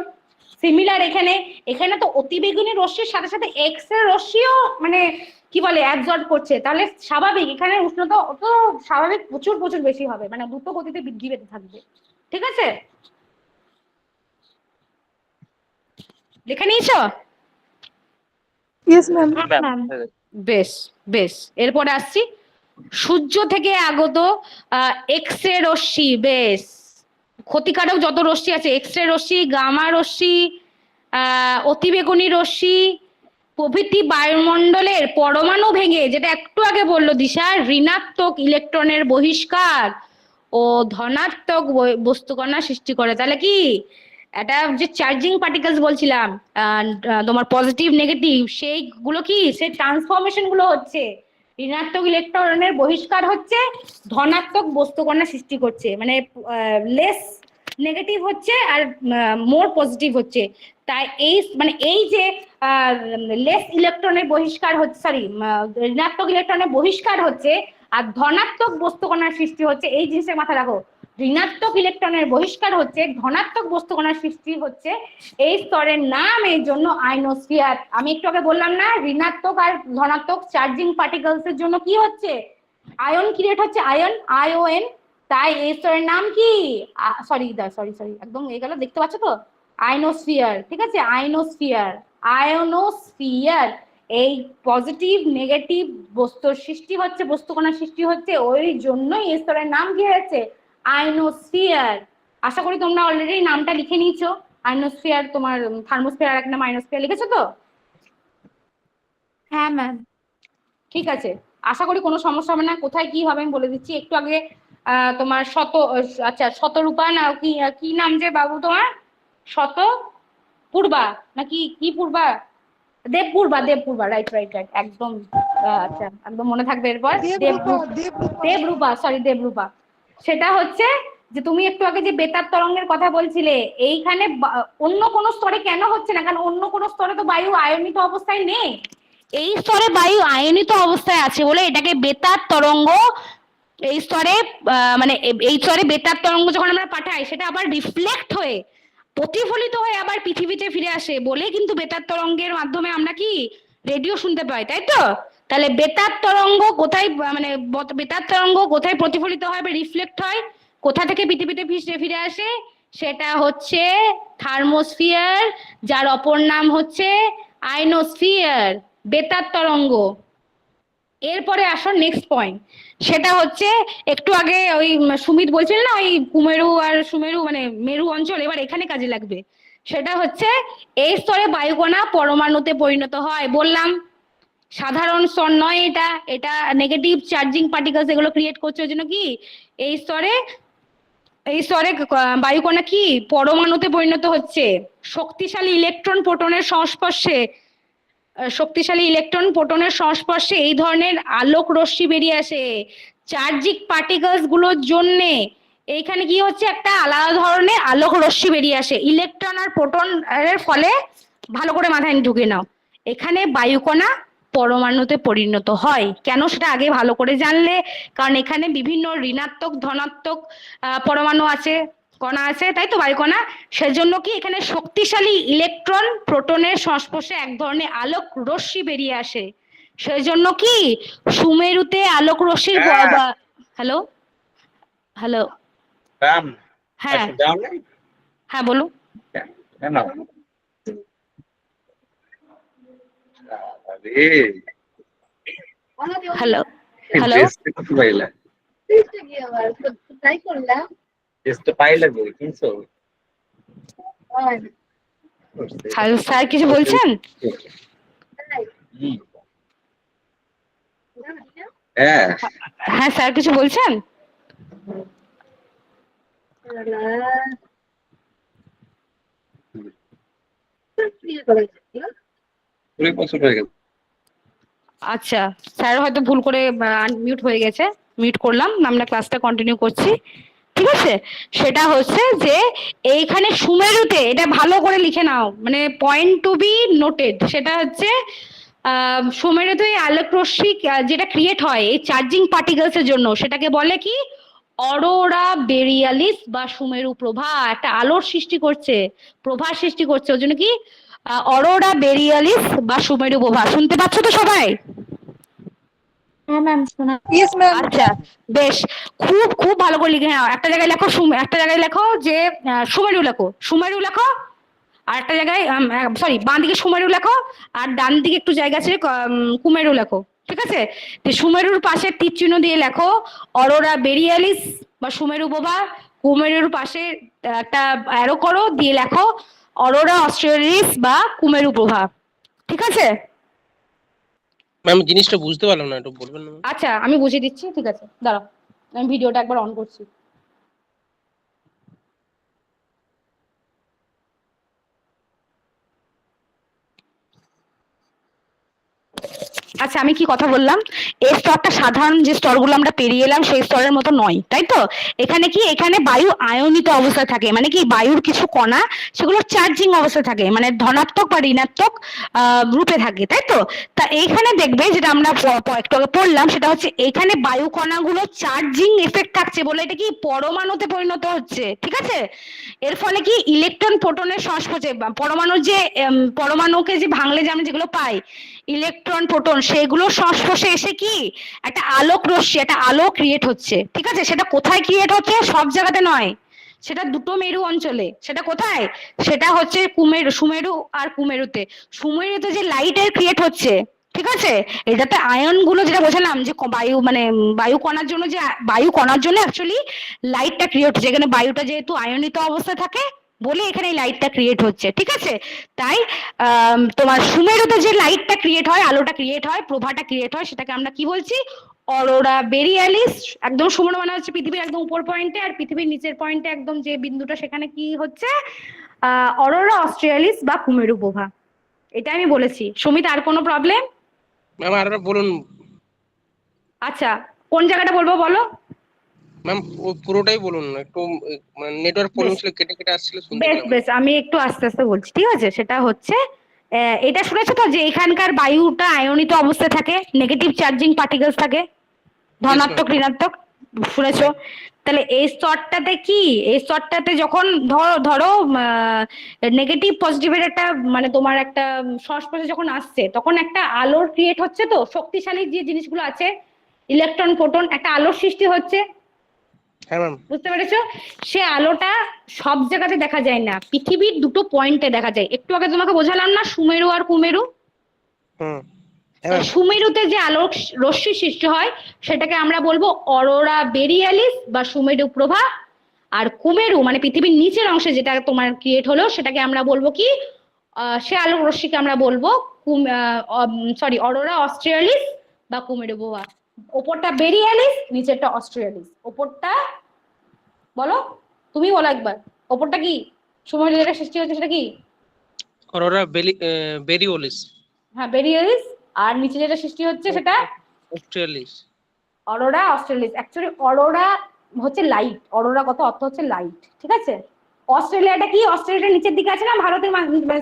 সিমিলার এখানে তো অতিবেগুনি রশ্মির সাথে সাথে এক্স রে রশ্মিও মানে কি বলে অ্যাবজর্ব করছে, তাহলে স্বাভাবিক এখানে উষ্ণতা অত স্বাভাবিক প্রচুর প্রচুর বেশি হবে, মানে দ্রুত গতিতে বৃদ্ধি পেতে থাকবে, ঠিক আছে। লিখে নিয়েছো? Yes ma'am. ম্যাম বেশ বেশ, এরপরে আসছি সূর্য থেকে আগত এক্স রে রশ্মি। বেশ, ক্ষতিকারক যত রশ্মি আছে, এক্স রে রশ্মি, গামা রশ্মি, অতিবেগুনি রশ্মি প্রভৃতি বায়ুমণ্ডলের পরমাণু ভেঙে, যেটা একটু আগে বললো দিশা, ঋণাত্মক ইলেকট্রনের বহিষ্কার ও ধনাত্মক বস্তুকণা সৃষ্টি করে। তাহলে কি এটা যে চার্জিং পার্টিকেলস বলছিলাম তোমার পজিটিভ নেগেটিভ, সেইগুলো কি সেই ট্রান্সফরমেশন গুলো হচ্ছে, ঋণাত্মক ইলেকট্রনের বহিষ্কার হচ্ছে, ধনাত্মক বস্তুকণা সৃষ্টি করছে, মানে লেস নেগেটিভ হচ্ছে আর মোর পজিটিভ হচ্ছে। তাই এই যে লেস ইলেকট্রনের বহিষ্কার হচ্ছে, সরি ঋণাত্মক ইলেকট্রনের বহিষ্কার হচ্ছে আর ধনাত্মক বস্তুকণার সৃষ্টি হচ্ছে, এই জিনিসের মাথা রাখো। ঋণাত্মক ইলেকট্রনের বহিষ্কার হচ্ছে, ধনাত্মক বস্তুকণার সৃষ্টি হচ্ছে, এই স্তরের নাম এই জন্য আয়নোস্ফিয়ার। আমি একটু আগে বললাম না, ঋণাত্মক আর ধনাত্মক চার্জিং পার্টিকেলস এর জন্য কি হচ্ছে, আয়ন ক্রিয়েট হচ্ছে, আয়ন, তাই এই স্তরের নাম কি, সরি একদম এই গেল, দেখতে পাচ্ছ তো, আয়নোস্ফিয়ার, ঠিক আছে, আয়নোস্ফিয়ার। এই পজিটিভ নেগেটিভ বস্তুর সৃষ্টি হচ্ছে, বস্তুকণার সৃষ্টি হচ্ছে, ওই জন্যই এই স্তরের নাম কি হয়েছে, আয়নোস্ফিয়ার। আশা করি তোমরা অলরেডি নামটা লিখে নিয়েছো, আয়নোস্ফিয়ার। তোমার থার্মোস্ফিয়ার আর এক নাম আয়নোস্ফিয়ার, লিখেছো তো? হ্যাঁ ম্যাম। ঠিক আছে, আশা করি কোনো সমস্যা হবে না। কোথায় কি হবে আমি বলে দিচ্ছি। একটু আগে তোমার শতরূপা না কি নাম যে বাবু তোমার, শতপূর্বা নাকি কি পূর্বা, দেবপূর্বা, রাইট, একদম আচ্ছা, একদম মনে থাকবে। এরপর দেবরূপা, সেটা হচ্ছে যে তুমি একটু আগে যে বেতার তরঙ্গের কথা বলছিলে, এইখানে অন্য কোনো স্তরে কেন হচ্ছে না, কারণ অন্য কোনো স্তরে তো বায়ু আয়নিত অবস্থায় নেই, এই স্তরে বায়ু আয়নিত অবস্থায় আছে বলে এটাকে বেতার তরঙ্গ। এই স্তরে মানে এই স্তরে বেতার তরঙ্গ যখন আমরা পাঠাই, সেটা আবার রিফ্লেক্ট হয়ে প্রতিফলিত হয়ে আবার পৃথিবীতে ফিরে আসে বলে কিন্তু বেতার তরঙ্গের মাধ্যমে আমরা কি রেডিও শুনতে পাই, তাই তো? তাহলে বেতার তরঙ্গ কোথায়, মানে বেতার তরঙ্গ কোথায় প্রতিফলিত হয় বা রিফ্লেক্ট হয়, কোথা থেকে পৃথিবীতে ফিরে আসে, সেটা হচ্ছে থার্মোস্ফিয়ার, যার অপর নাম হচ্ছে আয়নোস্ফিয়ার, বেতার তরঙ্গ। এরপরে আসো নেক্সট পয়েন্ট, সেটা হচ্ছে একটু আগে ওই সুমিত বলছিল না, ওই কুমেরু আর সুমেরু মানে মেরু অঞ্চল, এবার এখানে কাজে লাগবে। সেটা হচ্ছে এই স্তরে বায়ুকণা পরমাণুতে পরিণত হয়, বললাম সাধারণ স্তর নয়, এটা নেগেটিভ চার্জিং পার্টিকেলস এগুলো ক্রিয়েট করছে, ওই জন্য কি এই স্তরে বায়ুকণা কি পরমাণুতে পরিণত হচ্ছে। শক্তিশালী ইলেকট্রন প্রোটনের সংস্পর্শে এই ধরনের আলোক রশ্মি বেরিয়ে আসে। চার্জিক পার্টিকেলস গুলোর জন্য এইখানে কি হচ্ছে, একটা আলাদা ধরনের আলোক রশ্মি বেরিয়ে আসে ইলেকট্রন আর প্রোটন এর ফলে। ভালো করে মাথায় ঢুকে নাও, এখানে বায়ুকণা পরমাণুতে পরিণত হয় কেন, সেটা আগে ভালো করে জানলে, কারণ এখানে বিভিন্ন ঋণাত্মক ধনাত্মক পরমাণু আছে, কণা আছে, তাই তো, বায়ুকণা। সেজন্য কি এখানে শক্তিশালী ইলেকট্রন প্রোটনের সংস্পর্শে এক ধরনের আলোক রশ্মি বেরিয়ে আসে। সেজন্য কি সুমেরুতে আলোক রশ্মির হ্যালো হ্যাঁ বলুন। হ্যালো হ্যালো স্যার, কিছু বলছেন? হ্যাঁ স্যার, কিছু বলছেন? আচ্ছা, স্যার হয়তো ভুল করে মিউট হয়ে গেছে। মিউট করলাম, আমরা ক্লাসটা কন্টিনিউ করছি। ঠিক আছে, সেটা হচ্ছে যে এইখানে সুমেরুতে, এটা ভালো করে লিখে নাও, মানে পয়েন্ট টু বি নোটেড, সেটা হচ্ছে সুমেরুতে এই আলোক রশ্মি যেটা ক্রিয়েট হয় এই চার্জিং পার্টিকেলস এর জন্য, সেটাকে বলে কি অরোরা বেরিয়ালিস বা সুমেরু প্রভা। একটা আলোর সৃষ্টি করছে, প্রভা সৃষ্টি করছে, ওই জন্য কি অরোরা বেরিয়ালিস বা সুমেরু প্রভা। শুনতে পাচ্ছ তো সবাই? হ্যাঁ ম্যাম, শোনা। Yes ma'am. আচ্ছা বেশ, খুব খুব ভালো করে লিখে নাও। একটা জায়গায় লেখো একটা জায়গায় লেখো যে সুমেরু লেখো, সুমেরু লেখো। আর একটা জায়গায় সরি, বাঁ দিকে সুমেরু লেখো, আর ডান দিকে একটু জায়গা ছেড়ে কুমেরু লেখো। ঠিক আছে, তো সুমেরুর পাশে তীর চিহ্ন দিয়ে লেখো অরোরা বেরিয়ালিস বা সুমেরু প্রভা। কুমেরুর পাশে একটা অ্যারো করো, দিয়ে লেখো অরোরা অস্ট্রেলিস বা কুমেরু প্রভা। ঠিক আছে ম্যাম, জিনিসটা বুঝতে পারলাম না, একটু বলবেন না? আচ্ছা, আমি বুঝিয়ে দিচ্ছি। ঠিক আছে, দাঁড়াও, আমি ভিডিওটা একবার অন করছি। আচ্ছা, আমি কি কথা বললাম, এই স্তরটা সাধারণ যে স্তরগুলো আমরা পেরিয়ে এলাম সেই স্তরের মতো নয়, তাই তো? এখানে কি, এখানে বায়ু আয়নিত অবস্থায় থাকে, মানে কি বায়ুর কিছু কণা সেগুলো চার্জিং অবস্থায় থাকে, মানে ধনাত্মক বা ঋণাত্মক রূপে থাকে, তাই তো? তা এইখানে দেখবে যেটা আমরা একটু আগে পড়লাম, সেটা হচ্ছে এখানে বায়ু কণাগুলো চার্জিং এফেক্ট থাকছে বলে এটা কি পরমাণুতে পরিণত হচ্ছে। ঠিক আছে, এর ফলে কি ইলেকট্রন প্রোটনের সংস্পর্শে, পরমাণুর যে পরমাণুকে যে ভাঙলে যে আমরা যেগুলো পাই ইলেকট্রন প্রোটন, সেগুলোর সংস্পর্শে এসে কি একটা আলোক রশ্মি, একটা আলো ক্রিয়েট হচ্ছে। ঠিক আছে, সেটা কোথায় ক্রিয়েট হচ্ছে? সব জায়গাতে নয়, সেটা দুটো মেরু অঞ্চলে। সেটা কোথায়? সেটা হচ্ছে সুমেরু আর কুমেরুতে। সুমেরুতে যে লাইটের ক্রিয়েট হচ্ছে, ঠিক আছে, এটাতে আয়ন গুলো, যেটা বোঝালাম যে বায়ু মানে বায়ু কণার জন্য, যে বায়ু কণার জন্য অ্যাকচুয়ালি লাইটটা ক্রিয়েট হচ্ছে। এখানে বায়ুটা যেহেতু আয়নিত অবস্থায় থাকে বলে এখানে এই লাইটটা ক্রিয়েট হচ্ছে। ঠিক আছে, তাই তোমার সুমেরুতে যে লাইটটা ক্রিয়েট হয়, আলোটা ক্রিয়েট হয়, প্রভাটা ক্রিয়েট হয়, সেটাকে আমরা কি বলছি? অরোরা বেরিয়ালিস। একদম সুমেরু মানে হচ্ছে পৃথিবীর একদম উপর পয়েন্টে, আর পৃথিবীর নিচের পয়েন্টে একদম যে বিন্দুটা, সেখানে কি হচ্ছে অরোরা অস্ট্রেলিস বা কুমেরু প্রভা। এটা আমি বলেছি। সুমিত, আর কোনো প্রবলেম? ম্যাম, আর বলুন। আচ্ছা, কোন জায়গাটা বলবো বলো? ম্যাম, পুরোটাই বলুন, একটু নেটওয়ার্ক প্রবলেম ছিল, কেটে কেটে আসছিল, শুনতে বেশ পেলাম। বেশ, আমি একটু আস্তে আস্তে বলছি। ঠিক আছে, সেটা হচ্ছে এটা শুনেছো তো যে এখানকার বায়ুটা আয়নিত অবস্থায় থাকে, নেগেটিভ চার্জিং পার্টিকেলস থাকে, ধনাত্মক ঋণাত্মক, শুনেছো? তাহলে এই স্তরটাতে কি, এই স্তরটাতে যখন ধরো নেগেটিভ পজিটিভের একটা মানে তোমার একটা সংস্পর্শে যখন আসছে, তখন একটা আলোর ক্রিয়েট হচ্ছে, তো শক্তিশালী যে জিনিসগুলো আছে ইলেকট্রন প্রোটন, একটা আলোর সৃষ্টি হচ্ছে। হ্যাঁ ম্যাম। বুঝতে পেরেছো? সে আলোটা সব জায়গাতে দেখা যায় না, পৃথিবীর দুটো পয়েন্টে দেখা যায়। একটু আগে তোমাকে বোঝালাম না সুমেরু আর কুমেরু? হুম। সুমেরুতে যে আলোক রশ্মি সৃষ্টি হয় সেটাকে আমরা বলবো অরোরা বেরিয়ালিস বা সুমেরু প্রভা। আর কুমেরু মানে পৃথিবীর নিচের অংশে যেটা তোমার ক্রিয়েট হলো, সেটাকে আমরা বলবো কি সে আলোক রশ্মিকে আমরা বলবো অরোরা অস্ট্রেলিস বা কুমেরু প্রভা। ওপরটা বেরিয়ালিস, নিচেরটা অস্ট্রেলিস। ওপরটা বলো, তুমি বলো একবার, ওপরটা কি সুমেরু যেটা সৃষ্টি হচ্ছে সেটা কি? অরোরা বেরিওলিস। হ্যাঁ, বেরিয়ালিস। আর নিচে যেটা সৃষ্টি হচ্ছে সেটা australis. Arora australis. Actually Arora হচ্ছে লাইট, অরোরা কত অর্থ হচ্ছে লাইট। ঠিক আছে, অস্ট্রেলিয়াটা কি, অস্ট্রেলিয়াটা নিচের দিকে আছে না ভারতের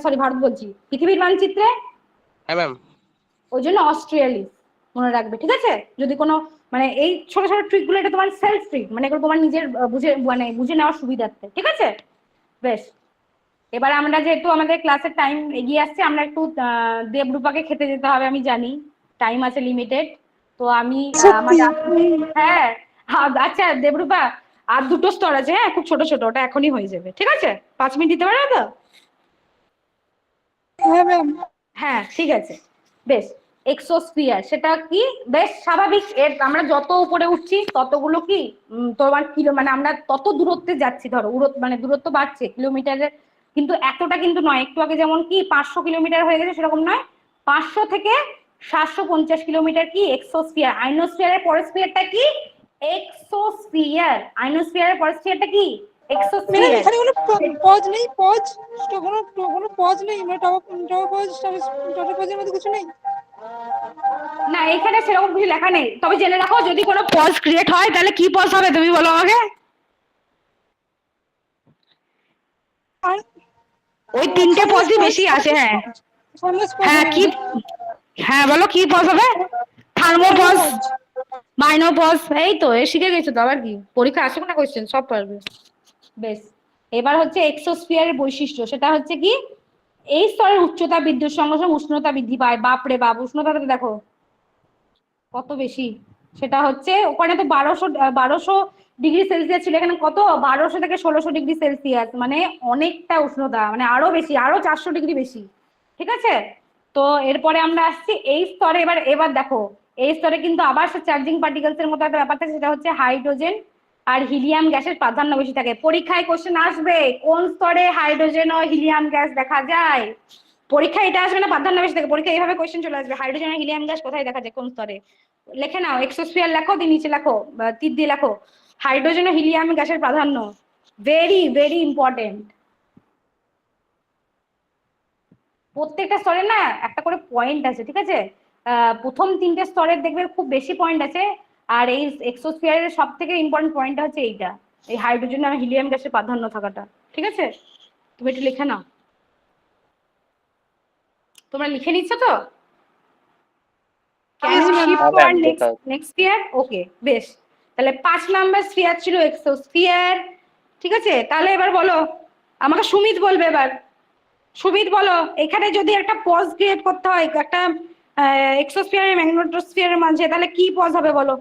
সরি ভারত বলছি, পৃথিবীর মানচিত্রে। হ্যাঁ ম্যাম। ওই জন্য অস্ট্রেলিস মনে রাখবে। ঠিক আছে, যদি কোনো মানে এই ছোট ছোট ট্রিক গুলো, এটা তোমার সেলফ ট্রিক, মানে এগুলো তোমার নিজের বুঝে নেওয়ার সুবিধার্থে। ঠিক আছে, বেশ। এবার আমরা যেহেতু আমাদের ক্লাসের টাইম এগিয়ে আসছে, আমরা একটু দেবরূপাকে খেতে যেতে হবে, আমি জানি টাইম আছে লিমিটেড। তো আমি হ্যাঁ আচ্ছা দেবরূপা, আর দুটো স্তর আছে, হ্যাঁ খুব ছোট ছোট, ওটা এখনই হয়ে যাবে। ঠিক আছে, 5 মিনিট দিতে পারবে তো? হ্যাঁ ম্যাম। হ্যাঁ ঠিক আছে, বেশ। এক্সোস্ফিয়ার সেটা কি? বেশ স্বাভাবিক, এর আমরা যত উপরে উঠছি ততগুলো কি তোমার কিলো মানে আমরা তত দূরত্বে যাচ্ছি, ধরো মানে দূরত্ব বাড়ছে, কিলোমিটারের কিন্তু এতটা কিন্তু নয়, একটু আগে যেমন কি 500 কিলোমিটার হয়ে গেছে সেরকম নয়, 500 থেকে 750 কিলোমিটার কি এক্সোস্ফিয়ার। আইনোস্ফিয়ারের পরের স্ফিয়ারটা কি এক্সোস্ফিয়ার, আইনোস্ফিয়ারের পরের স্ফিয়ারটা কি ম্যাডাম এক্সোস্ফিয়ার। এখানে কোনো পজ নেই, পজ কোনো পজ নেই, মানে টপ পজ টপ পজের মধ্যে কিছু নেই। না এখানে সেরকম কিছু লেখা নেই, তবে জেনে রাখো যদি কোনো পজ ক্রিয়েট হয় তাহলে কি পজ হবে তুমি বলো আমাকে। আর ওই তিনটে পজই বেশি আসে। হ্যাঁ হ্যাঁ কি, হ্যাঁ বলো কি পজ হবে? থার্মোপজ, মাইনোপজ, এই তো এ শিখে গেছো তো, আবার কি পরীক্ষা আসুক না কোশ্চেন সব পারবে। বেশ, এবার হচ্ছে এক্সোস্ফিয়ারের বৈশিষ্ট্য, সেটা হচ্ছে কি এই স্তরের উচ্চতা বৃদ্ধির সঙ্গে সঙ্গে উষ্ণতা বৃদ্ধি পায়। বাপরে বাপ, উষ্ণতাটা দেখো কত বেশি। সেটা হচ্ছে ওখানে তো 1200 ডিগ্রি সেলসিয়াস ছিল, এখানে কত 1200 থেকে 1600 ডিগ্রি সেলসিয়াস, মানে অনেকটা উষ্ণতা, মানে আরো বেশি, আরো 400 ডিগ্রি বেশি। ঠিক আছে, তো এরপরে আমরা আসছি এই স্তরে। এবার দেখো এই স্তরে কিন্তু আবার সে চার্জিং পার্টিকেলস এর মতো একটা ব্যাপার থাকে, সেটা হচ্ছে হাইড্রোজেন আর হিলিয়াম গ্যাসের প্রাধান্য বেশি থাকে। পরীক্ষায় কোশ্চেন আসবে কোন স্তরে হাইড্রোজেন ও হিলিয়াম গ্যাস দেখা যায়। পরীক্ষায় এটা আসবে না প্রাধান্য বেশি থাকে, পরীক্ষায় এইভাবে কোশ্চেন চলে আসবে হাইড্রোজেন আর হিলিয়াম গ্যাস কোথায় দেখা যায় কোন স্তরে। লিখে নাও এক্সোস্ফিয়ার লেখো, দিয়ে নিচে লেখো তীর দিয়ে লেখো হাইড্রোজেন ও হিলিয়াম গ্যাসের প্রাধান্য। Very very important. প্রত্যেকটা স্তরে না একটা করে পয়েন্ট আছে, ঠিক আছে? প্রথম 3টে স্তরের দেখবে খুব বেশি পয়েন্ট আছে, আর এই এক্সোস্ফিয়ারের সব থেকে ইম্পর্টেন্ট পয়েন্টটা হচ্ছে এইটা, এই হাইড্রোজেন আর হিলিয়াম গ্যাসের প্রাধান্য থাকাটা। ঠিক আছে, তুমি একটু লিখে নাও। তোমরা লিখে নিচ্ছ তো? নেক্সট ইয়ার ওকে বেশ। তাহলে 5 নাম্বার স্ফিয়ার ছিল এক্সোস্ফিয়ার। ঠিক আছে, তাহলে এবার বলো আমাকে, সুমিত বলবে এবার। সুমিত বলো, এখানে যদি একটা পজ ক্রিয়েট করতে হয় একটা এক্সোস্ফিয়ার আর ম্যাগনেটোস্ফিয়ারের মাঝে, তাহলে কি পজ হবে বলো?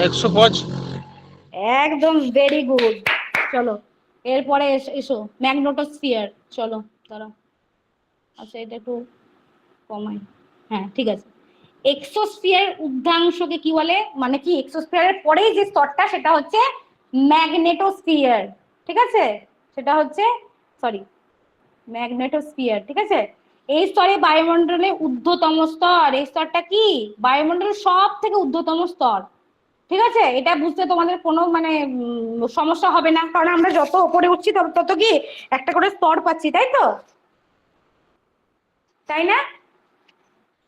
100 পজ। একদম ভেরি গুড। চলো এরপরে এসো ম্যাগনেটোস্ফিয়ার। চলো দাঁড়াও, আচ্ছা এটা একটু কমাই। হ্যাঁ ঠিক আছে, এক্সোস্ফিয়ার উর্ধ্বাংশকে কি বলে, মানে কি এক্সোস্ফিয়ারের পরেই যে স্তরটা সেটা হচ্ছে ম্যাগনেটোস্ফিয়ার। ঠিক আছে, সেটা হচ্ছে ম্যাগনেটোস্ফিয়ার। ঠিক আছে, এই স্তরে বায়ুমণ্ডলের ঊর্ধ্বতম স্তর। এই স্তরটা কি বায়ুমণ্ডলের সব থেকে ঊর্ধ্বতম স্তর। ঠিক আছে, এটা বুঝতে তোমাদের কোনো মানে সমস্যা হবে না, কারণ আমরা যত উপরে উঠছি তত কি একটা করে স্তর পাচ্ছি, তাই তো? তাই না?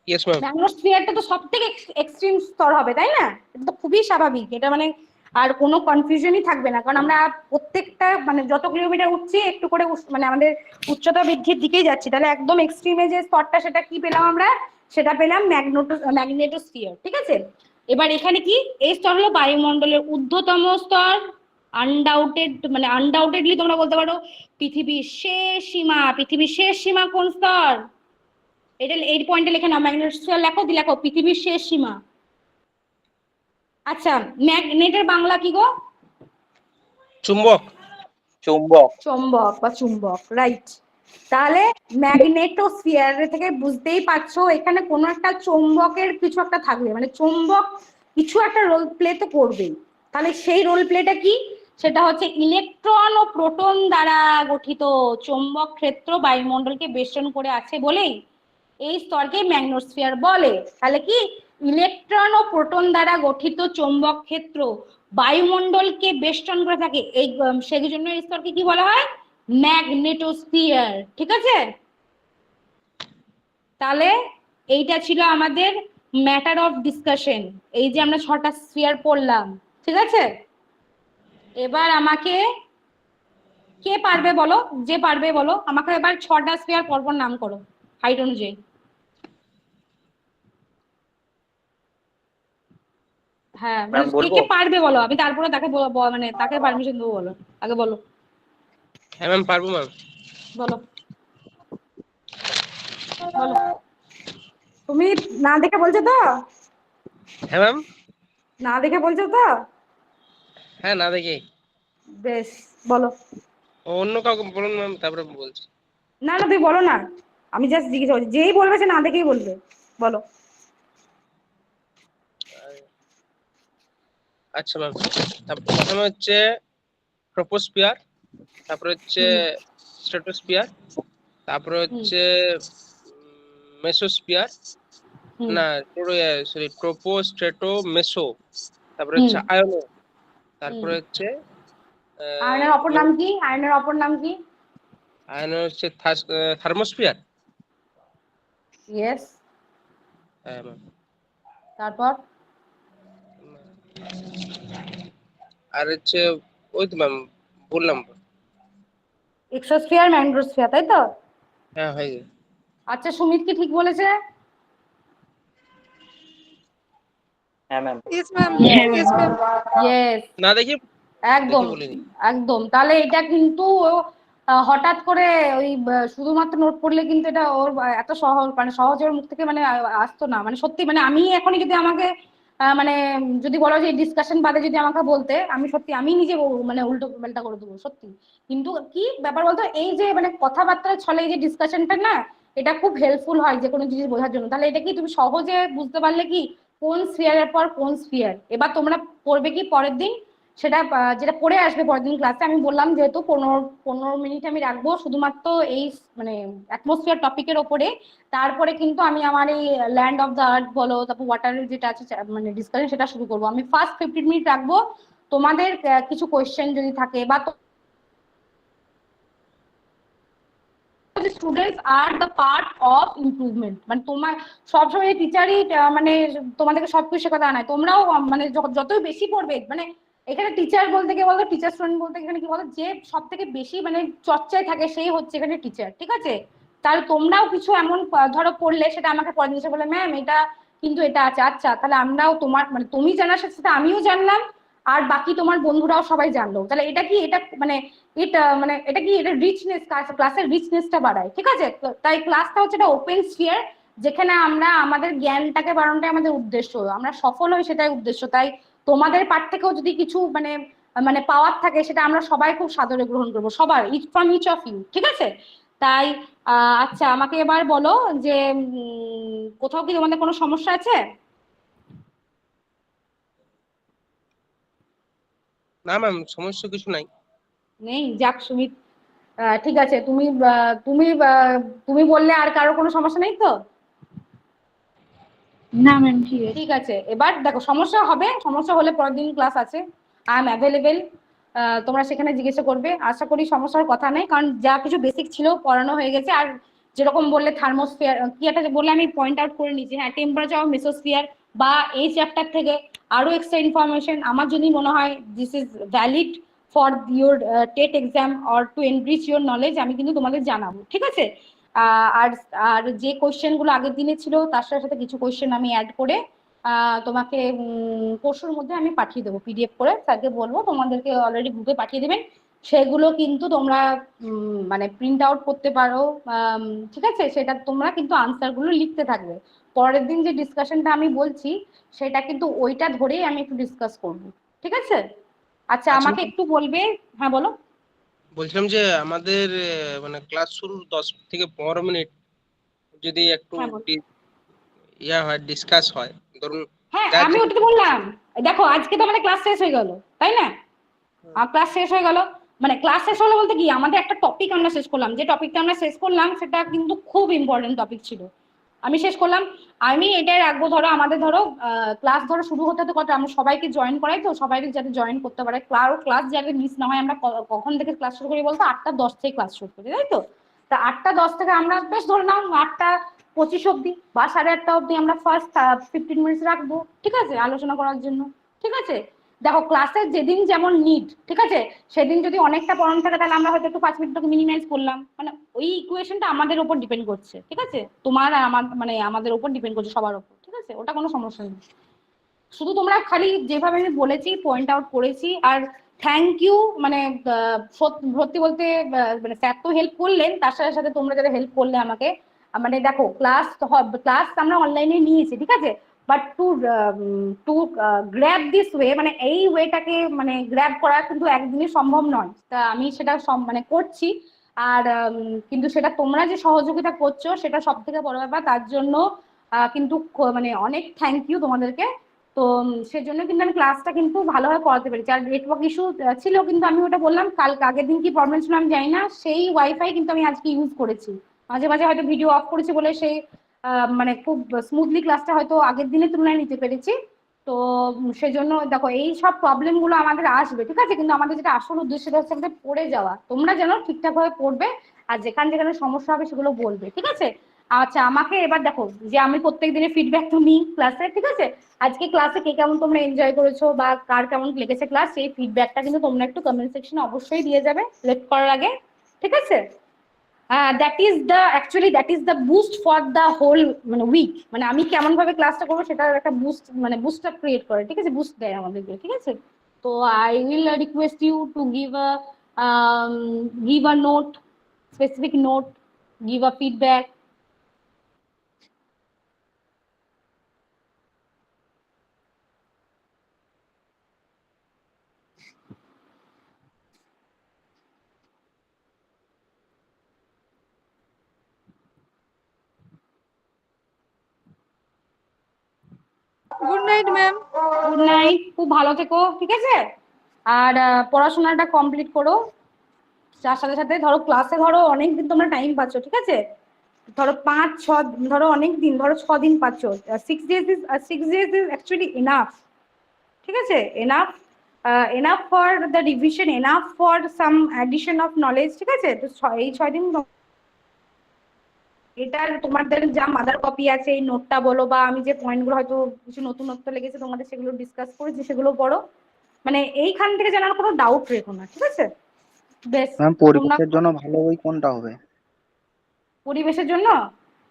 Yes ma'am. ম্যাগনেটোস্ফিয়ারটা তো সব থেকে এক্সট্রিম স্তর হবে, তাই না? এটা তো খুবই স্বাভাবিক, এটা মানে আর কোনো কনফিউশনই থাকবে না, কারণ আমরা প্রত্যেকটা মানে যত কিলোমিটার উঠছি একটু করে মানে আমাদের উচ্চতা বৃদ্ধির দিকেই যাচ্ছি। তাহলে একদম এক্সট্রিমে যে স্তরটা সেটা কি পেলাম আমরা? সেটা পেলাম ম্যাগনেটোস্ফিয়ার। ঠিক আছে, এবার এখানে কি এই স্তর হলো বায়ুমণ্ডলের ঊর্ধ্বতম স্তর। আনডাউটেডলি তোমরা বলতে পারো পৃথিবীর শেষ সীমা। পৃথিবীর শেষ সীমা কোন স্তর? এটা এই পয়েন্টে লিখে নাও, ম্যাগনেটোস্ফিয়ার লেখো, দিয়ে লেখো পৃথিবীর শেষ সীমা। আচ্ছা, ম্যাগনেটের বাংলা কি গো? চুম্বক। চুম্বক। চুম্বক বা চুম্বক, রাইট। তাহলে ম্যাগনেটোস্ফিয়ার থেকে বুঝতেই পারছো এখানে কোনো একটা চুম্বকের কিছু একটা থাকবে, মানে চুম্বক কিছু একটা রোল প্লে তো করবেই। তাহলে সেই রোল প্লেটা কি? সেটা হচ্ছে ইলেকট্রন ও প্রোটন দ্বারা গঠিত চুম্বক ক্ষেত্র বায়ুমণ্ডলকে বেষ্টন করে আছে বলেই এই স্তরকে ম্যাগনেটোস্ফিয়ার বলে। তাহলে কি ইলেকট্রন ও প্রোটন দ্বারা গঠিত চৌম্বক ক্ষেত্র বায়ুমণ্ডলকে বেষ্টন করে থাকে, এই সেই জন্য এই স্তরকে কি বলা হয়? ম্যাগনেটোস্ফিয়ার। ঠিক আছে, তাহলে এইটা ছিল আমাদের ম্যাটার অফ ডিসকাশন। এই যে আমরা 6টা স্ফিয়ার পড়লাম, ঠিক আছে? এবার আমাকে কে পারবে বলো, যে পারবে বলো আমাকে এবার 6টা স্ফিয়ার পরপর নাম করো হাইট অনুযায়ী। হ্যাঁ কে কে পারবে বলো, আমি তারপরে তাকে মানে তাকে পারমিশন দেবো। বলো আগে বলো। হ্যাঁ ম্যাম পারবো ম্যাম। বলো বলো, তুমি না দেখে বলছো তো? হ্যাঁ ম্যাম। না দেখে বলছো তো? হ্যাঁ না দেখি। বেশ বলো। অন্য কাউকে বলুন ম্যাম, তারপরে বলছি। না না তুমি বলো না, আমি জাস্ট জিজ্ঞেস করছি, যেই বলবে সে না দেখেই বলবে। বলো। আচ্ছা ম্যাম, প্রথমে হচ্ছে ট্রপোস্ফিয়ার, তারপরে হচ্ছে স্ট্র্যাটোস্ফিয়ার, তারপরে হচ্ছে মেসোস্ফিয়ার, না সরি ট্রোপো, স্ট্রেটো, মেসো, তারপরে হচ্ছে আয়নো, তারপরে হচ্ছে আয়নের অপর নাম কি? আয়নের অপর নাম কি? আয়নো হচ্ছে থার্মোস্ফিয়ার। ইয়েস, হ্যাঁ ম্যাম। তারপর আর হচ্ছে ওই তো ম্যাম বললাম। এক্সোস্ফিয়ার, ম্যাগনেটোস্ফিয়ার, তাই তো? হ্যাঁ হয়ে গেছে। আচ্ছা, সুমিত কি ঠিক বলেছে? হ্যাঁ ma'am. Yes ma'am, Yes. Yes ma'am. Yes, না দেখি একদম বলিনি। একদম। তাহলে এটা কিন্তু হঠাৎ করে ওই শুধুমাত্র নোট পড়লে কিন্তু এটা ওর এত সহজ, মানে সহজে ওর মুখ থেকে মানে আসতো না। মানে সত্যি, মানে আমি এখনই যদি আমাকে মানে যদি বলো যে ডিসকাশন বাদে যদি আমাকে বলতে, আমি সত্যি আমি নিজে মানে উল্টো পাল্টা করে দেবো সত্যি। কিন্তু কি ব্যাপার বলতো, এই যে মানে কথাবার্তার ছলে এই যে ডিসকাশনটা না, এটা খুব হেল্পফুল হয় যে কোনো জিনিস বোঝার জন্য। তাহলে এটা কি তুমি সহজে বুঝতে পারলে কি কোন স্ফিয়ারের পর কোন স্ফিয়ার। এবার তোমরা পড়বে কি পরের দিন, সেটা যেটা পড়ে আসবে পরের দিন ক্লাসে। আমি বললাম যেহেতু 15 মিনিট আমি রাখবো শুধুমাত্র এই মানে অ্যাটমসফিয়ার টপিকের ওপরে। তারপরে কিন্তু আমি আমার এই ল্যান্ড অফ দ্য আর্থ বলো, তারপর ওয়াটারের যেটা আছে মানে ডিসকাশন, সেটা শুরু করবো। আমি ফার্স্ট 15 মিনিট রাখবো। তোমাদের কিছু কোয়েশ্চেন যদি থাকে বা students are the part of improvement, মানে তোমার সবসময় টিচারই মানে তোমাদেরকে সবকিছু শেখাতে আনায়। তোমরাও মানে যতই বেশি পড়বে, মানে এখানে টিচার বলতে কি বলতো, টিচার স্টুডেন্ট বলতে এখানে কি বলতো, যে সব থেকে বেশি মানে চর্চায় থাকে সেই হচ্ছে এখানে টিচার, ঠিক আছে? তাহলে তোমরাও কিছু এমন ধরো পড়লে, সেটা আমাকে পরের দিন এসে বলে ম্যাম এটা কিন্তু এটা আছে। আচ্ছা, তাহলে আমরাও তোমার মানে তুমি জানার সাথে সাথে আমিও জানলাম, আর বাকি তোমার বন্ধুরাও সবাই জানলো। তাহলে এটা কি, এটা মানে এটা কি, এটা রিচনেস, ক্লাসের রিচনেসটা বাড়ায়, ঠিক আছে? তাই ক্লাসটা হচ্ছে একটা ওপেন স্ফিয়ার, যেখানে আমরা আমাদের জ্ঞানটাকে বাড়ানোটাই আমাদের উদ্দেশ্য, আমরা সফল হই সেটাই উদ্দেশ্য। তাই তোমাদের পার্ট থেকেও যদি কিছু মানে মানে পাওয়ার থাকে, সেটা আমরা সবাই খুব সাদরে গ্রহণ করবো, সবার, ফ্রম ইচ অফ ইউ, ঠিক আছে? তাই আচ্ছা, আমাকে এবার বলো যে কোথাও কি তোমাদের কোনো সমস্যা আছে? না ম্যাম, সমস্যা কিছু নাই। নেই? যাক সুমিত, ঠিক আছে। তুমি তুমি তুমি বললে আর কারো কোনো সমস্যা নেই তো? না ম্যাম, ঠিক আছে। ঠিক আছে। এবার দেখো, সমস্যা হবে, সমস্যা হলে পরের দিন ক্লাস আছে, আই এম অ্যাভেলেবেল, তোমরা সেখানে জিজ্ঞাসা করবে। আশা করি সমস্যার কথা নেই, কারণ যা কিছু বেসিক ছিল পড়ানো হয়ে গেছে। আর যেরকম বললে থার্মোস্ফিয়ার কি একটা বললে, আমি পয়েন্ট আউট করে নিয়েছি। হ্যাঁ, টেম্পারেচার, মেসোস্ফিয়ার বা এই চ্যাপ্টার থেকে আরো এক্সট্রা ইনফরমেশন আমার যদি মনে হয় this is valid for your TET exam or to enrich your knowledge, আমি কিন্তু তোমাদের জানাবো, ঠিক আছে? আর আর যে কোয়েশ্চেন গুলো আগের দিনে ছিল তার সাথে সাথে কিছু কোয়েশ্চেন আমি অ্যাড করে তোমাকে পরশুর মধ্যে আমি পাঠিয়ে দেবো পিডিএফ করে। স্যারকে বলবো তোমাদেরকে অলরেডি গ্রুপে পাঠিয়ে দেবেন, সেগুলো কিন্তু তোমরা মানে প্রিন্ট আউট করতে পারো, ঠিক আছে? সেটা তোমরা কিন্তু আনসার গুলো লিখতে থাকবে। পরের দিন যে ডিসকাশনটা আমি বলছি, সেটা কিন্তু ওইটা ধরেই আমি একটু ডিসকাস করবো, ঠিক আছে? আচ্ছা, আমাকে একটু বলবে। হ্যাঁ বলো। বলছিলাম যে আমাদের মানে ক্লাস শুরুর 10 থেকে 15 মিনিট যদি একটু ইয়া হয়, ডিসকাস হয়, ধরুন। হ্যাঁ, আমি ওটা তো বললাম। দেখো, আজকে তো আমাদের ক্লাস শেষ হয়ে গেল, তাই না? ক্লাস শেষ হয়ে গেল, মানে ক্লাস শেষ হলো বলতে কি, আমাদের একটা টপিক আমরা শেষ করলাম। যে টপিকটা আমরা শেষ করলাম সেটা কিন্তু খুব ইম্পর্টেন্ট টপিক ছিল, আমি শেষ করলাম। আমি এটাই রাখবো, ধরো আমাদের ধরো ক্লাস ধরো শুরু হতে তো কত, আমরা সবাইকে জয়েন করাই তো, সবাইকে যাতে জয়েন করতে পারে, ক্লাস যাতে মিস না হয়। আমরা কখন থেকে ক্লাস শুরু করি বলতো? 8:10 থেকে ক্লাস শুরু করি, তাই তো? তা 8:10 থেকে আমরা বেশ ধরে নাও 8:25 অব্দি বা 8:30 অব্দি আমরা ফার্স্ট 15 মিনিটস রাখবো, ঠিক আছে, আলোচনা করার জন্য, ঠিক আছে? দেখো, ক্লাসের যেদিন যেমন নিড, ঠিক আছে, সেদিন যদি অনেকটা পড়ানো থাকে তাহলে আমরা হয়তো একটু 5 মিনিট মিনিমাইজ করলাম। মানে ওই ইকুয়েশনটা আমাদের উপর ডিপেন্ড করছে, ঠিক আছে? তোমার আর আমার মানে আমাদের উপর ডিপেন্ড করছে, সবার উপর, ঠিক আছে? ওটা কোনো সমস্যা নেই। শুধু তোমরা খালি যেভাবে আমি বলেছি পয়েন্ট আউট করেছি। আর থ্যাংক ইউ, মানে সত্যি বলতে মানে স্যার তো হেল্প করলেন, তার সাথে সাথে তোমরা যারা হেল্প করলে আমাকে। মানে দেখো, ক্লাস আমরা অনলাইনে নিয়েছি, ঠিক আছে, but two grab this way, মানে এই ওয়েটাকে মানে গ্র্যাব করা কিন্তু একদিনই সম্ভব নয়। তা আমি সেটা মানে করছি। আর কিন্তু সেটা তোমরা যে সহযোগিতা করছো সেটা সব থেকে বড় ব্যাপার। তার জন্য কিন্তু মানে অনেক থ্যাংক ইউ তোমাদেরকে। তো সেজন্য কিন্তু আমি ক্লাসটা কিন্তু ভালোভাবে করাতে পেরেছি। আর নেটওয়ার্ক ইস্যু ছিল, কিন্তু আমি ওটা বললাম কালকে, আগের দিন কি প্রবলেম ছিল আমি জানি না, সেই ওয়াইফাই কিন্তু আমি আজকে ইউজ করেছি। মাঝে মাঝে হয়তো ভিডিও অফ করেছি বলে সেই মানে খুব স্মুথলি ক্লাসটা হয়তো আগের দিনের তুলনায় নিতে পেরেছি। তো সেজন্য দেখো এই সব প্রবলেম গুলো আমাদের আসবে, ঠিক আছে, কিন্তু আমাদের যেটা আসল উদ্দেশ্য সেটা হচ্ছে আমাদের পড়ে যাওয়া। তোমরা যেন ঠিকঠাক ভাবে পড়বে, আর যেখানে যেখানে সমস্যা হবে সেগুলো বলবে, ঠিক আছে। আচ্ছা, আমাকে এবার দেখো যে আমি প্রত্যেক দিনের ফিডব্যাক তো নিই ক্লাসে, ঠিক আছে। আজকে ক্লাসে কে কেমন তোমরা এনজয় করেছো বা কার কেমন লেগেছে ক্লাস, সেই ফিডব্যাকটা কিন্তু তোমরা একটু কমেন্ট সেকশনে অবশ্যই দিয়ে যাবে লেফট করার আগে, ঠিক আছে। That is the boost for the whole মানে উইক, মানে আমি কেমন ভাবে ক্লাসটা করবো সেটার একটা বুস্ট মানে বুস্ট আপ ক্রিয়েট করে, ঠিক আছে, বুস্ট দেয় আমাদেরকে, ঠিক আছে। তো I will request you to give a note, specific note, give a feedback. Good night ma'am. Good night, খুব ভালো থেকো, ঠিক আছে। আর পড়াশোনাটা কমপ্লিট করো। তার সাথে সাথে ধরো ক্লাসে ধরো অনেকদিন তোমরা টাইম পাচ্ছ, ঠিক আছে। ধরো 5-6, ধরো অনেক দিন, ধরো 6 দিন পাচ্ছ। 6 days is actually enough, ঠিক আছে, enough for the revision, enough for some addition of knowledge, ঠিক আছে। তো এই 6 দিন এটার তোমাদের যা মাদার কপি আছে এই নোটটা বলো, বা আমি যে পয়েন্টগুলো হয়তো কিছু নতুনত্ব লেগেছে তোমাদের সেগুলো ডিসকাস করেছি সেগুলো পড়ো, মানে এইখান থেকে যেন আর কোনো ডাউট রেখো না, ঠিক আছে। বেশ, ম্যাম পরিবেশের জন্য ভালো বই কোনটা হবে? পরিবেশের জন্য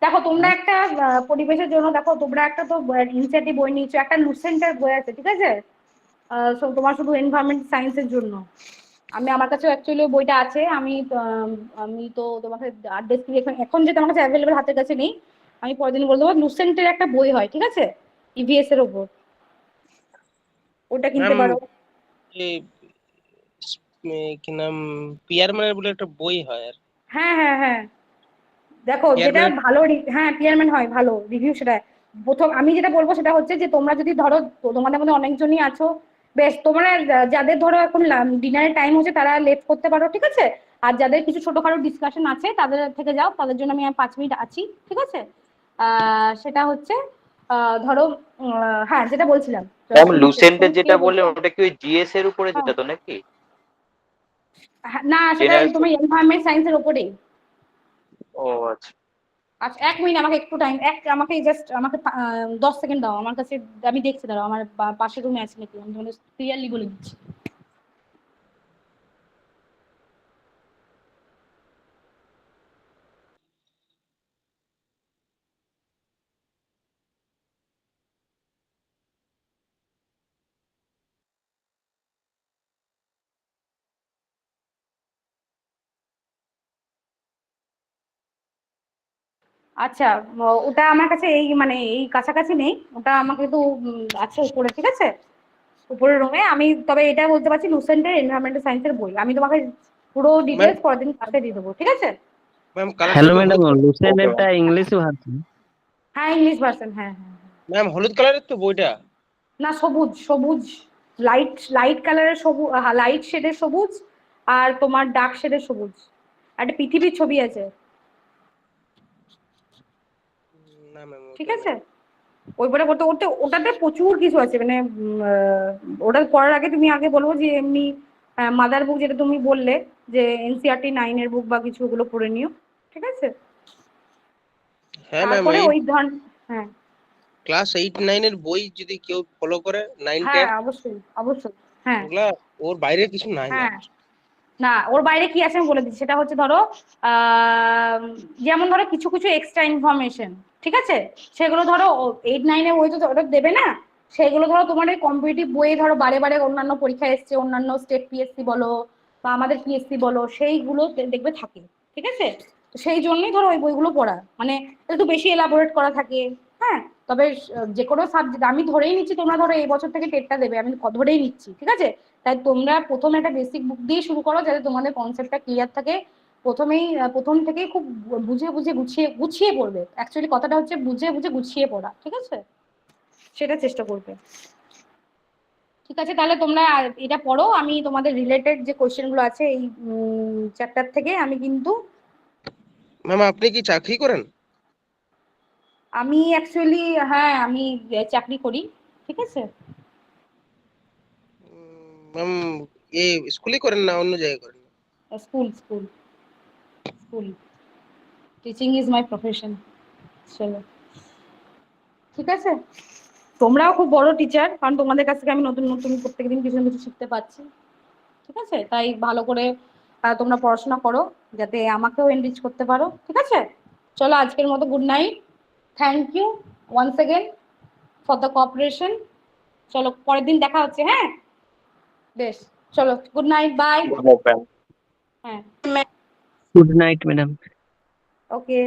দেখো তোমরা একটা পরিবেশের জন্য দেখো তোমরা একটা তো ইনসিয়াটিভ বই নিয়েছো, একটা লুসেন্টের বই আছে, ঠিক আছে। তোমার শুধু এনভায়রনমেন্ট সায়েন্সের জন্য। আমার কাছে অ্যাকচুয়ালি বইটা আছে, আমি তো তোমাকে এখন যে তোমার কাছে অ্যাভেলেবল হাতের কাছে নেই, আমি পরের দিন বলে দেবো। লুসেন্টের একটা বই হয়, ঠিক আছে, ইভিএস এর ওপর, ওটা কিনতে পারো। কি নাম, পিয়ারম্যানের বলে একটা বই হয় আর। হ্যাঁ হ্যাঁ হ্যাঁ, দেখো যেটা ভালো, হ্যাঁ পিয়ারম্যান হয় ভালো রিভিউ, সেটা প্রথম আমি যেটা বলবো সেটা হচ্ছে যে তোমরা যদি ধরো তোমাদের মধ্যে অনেকজনই আছো, বেশ তোমরা যাদের ধরো এখন ডিনারের টাইম হচ্ছে তারা লেট করতে পারো, ঠিক আছে। আর যাদের কিছু ছোটখাটো ডিসকাশন আছে তাদের থেকে যাও, তাদের জন্য আমি 5 মিনিট আছি, ঠিক আছে। সেটা হচ্ছে ধরো হ্যাঁ যেটা বলছিলাম, লুসেন্টের যেটা বললে ওটা কি ওই জিএস এর উপরে যেটা তো নাকি? না, সেটা তোমার এনভায়রনমেন্ট সায়েন্সের উপরেই। ও আচ্ছা আচ্ছা, 1 মিনিট আমাকে একটু টাইম, আমাকে জাস্ট আমাকে 10 সেকেন্ড দাও, আমার কাছে আমি দেখছি, দাঁড়াও আমার পাশের রুমে আছে নাকি, আমি তোমাকে ক্লিয়ারলি বলে দিচ্ছি। আচ্ছা, ওটা আমার কাছে এই মানে এই কাছাকাছি নেই, ওটা আমাকে তো আছে উপরে, ঠিক আছে, উপরের রুমে। আমি তবে এটা বলতে পারছি লুসেন্টের এনভায়রনমেন্টাল সায়েন্সের বই, আমি তোমাকে পুরো ডিটেইলস পরের দিন ক্লাসে দিয়ে দেবো, ঠিক আছে। হ্যালো ম্যাডাম, লুসেন্টেরটা ইংলিশ ভার্সন? হ্যাঁ ইংলিশ ভার্সন, হ্যাঁ হ্যাঁ। ম্যাম হলুদ কালারের তো বইটা? না, সবুজ সবুজ, লাইট কালারের সবুজ, লাইট শেডের সবুজ, আর তোমার ডার্ক শেডের সবুজ, একটা পৃথিবীর ছবি আছে, ঠিক আছে। ওই বইটা করতে ওটাতে প্রচুর কিছু আছে, মানে ওটা পড়ার আগে তুমি আগে বলবো যে এমনি মাদার বুক যেটা তুমি বললে যে এনসিইআরটি 9 এর বুক বা কিছু ওগুলো পড়ে নিও, ঠিক আছে। হ্যাঁ ম্যাম, ওই ধরন, হ্যাঁ ক্লাস 8-9 এর বই যদি কেউ ফলো করে 9-10, হ্যাঁ অবশ্যই অবশ্যই, হ্যাঁ ওগুলা ওর বাইরে কিছু নাই। হ্যাঁ না, ওর বাইরে কি আছে আমি বলে দিচ্ছি, সেটা হচ্ছে ধরো যেমন ধরো কিছু কিছু এক্সট্রা ইনফরমেশন, ঠিক আছে, সেগুলো ধরো 8-9 বই তো ওটা দেবে না, সেগুলো ধরো তোমার এই কম্পিটিটিভ বইয়ে ধরো বারে বারে অন্যান্য পরীক্ষা এসছে, অন্যান্য স্টেট পিএসসি বলো বা আমাদের পিএসসি বলো, সেইগুলো দেখবে থাকে, ঠিক আছে। তো সেই জন্যই ধরো ওই বইগুলো পড়া, মানে একটু বেশি এলাবোরেট করা থাকে। হ্যাঁ, তবে যে কোনো সাবজেক্ট আমি ধরেই নিচ্ছি, তোমরা ধরো এই বছর থেকে টেটটা দেবে, আমি ধরেই নিচ্ছি, ঠিক আছে। তাই তোমরা প্রথমে একটা বেসিক বুক দিয়ে শুরু করো, যাতে তোমাদের কনসেপ্টটা ক্লিয়ার থাকে। প্রথম থেকেই খুব বুঝে বুঝে গুছিয়ে পড়বে, অ্যাকচুয়ালি কথাটা হচ্ছে বুঝে বুঝে গুছিয়ে পড়া, ঠিক আছে। সেটা চেষ্টা করবে। ঠিক আছে, তাহলে তোমরা এটা পড়ো, আমি তোমাদের রিলেটেড যে কোশ্চেন গুলো আছে এই চ্যাপ্টার থেকে আমি কিন্তু ম্যাম আপনি কি চাকরি করেন? আমি অ্যাকচুয়ালি হ্যাঁ আমি চাকরি করি। ঠিক আছে, ম্যাম স্কুলে করেন না অন্য জায়গায় করেন? School school school teaching is my profession. চলো ঠিক আছে, তোমরাও খুব বড় টিচার, কারণ তোমাদের কাছ থেকে আমি নতুন নতুন প্রত্যেকদিন কিছু না কিছু শিখতে পাচ্ছি। ঠিক আছে, তাই ভালো করে তোমরা পড়াশোনা করো যাতে আমাকেও এনরিচ করতে পারো। ঠিক আছে, চলো আজকের মতো good night, thank you once again for the cooperation. চলো পরের দিন দেখা হচ্ছে। হ্যাঁ বেশ, চলো গুড নাইট, বাই। হ্যাঁ গুড নাইট ম্যাডাম। ওকে।